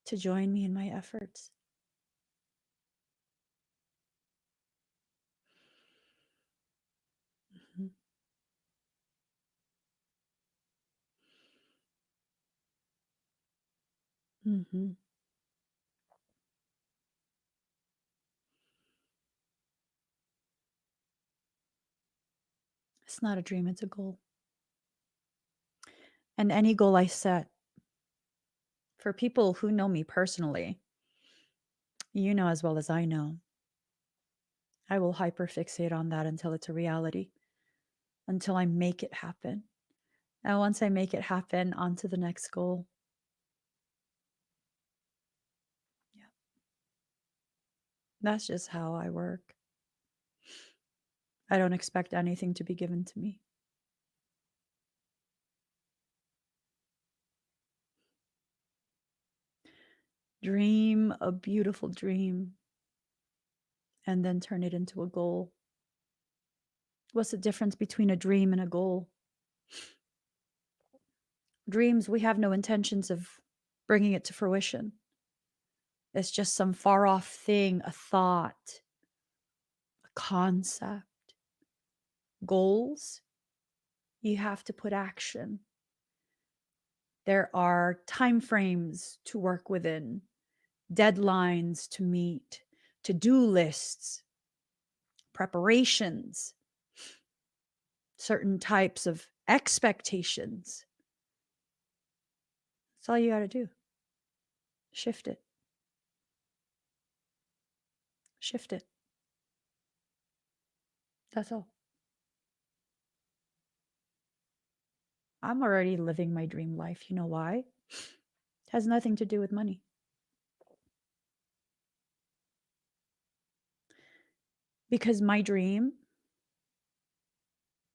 to join me in my efforts. Mm-hmm. Mm-hmm. It's not a dream, it's a goal. And any goal I set, for people who know me personally, you know as well as I know, I will hyperfixate on that until it's a reality, until I make it happen. And once I make it happen, on to the next goal. Yeah. That's just how I work. I don't expect anything to be given to me. Dream a beautiful dream and then turn it into a goal. What's the difference between a dream and a goal? Dreams, we have no intentions of bringing it to fruition. It's just some far off thing, a thought, a concept. Goals, you have to put action. There are time frames to work within, deadlines to meet, to-do lists, preparations, certain types of expectations. That's all you got to do. Shift it. Shift it. That's all. I'm already living my dream life. You know why? It has nothing to do with money. Because my dream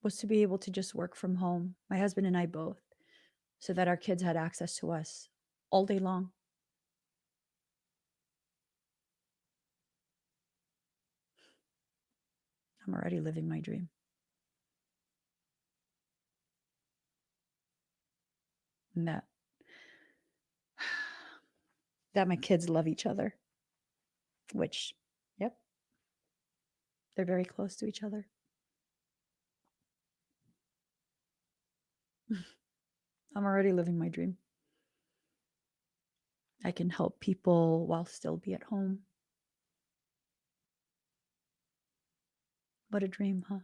was to be able to just work from home, my husband and I both, so that our kids had access to us all day long. I'm already living my dream. And that my kids love each other, which, yep, they're very close to each other. I'm already living my dream. I can help people while still be at home. What a dream, huh?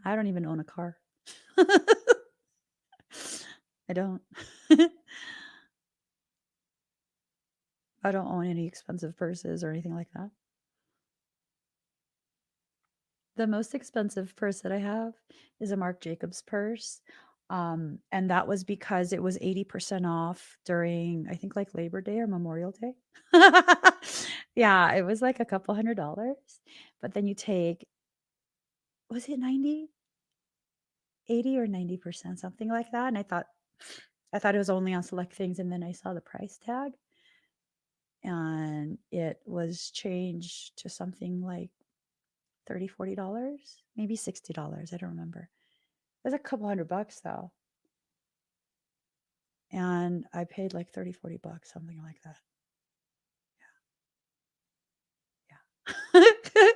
I don't even own a car. I don't. I don't own any expensive purses or anything like that. The most expensive purse that I have is a Marc Jacobs purse. And that was because it was 80% off during, I think, like Labor Day or Memorial Day. Yeah, it was like a couple $100. But then you take, was it 90, 80 or 90%, something like that. And I thought it was only on select things. And then I saw the price tag and it was changed to something like $30, $40, maybe $60. I don't remember. It was a couple $100 though. And I paid like 30, $40, something like that. Yeah.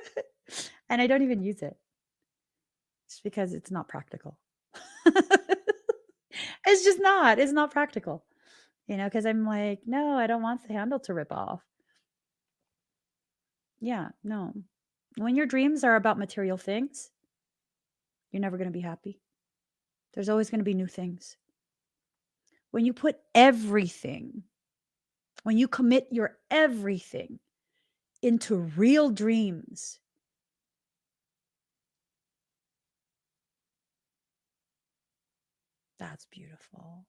And I don't even use it. It's because it's not practical. It's just not. It's not practical. Because I'm like, no, I don't want the handle to rip off. Yeah, no. When your dreams are about material things, you're never going to be happy. There's always going to be new things. When you put everything, when you commit your everything into real dreams, that's beautiful.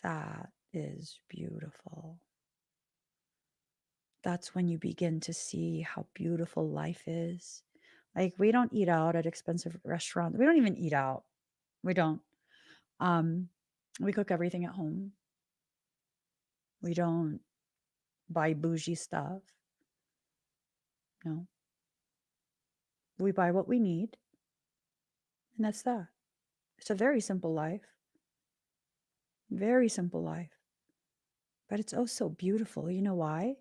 That is beautiful. That's when you begin to see how beautiful life is. Like, we don't eat out at expensive restaurants. We don't even eat out. We don't. We cook everything at home. We don't buy bougie stuff. No. We buy what we need. And that's that. It's a very simple life. Very simple life. But it's oh so beautiful. You know why?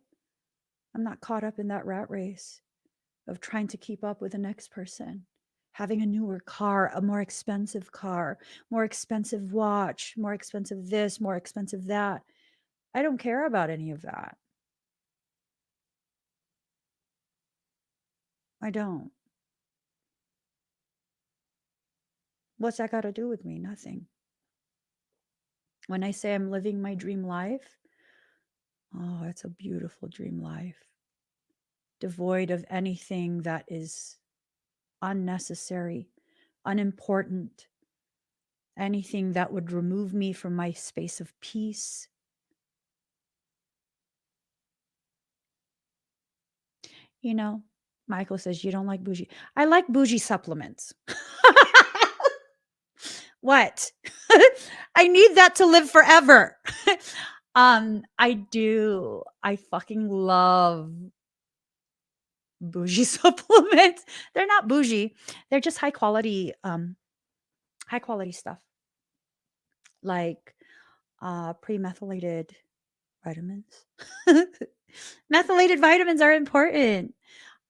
I'm not caught up in that rat race of trying to keep up with the next person, having a newer car, a more expensive watch, more expensive this, more expensive that. I don't care about any of that. I don't. What's that got to do with me? Nothing. When I say I'm living my dream life, oh, it's a beautiful dream life, devoid of anything that is unnecessary, unimportant, anything that would remove me from my space of peace. Michael says you don't like bougie. I like bougie supplements. What? I need that to live forever. I do. I fucking love bougie supplements. They're not bougie. They're just high quality stuff. Like pre-methylated vitamins. Methylated vitamins are important.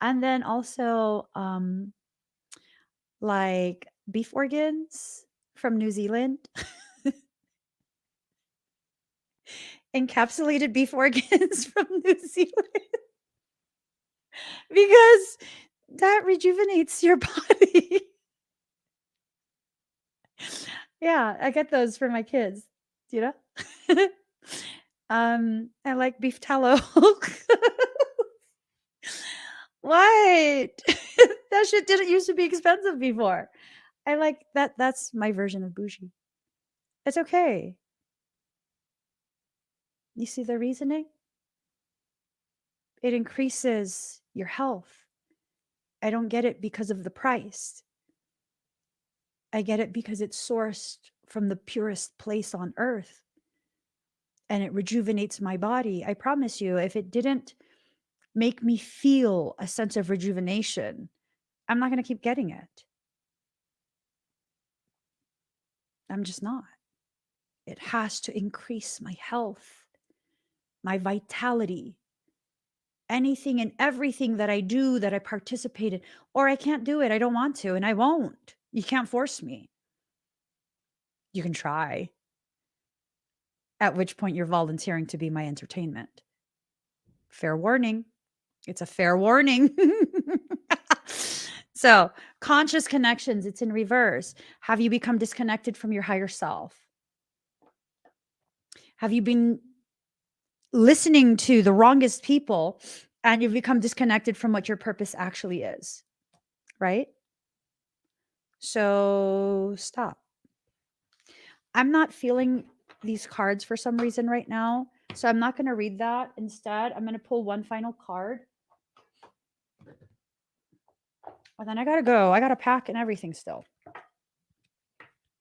And then also like beef organs from New Zealand. Encapsulated beef organs from New Zealand. Because that rejuvenates your body. Yeah, I get those for my kids, I like beef tallow. What? That shit didn't used to be expensive before. I like that. That's my version of bougie. It's okay. You see the reasoning? It increases your health. I don't get it because of the price. I get it because it's sourced from the purest place on earth. And it rejuvenates my body. I promise you, if it didn't make me feel a sense of rejuvenation, I'm not going to keep getting it. I'm just not. It has to increase my health, my vitality, anything and everything that I do, that I participate in, or I can't do it. I don't want to, and I won't. You can't force me. You can try, at which point you're volunteering to be my entertainment. Fair warning. It's a fair warning. So Conscious connections, it's in reverse. Have you become disconnected from your higher self? Have you been listening to the wrongest people and you've become disconnected from what your purpose actually is? Right? So stop. I'm not feeling these cards for some reason right now. So I'm not going to read that. Instead, I'm going to pull one final card. And then I got to go. I got to pack and everything still.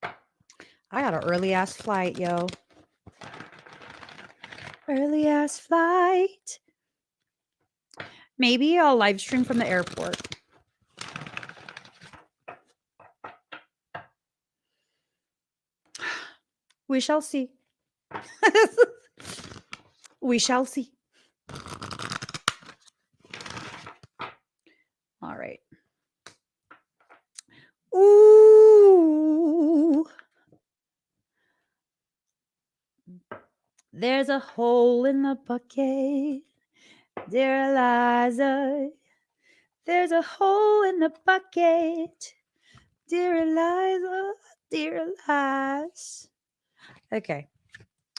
I got an early ass flight, yo. Early ass flight. Maybe I'll live stream from the airport. We shall see. We shall see. All right. Ooh. There's a hole in the bucket. Dear Eliza. There's a hole in the bucket. Dear Eliza. Dear Eliza. Okay.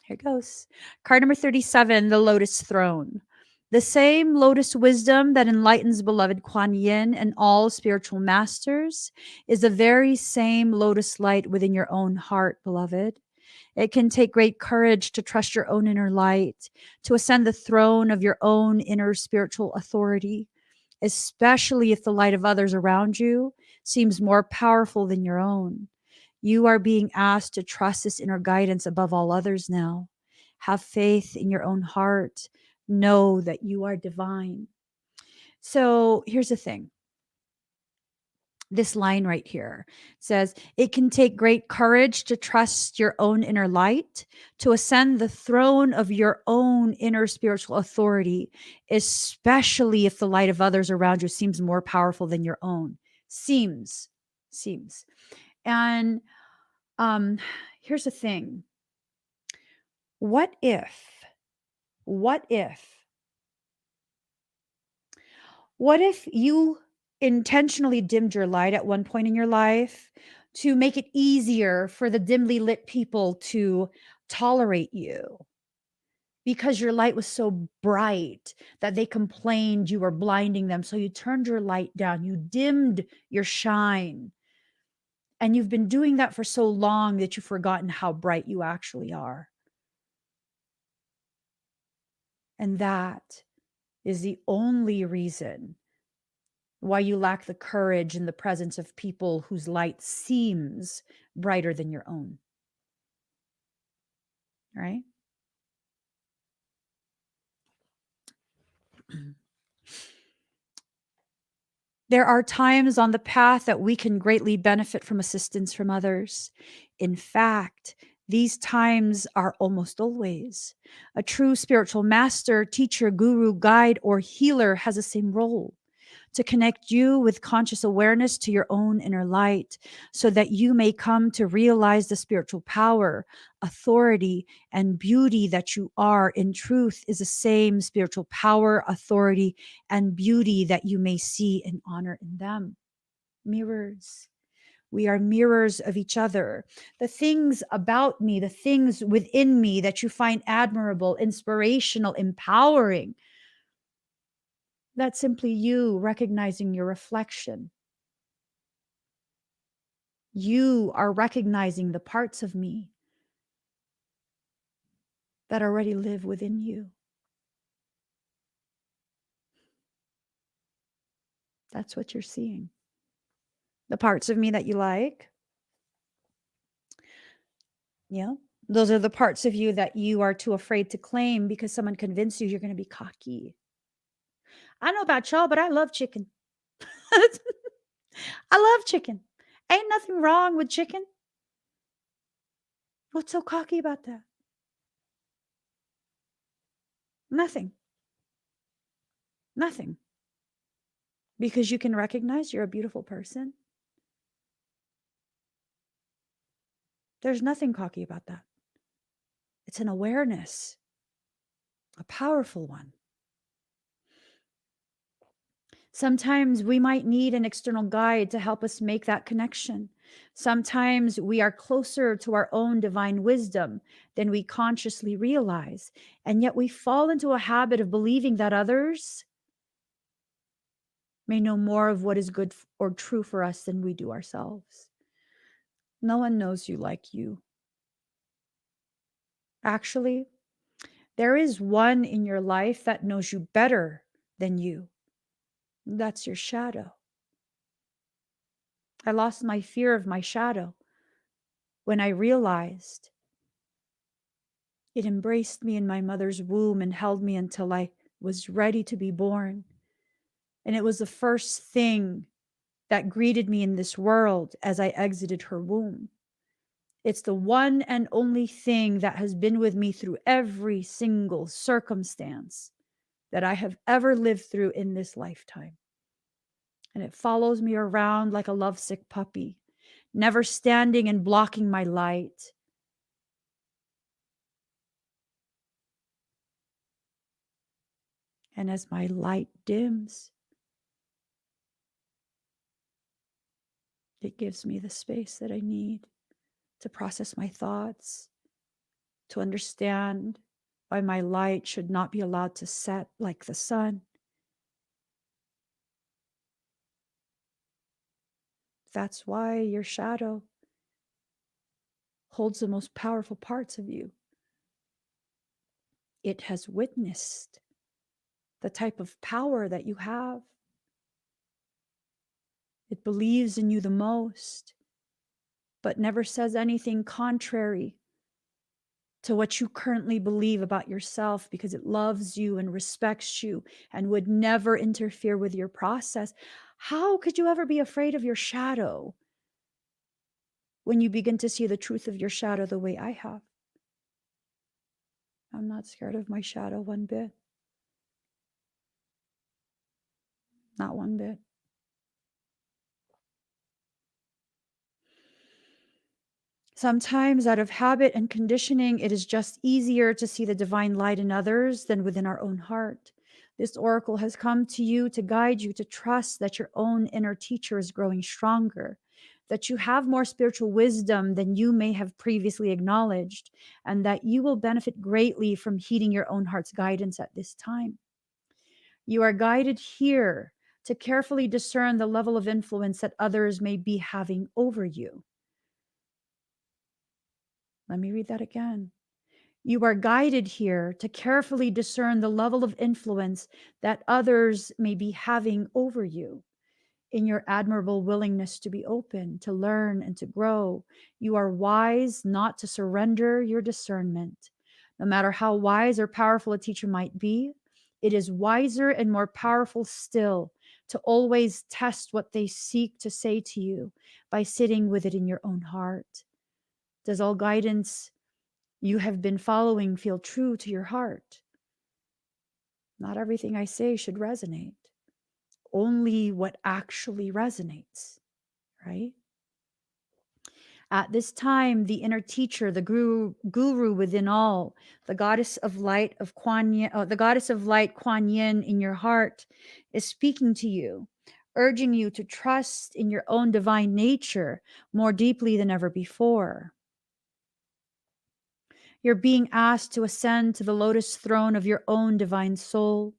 Here goes. Card number 37, the Lotus Throne. The same lotus wisdom that enlightens beloved Kuan Yin and all spiritual masters is the very same lotus light within your own heart, beloved. It can take great courage to trust your own inner light, to ascend the throne of your own inner spiritual authority, especially if the light of others around you seems more powerful than your own. You are being asked to trust this inner guidance above all others now. Have faith in your own heart. Know that you are divine. So here's the thing. This line right here says, it can take great courage to trust your own inner light, to ascend the throne of your own inner spiritual authority, especially if the light of others around you seems more powerful than your own. Seems. And here's the thing. What if you intentionally dimmed your light at one point in your life to make it easier for the dimly lit people to tolerate you because your light was so bright that they complained you were blinding them? So you turned your light down, you dimmed your shine. And you've been doing that for so long that you've forgotten how bright you actually are. And that is the only reason why you lack the courage in the presence of people whose light seems brighter than your own. Right? There are times on the path that we can greatly benefit from assistance from others. In fact, these times are almost always. A true spiritual master, teacher, guru, guide, or healer has the same role: to connect you with conscious awareness to your own inner light so that you may come to realize the spiritual power, authority, and beauty that you are. In truth, is the same spiritual power, authority, and beauty that you may see and honor in them. Mirrors. We are mirrors of each other. The things about me, the things within me that you find admirable, inspirational, empowering, that's simply you recognizing your reflection. You are recognizing the parts of me that already live within you. That's what you're seeing. The parts of me that you like. Yeah. Those are the parts of you that you are too afraid to claim because someone convinced you you're going to be cocky. I know about y'all, but I love chicken. I love chicken. Ain't nothing wrong with chicken. What's so cocky about that? Nothing. Nothing. Because you can recognize you're a beautiful person. There's nothing cocky about that. It's an awareness, a powerful one. Sometimes we might need an external guide to help us make that connection. Sometimes we are closer to our own divine wisdom than we consciously realize. And yet we fall into a habit of believing that others may know more of what is good or true for us than we do ourselves. No one knows you like you. Actually, there is one in your life that knows you better than you. That's your shadow. I lost my fear of my shadow when I realized it embraced me in my mother's womb and held me until I was ready to be born. And it was the first thing that greeted me in this world as I exited her womb. It's the one and only thing that has been with me through every single circumstance that I have ever lived through in this lifetime. And it follows me around like a lovesick puppy, never standing and blocking my light. And as my light dims, it gives me the space that I need to process my thoughts, to understand why my light should not be allowed to set like the sun. That's why your shadow holds the most powerful parts of you. It has witnessed the type of power that you have. It believes in you the most, but never says anything contrary to what you currently believe about yourself because it loves you and respects you and would never interfere with your process. How could you ever be afraid of your shadow when you begin to see the truth of your shadow the way I have? I'm not scared of my shadow one bit. Not one bit. Sometimes, out of habit and conditioning, it is just easier to see the divine light in others than within our own heart. This oracle has come to you to guide you to trust that your own inner teacher is growing stronger, that you have more spiritual wisdom than you may have previously acknowledged, and that you will benefit greatly from heeding your own heart's guidance at this time. You are guided here to carefully discern the level of influence that others may be having over you. Let me read that again. You are guided here to carefully discern the level of influence that others may be having over you. In your admirable willingness to be open, to learn, and to grow, you are wise not to surrender your discernment. No matter how wise or powerful a teacher might be, it is wiser and more powerful still to always test what they seek to say to you by sitting with it in your own heart. Does all guidance you have been following feel true to your heart? Not everything I say should resonate. Only what actually resonates, right? At this time, the inner teacher, the guru within all, the goddess of light of Kuan Yin, the goddess of light Kuan Yin in your heart is speaking to you, urging you to trust in your own divine nature more deeply than ever before. You're being asked to ascend to the lotus throne of your own divine soul.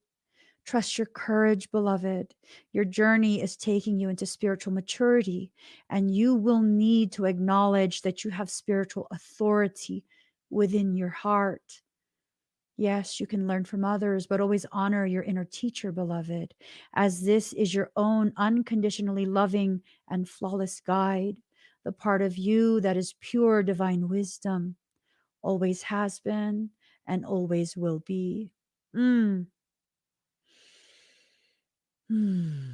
Trust your courage, beloved. Your journey is taking you into spiritual maturity, and you will need to acknowledge that you have spiritual authority within your heart. Yes, you can learn from others, but always honor your inner teacher, beloved, as this is your own unconditionally loving and flawless guide, the part of you that is pure divine wisdom, always has been and always will be. Mm. Hmm.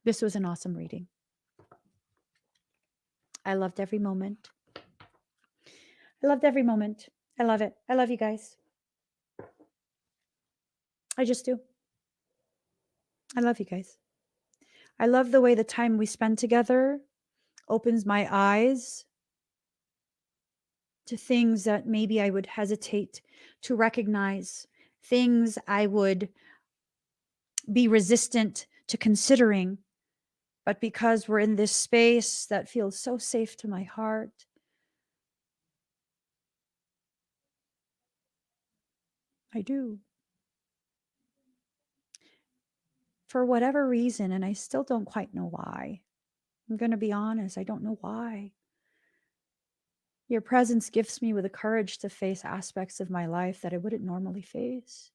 This was an awesome reading. I loved every moment. I loved every moment. I love it. I love you guys. I just do. I love you guys. I love the way the time we spend together opens my eyes to things that maybe I would hesitate to recognize, things I would be resistant to considering. But because we're in this space that feels so safe to my heart, I do. For whatever reason, and I still don't quite know why. I'm going to be honest, I don't know why. Your presence gifts me with the courage to face aspects of my life that I wouldn't normally face.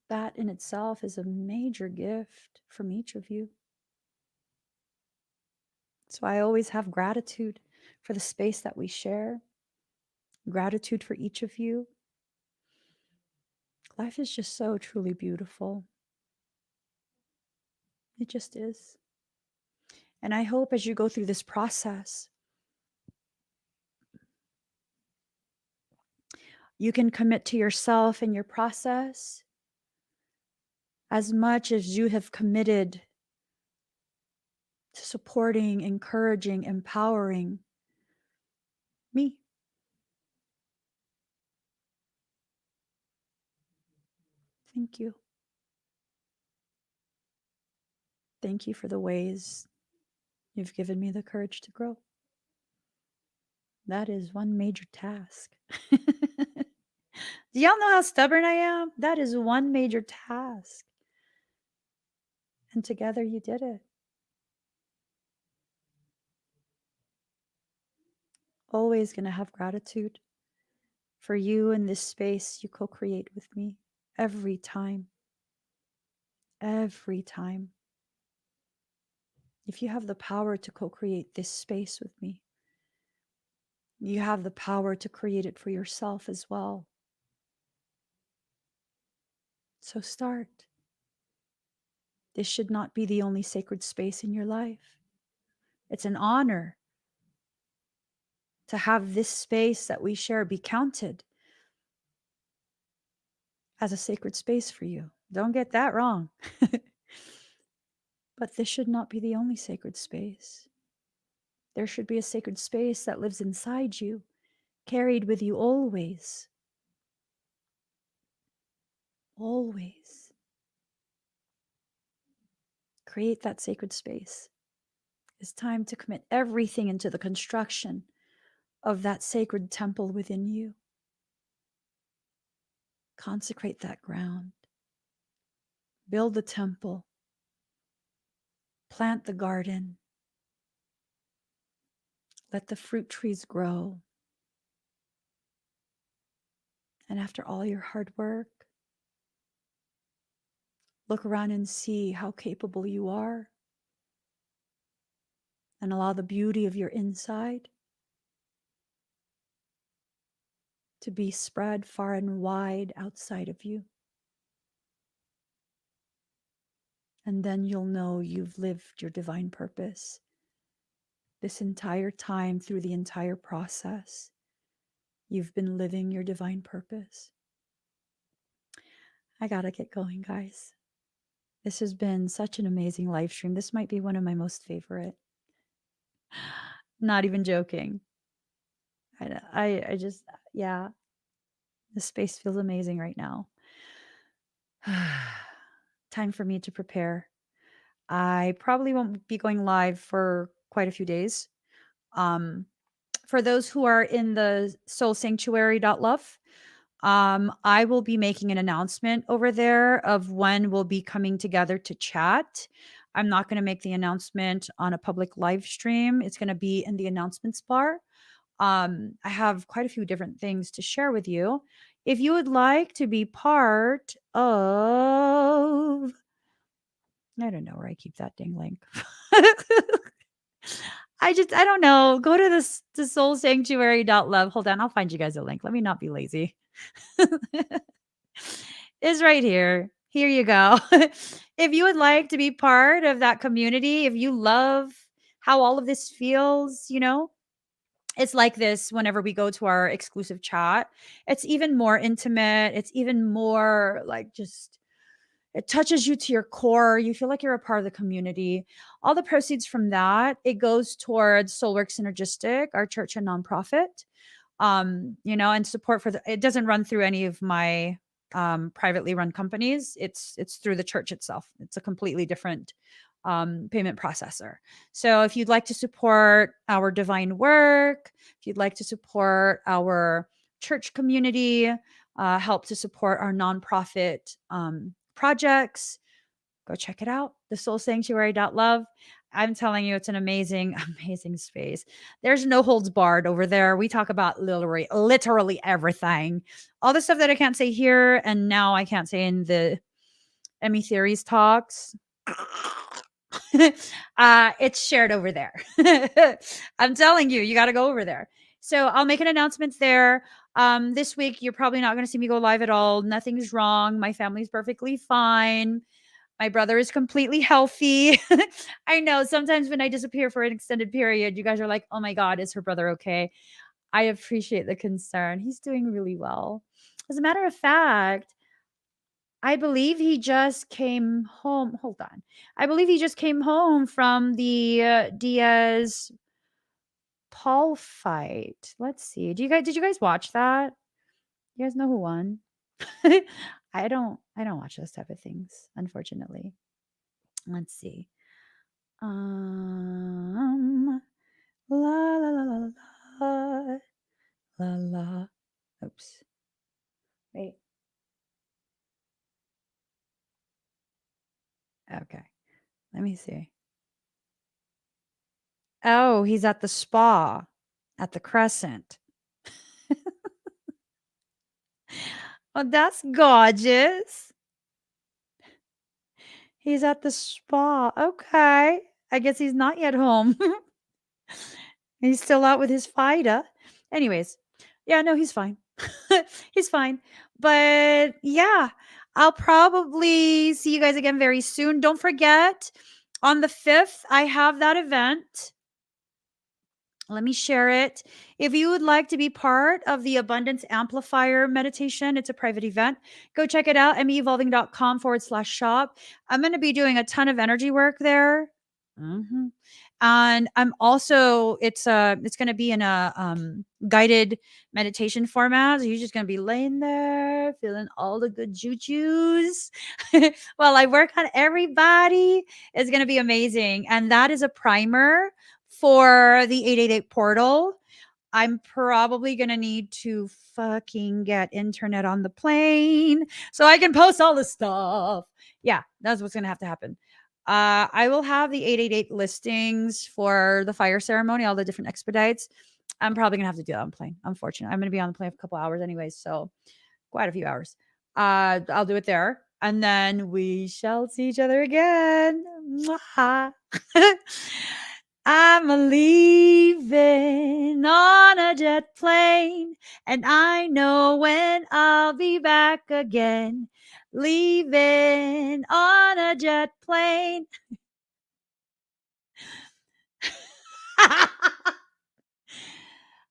That in itself is a major gift from each of you. So I always have gratitude for the space that we share, gratitude for each of you. Life is just so truly beautiful. It just is. And I hope as you go through this process, you can commit to yourself and your process as much as you have committed to supporting, encouraging, empowering me. Thank you. Thank you for the ways you've given me the courage to grow. That is one major task. Do y'all know how stubborn I am? That is one major task. And together you did it. Always going to have gratitude for you in this space you co-create with me every time. Every time. If you have the power to co-create this space with me, you have the power to create it for yourself as well. So start. This should not be the only sacred space in your life. It's an honor to have this space that we share be counted as a sacred space for you. Don't get that wrong. But this should not be the only sacred space. There should be a sacred space that lives inside you, carried with you always. Always. Create that sacred space. It's time to commit everything into the construction of that sacred temple within you. Consecrate that ground. Build the temple. Plant the garden. Let the fruit trees grow. And after all your hard work, look around and see how capable you are. And allow the beauty of your inside to be spread far and wide outside of you. And then you'll know you've lived your divine purpose this entire time. Through the entire process, you've been living your divine purpose. I gotta get going, guys. This has been such an amazing live stream. This might be one of my most favorite. Not even joking. I just, yeah, the space feels amazing right now. Time for me to prepare. I probably won't be going live for quite a few days. For those who are in the Soul Sanctuary.love, I will be making an announcement over there of when we'll be coming together to chat. I'm not going to make the announcement on a public live stream. It's going to be in the announcements bar. I have quite a few different things to share with you. If you would like to be part of, I don't know where I keep that dang link. I don't know. Go to the soulsanctuary.love. Hold on, I'll find you guys a link. Let me not be lazy. It's right here. Here you go. If you would like to be part of that community, if you love how all of this feels, it's like this whenever we go to our exclusive chat. It's even more intimate. It's even more like just, it touches you to your core. You feel like you're a part of the community. All the proceeds from that, it goes towards Soulwork Synergistic, our church and nonprofit. and support for it doesn't run through any of my privately run companies. It's through the church itself. It's a completely different payment processor. So if you'd like to support our divine work, if you'd like to support our church community, help to support our nonprofit projects, go check it out. The Soul Sanctuary.love. I'm telling you, it's an amazing, amazing space. There's no holds barred over there. We talk about literally everything. All the stuff that I can't say here, and now I can't say in the Emmy Theories talks. It's shared over there. I'm telling you, you got to go over there. So I'll make an announcement there. This week, you're probably not going to see me go live at all. Nothing's wrong. My family's perfectly fine. My brother is completely healthy. I know sometimes when I disappear for an extended period, you guys are like, oh my God, is her brother okay? I appreciate the concern. He's doing really well. As a matter of fact, I believe he just came home. Hold on. I believe he just came home from the Diaz Paul fight. Let's see. Did you guys watch that? You guys know who won? I don't watch those type of things, unfortunately. Let's see. La la la la la la la. Oops. Wait. Okay. Let me see. Oh, he's at the spa at the Crescent. Oh, that's gorgeous. He's at the spa. Okay. I guess he's not yet home. He's still out with his fighter. Anyways, yeah, no, he's fine. He's fine. But yeah, I'll probably see you guys again very soon. Don't forget, on the 5th, I have that event. Let me share it. If you would like to be part of the Abundance Amplifier meditation, it's a private event. Go check it out, meevolving.com/shop. I'm going to be doing a ton of energy work there. And I'm also, it's going to be in a guided meditation format. So you're just going to be laying there, feeling all the good juju's while I work on everybody. It's going to be amazing. And that is a primer for the 888 portal. I'm probably going to need to fucking get internet on the plane so I can post all the stuff. Yeah, that's what's going to have to happen. I will have the 888 listings for the fire ceremony, all the different expedites. I'm probably going to have to do that on plane. Unfortunately, I'm going to be on the plane for a couple hours anyways. So quite a few hours. I'll do it there. And then we shall see each other again. I'm leaving on a jet plane, and I know when I'll be back again. Leaving on a jet plane.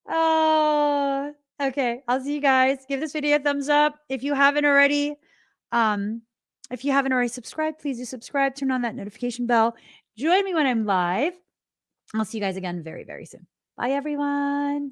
Oh, okay. I'll see you guys. Give this video a thumbs up. If you haven't already subscribed, please do subscribe. Turn on that notification bell. Join me when I'm live. I'll see you guys again very, very soon. Bye, everyone.